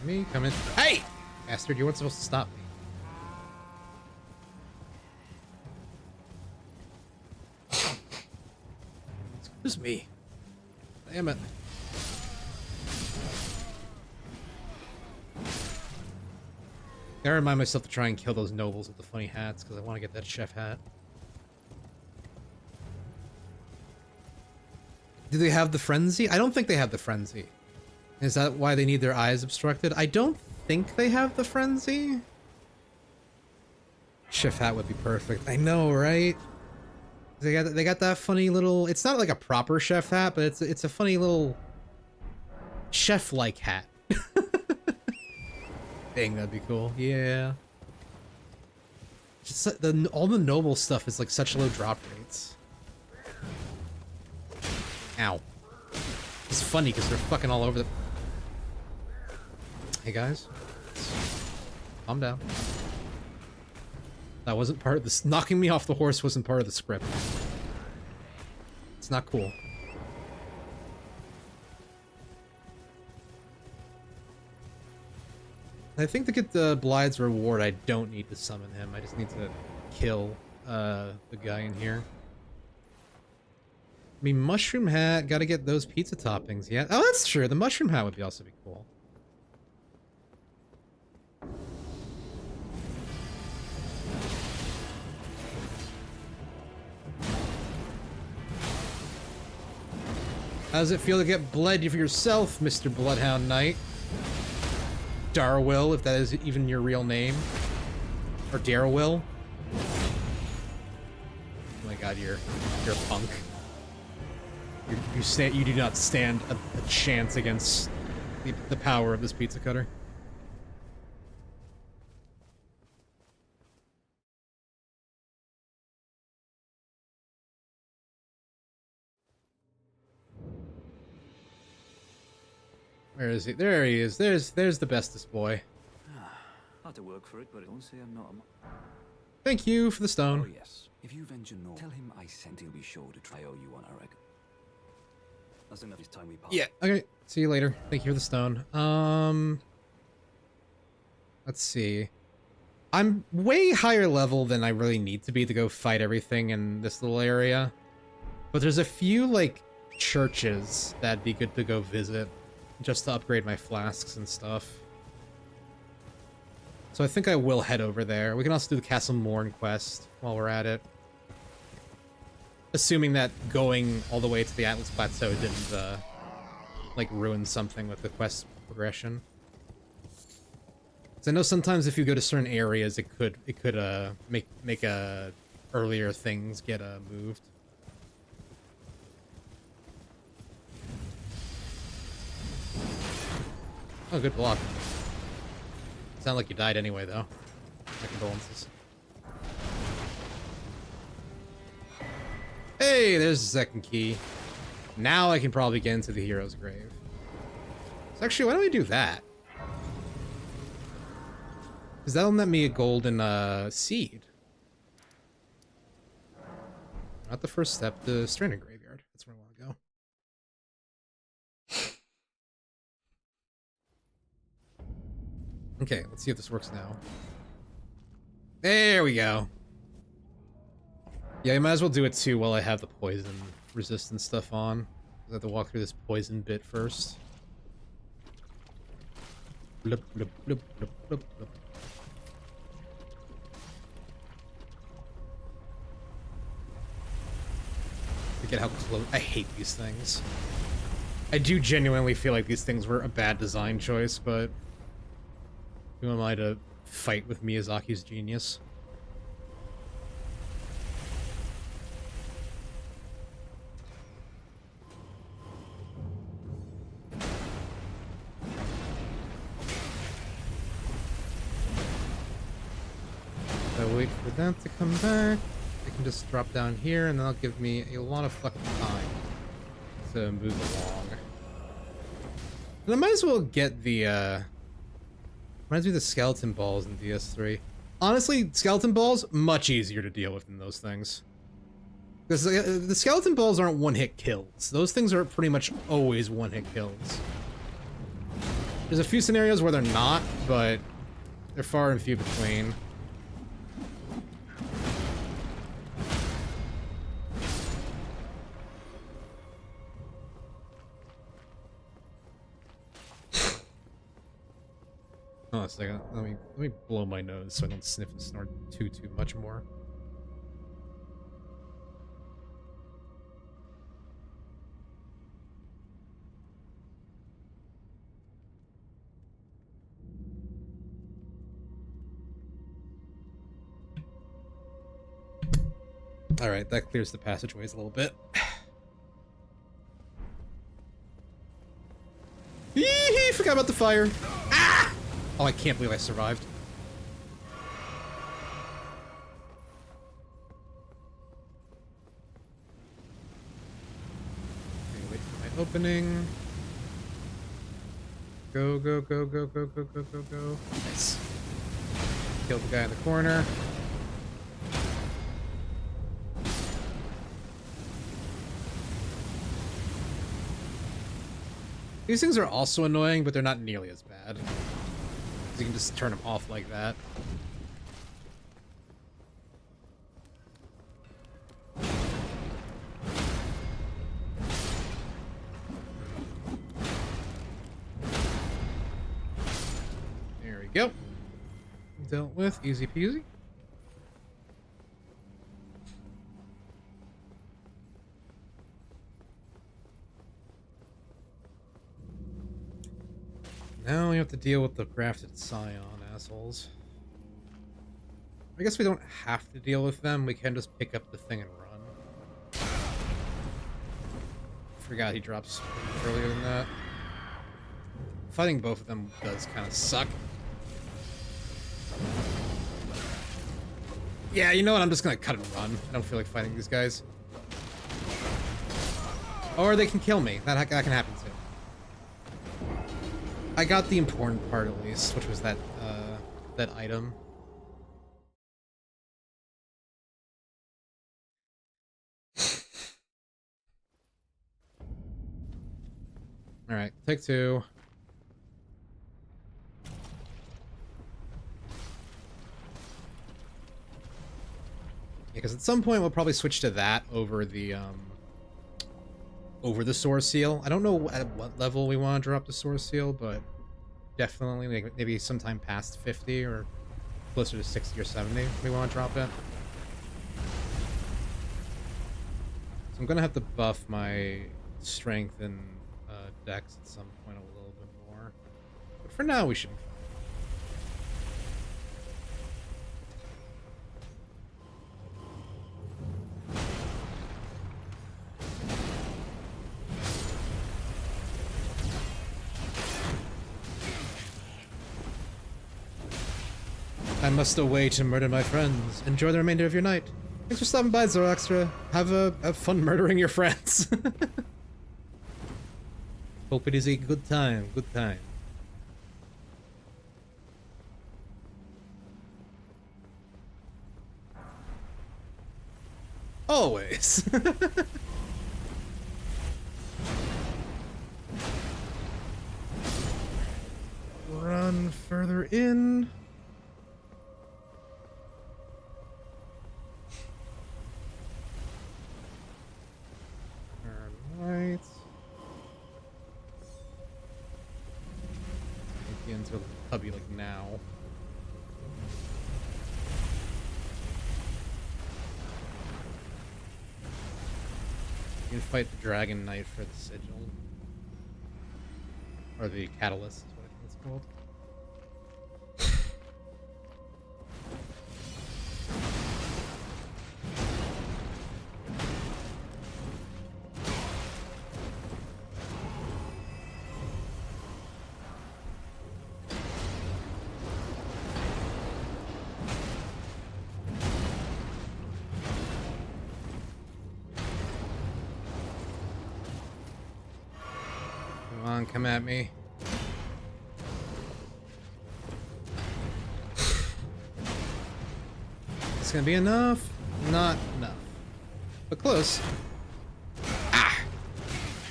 Me, come in. Hey! Bastard, you weren't supposed to stop me. Excuse me. Damn it. I remind myself to try and kill those nobles with the funny hats, because I want to get that chef hat. Do they have the frenzy? I don't think they have the frenzy. Is that why they need their eyes obstructed? I don't think they have the frenzy. Chef hat would be perfect. I know, right? They got that funny little. It's not like a proper chef hat, but it's a funny little chef-like hat. Dang, that'd be cool. Yeah. Just all the noble stuff is like such low drop rates. Ow. It's funny because they're fucking all over the. Hey guys, calm down. That wasn't part of this. Knocking me off the horse wasn't part of the script. It's not cool. I think to get the Blide's reward, I don't need to summon him. I just need to kill the guy in here. I mean, mushroom hat, gotta get those pizza toppings yet. Oh, that's true. The mushroom hat would also be cool. How does it feel to get bled for yourself, Mr. Bloodhound Knight? Darwill, if that is even your real name. Or Darwill. Oh my god, you're a punk. You do not stand a chance against the power of this pizza cutter. Where is he? There he is. There's the bestest boy. I had to work for it, but don't say I'm not a... Thank you for the Oh, stone. yes. If you venture north, tell him I sent. He'll be sure to try owe you one, I reckon. That's enough. It's time we part. Yeah. Okay. See you later. Thank you for the stone. Let's see. I'm way higher level than I really need to be to go fight everything in this little area. But there's a few, like, churches that'd be good to go visit. Just to upgrade my flasks and stuff. So I think I will head over there. We can also do the Castle Morn quest while we're at it. Assuming that going all the way to the Atlas Plateau didn't, like, ruin something with the quest progression. Because I know sometimes if you go to certain areas, it could make earlier things get, moved. Oh, good block. Sound like you died anyway, though. My condolences. Hey, there's the second key. Now I can probably get into the hero's grave. So actually, why don't we do that? Because that'll net me a golden seed. Not the first step, the Stranded Graveyard. That's where I want to go. Okay, let's see if this works now. There we go. Yeah, I might as well do it too while I have the poison resistance stuff on. I have to walk through this poison bit first. Blip, blip, blip, blip, blip, blip. Forget how close. I hate these things. I do genuinely feel like these things were a bad design choice, but who am I to fight with Miyazaki's genius? So wait for that to come back. I can just drop down here, and that'll give me a lot of fucking time to move along. And I might as well get the, reminds me of the skeleton balls in DS3. Honestly, skeleton balls, much easier to deal with than those things. Because the skeleton balls aren't one-hit kills. Those things are pretty much always one-hit kills. There's a few scenarios where they're not, but they're far and few between. Oh, a second. Let me blow my nose so I don't sniff and snort too much more. All right, that clears the passageways a little bit. Hee, forgot about the fire. Ah! Oh, I can't believe I survived. Okay, wait for my opening. Go, go, go, go, go, go, go, go, go. Nice. Kill the guy in the corner. These things are also annoying, but they're not nearly as bad. You can just turn them off like that. There we go. Dealt with, easy peasy. Now we have to deal with the grafted scion assholes. I guess we don't have to deal with them. We can just pick up the thing and run. Forgot he drops earlier than that. Fighting both of them does kind of suck. Yeah, you know what? I'm just gonna cut and run. I don't feel like fighting these guys. Or they can kill me. That can happen too. I got the important part at least, which was that that item. All right, take two. Because at some point we'll probably switch to that over the source seal. I don't know at what level we want to drop the source seal, but definitely maybe sometime past 50 or closer to 60 or 70 we want to drop it. So I'm gonna have to buff my strength and dex at some point a little bit more. But for now we should be fine. I must away to murder my friends. Enjoy the remainder of your night. Thanks for stopping by, Zoroastra. Have fun murdering your friends. Hope it is a good time. Good time. Always. Run further in. Right. Get into the hubby like now. You can fight the Dragon Knight for the sigil. Or the catalyst is what I think it's called. Come at me. It's gonna be enough? Not enough. But close. Ah!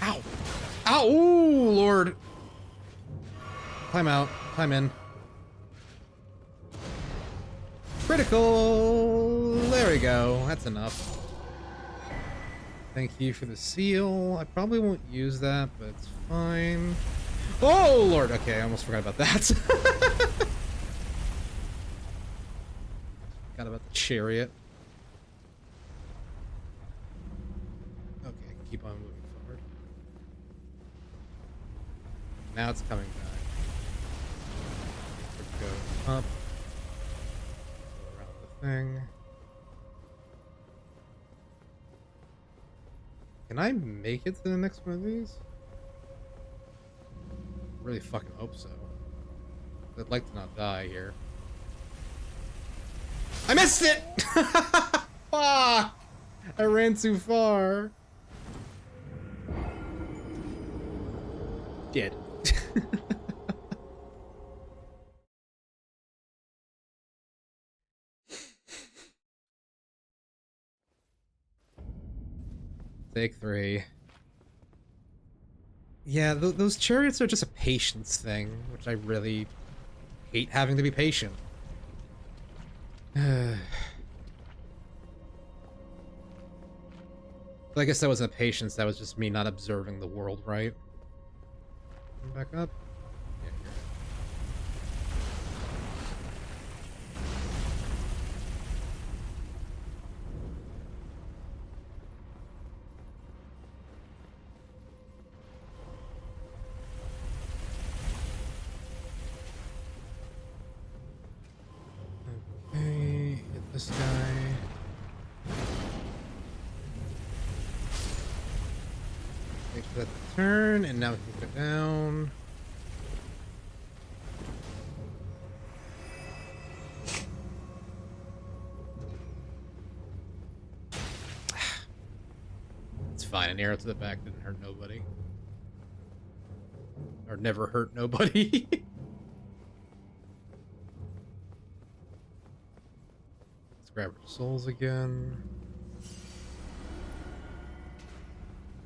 Ow! Ow! Ooh, Lord! Climb out. Climb in. Critical! There we go. That's enough. Thank you for the seal. I probably won't use that, but it's fine. Oh, Lord! Okay, I almost forgot about that. Forgot about the chariot. Okay, keep on moving forward. Now it's coming back. Go up. Go around the thing. Can I make it to the next one of these? Really fucking hope so. I'd like to not die here. I missed it! Fuck! I ran too far. Dead. Take 3. Yeah, those chariots are just a patience thing, which I really hate having to be patient. I guess that wasn't patience, that was just me not observing the world right. Come back up. Yeah, here. Okay, hit this guy. Wait for that to turn, and now we can go down. It's fine, an arrow to the back didn't hurt nobody. Or never hurt nobody. Let's grab our souls again.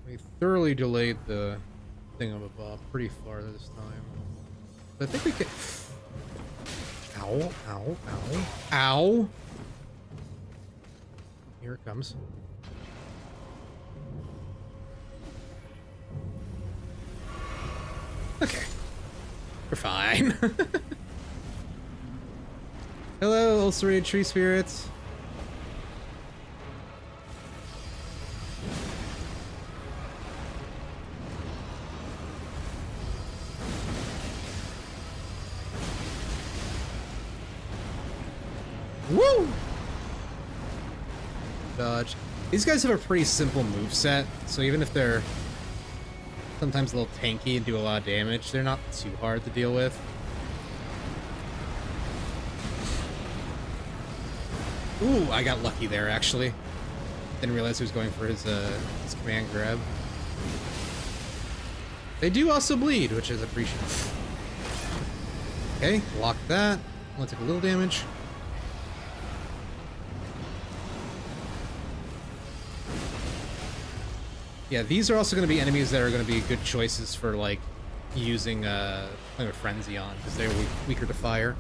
We thoroughly delayed the thingamabob pretty far this time. But I think we can... Ow, ow, ow, ow! Here it comes. Okay. We're fine. Hello, ulcerated tree spirits. Woo! Dodge. These guys have a pretty simple moveset, so even if they're sometimes a little tanky and do a lot of damage, they're not too hard to deal with. Ooh, I got lucky there, actually. Didn't realize he was going for his command grab. They do also bleed, which is appreciated. Okay, block that. Only took a little damage. Yeah, these are also going to be enemies that are going to be good choices for, like, using Flame of Frenzy on, because they're weaker to fire.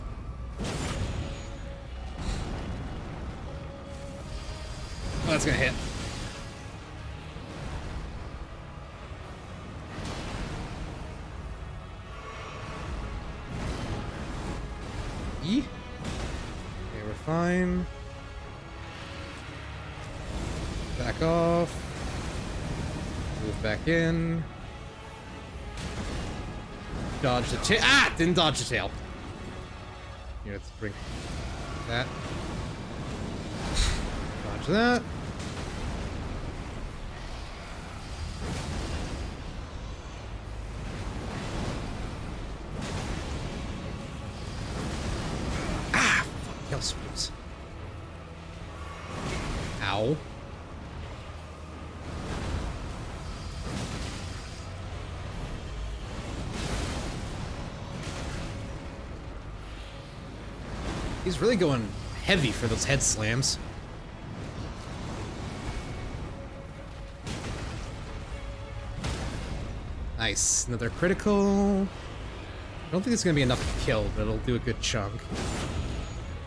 Oh, that's going to hit. E? Okay, we're fine. Back off. Move back in. Dodge the tail. Ah! Didn't dodge the tail. Here, let's bring that. Dodge that. Ah! Fuck, kill sweeps. Ow. He's really going heavy for those head slams. Nice. Another critical. I don't think it's going to be enough to kill, but it'll do a good chunk.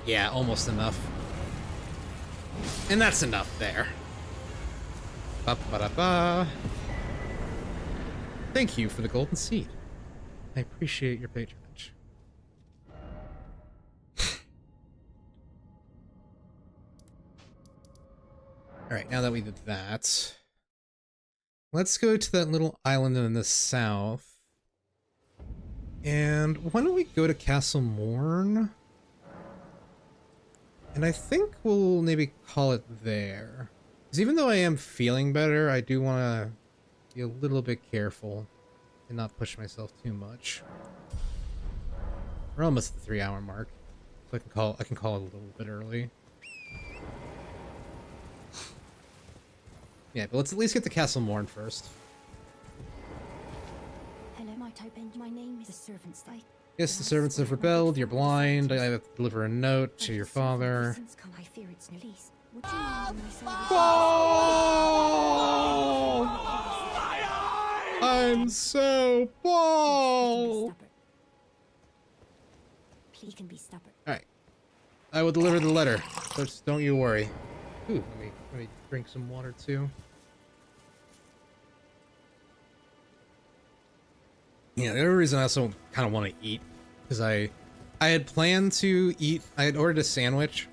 Yeah, almost enough. And that's enough there. Ba-ba-da-ba. Thank you for the golden seed. I appreciate your patronage. Alright, now that we did that, let's go to that little island in the south. And why don't we go to Castle Morn? And I think we'll maybe call it there. Because even though I am feeling better, I do want to be a little bit careful and not push myself too much. We're almost at the 3-hour mark, so I can call it a little bit early. Yeah, but let's at least get to Castle Morn first. Hello, my Tobin. My name is the Servant's Day. Yes, the servants have rebelled. You're blind. I have to deliver a note to your father. I fear its release. Would you mind my I'm so bald. Please can be stubborn. Alright. I will deliver the letter. Just don't you worry. Ooh, let me drink some water too. Yeah, the other reason I also kind of want to eat, because I had planned to eat, I had ordered a sandwich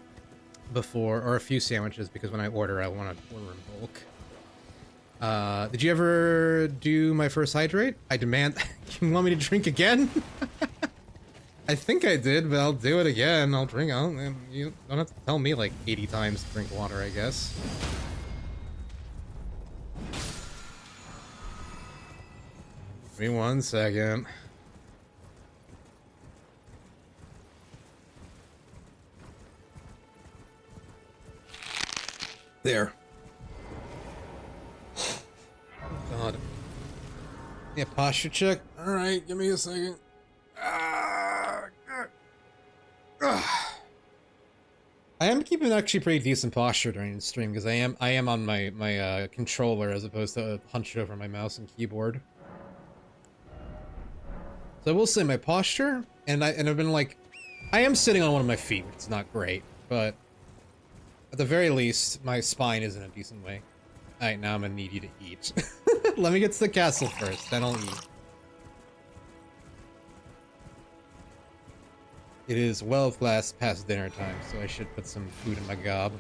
before, or a few sandwiches, because when I order, I want to order in bulk. Did you ever do my first hydrate? I demand, you want me to drink again? I think I did, but I'll do it again. I'll drink out, and you don't have to tell me like 80 times to drink water, I guess. Give me 1 second. There. Oh, God. Yeah, posture check. Alright, give me a second. I am keeping actually pretty decent posture during the stream because I am on my controller as opposed to hunched over my mouse and keyboard. So I will say my posture, and I've been like, I am sitting on one of my feet, which is not great, but at the very least, my spine is in a decent way. Alright, now I'm gonna need you to eat. Let me get to the castle first, then I'll eat. It is well past dinner time, so I should put some food in my gob.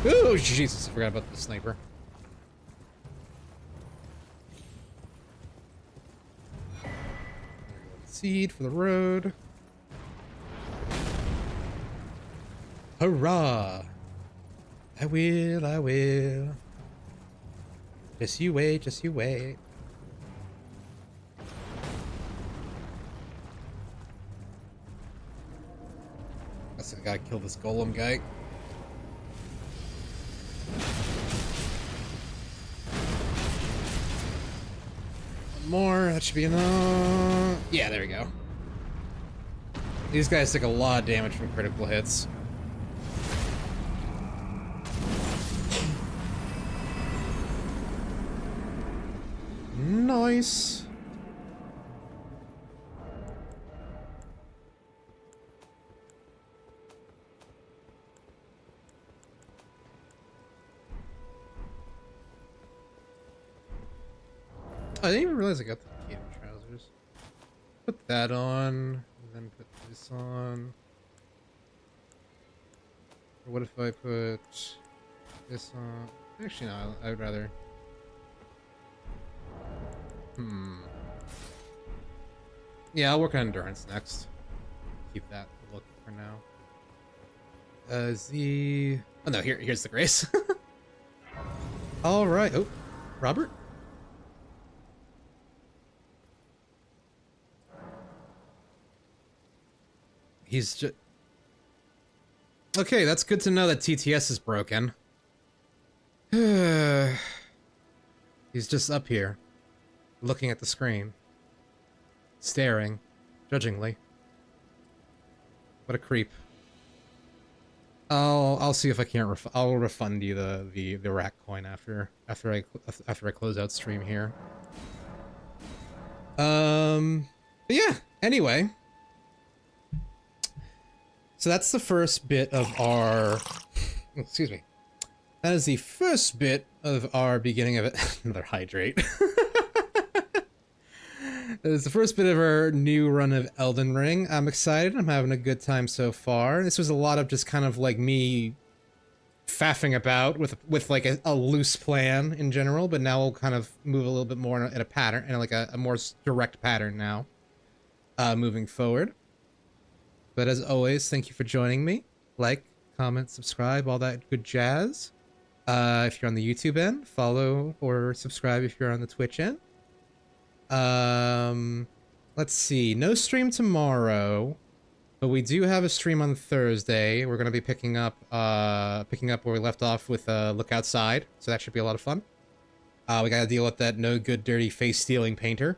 Ooh, Jesus, I forgot about the sniper. Seed for the road. Hurrah! I will, I will. Just you wait, just you wait. I gotta kill this golem guy. One more, that should be enough. Yeah, there we go. These guys take a lot of damage from critical hits. Nice. I didn't even realize I got the Kaden trousers. Put that on, and then put this on. Or what if I put this on? Actually, no, I would rather. Yeah, I'll work on endurance next. Keep that look for now. Oh no, here's the grace. All right. Oh, Robert. He's just... Okay, that's good to know that TTS is broken. He's just up here, looking at the screen. Staring, judgingly. What a creep. I'll see if I can't I'll refund you the rack coin after I close out stream here. But yeah, anyway. So that's the first bit of our... Excuse me. That is the first bit of our beginning of it. Another hydrate. That is the first bit of our new run of Elden Ring. I'm excited. I'm having a good time so far. This was a lot of just kind of like me faffing about with like a loose plan in general, but now we'll kind of move a little bit more in a pattern, in like a more direct pattern now, moving forward. But as always, thank you for joining me. Like, comment, subscribe, all that good jazz. If you're on the YouTube end, follow or subscribe if you're on the Twitch end. Let's see. No stream tomorrow, but we do have a stream on Thursday. We're gonna be picking up where we left off with Look Outside, so that should be a lot of fun. We gotta deal with that no good, dirty, face-stealing painter.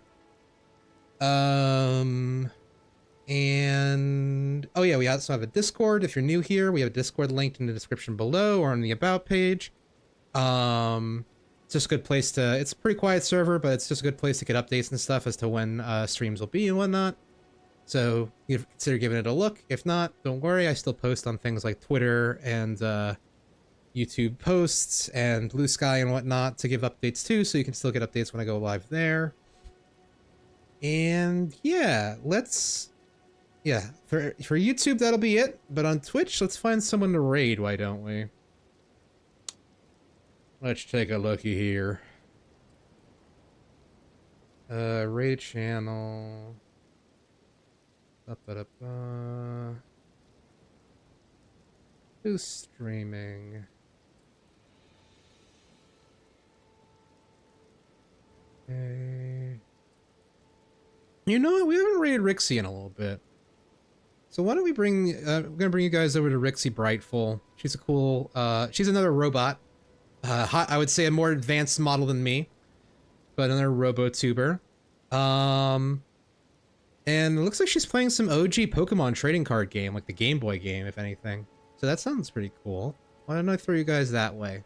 And oh yeah, we also have a Discord. If you're new here, we have a Discord linked in the description below or on the About page. It's just a good place to... It's a pretty quiet server, but it's just a good place to get updates and stuff as to when streams will be and whatnot. So you consider giving it a look. If not, don't worry. I still post on things like Twitter and YouTube posts and Blue Sky and whatnot to give updates too, so you can still get updates when I go live there. And yeah, for YouTube that'll be it. But on Twitch, let's find someone to raid. Why don't we? Let's take a looky here. Raid channel. Who's streaming? Okay. You know what? We haven't raided Rixie in a little bit. So why don't we bring... I'm gonna bring you guys over to Rixie Brightful. She's a cool... she's another robot. I would say a more advanced model than me. But another robo-tuber. And it looks like she's playing some OG Pokemon trading card game, like the Game Boy game, if anything. So that sounds pretty cool. Why don't I throw you guys that way?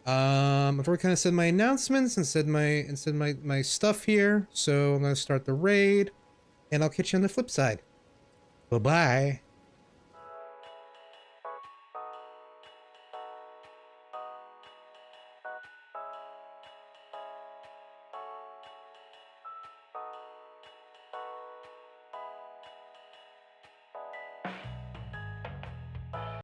I've already kind of said my announcements and said my stuff here. So I'm gonna start the raid, and I'll catch you on the flip side. Bye-bye.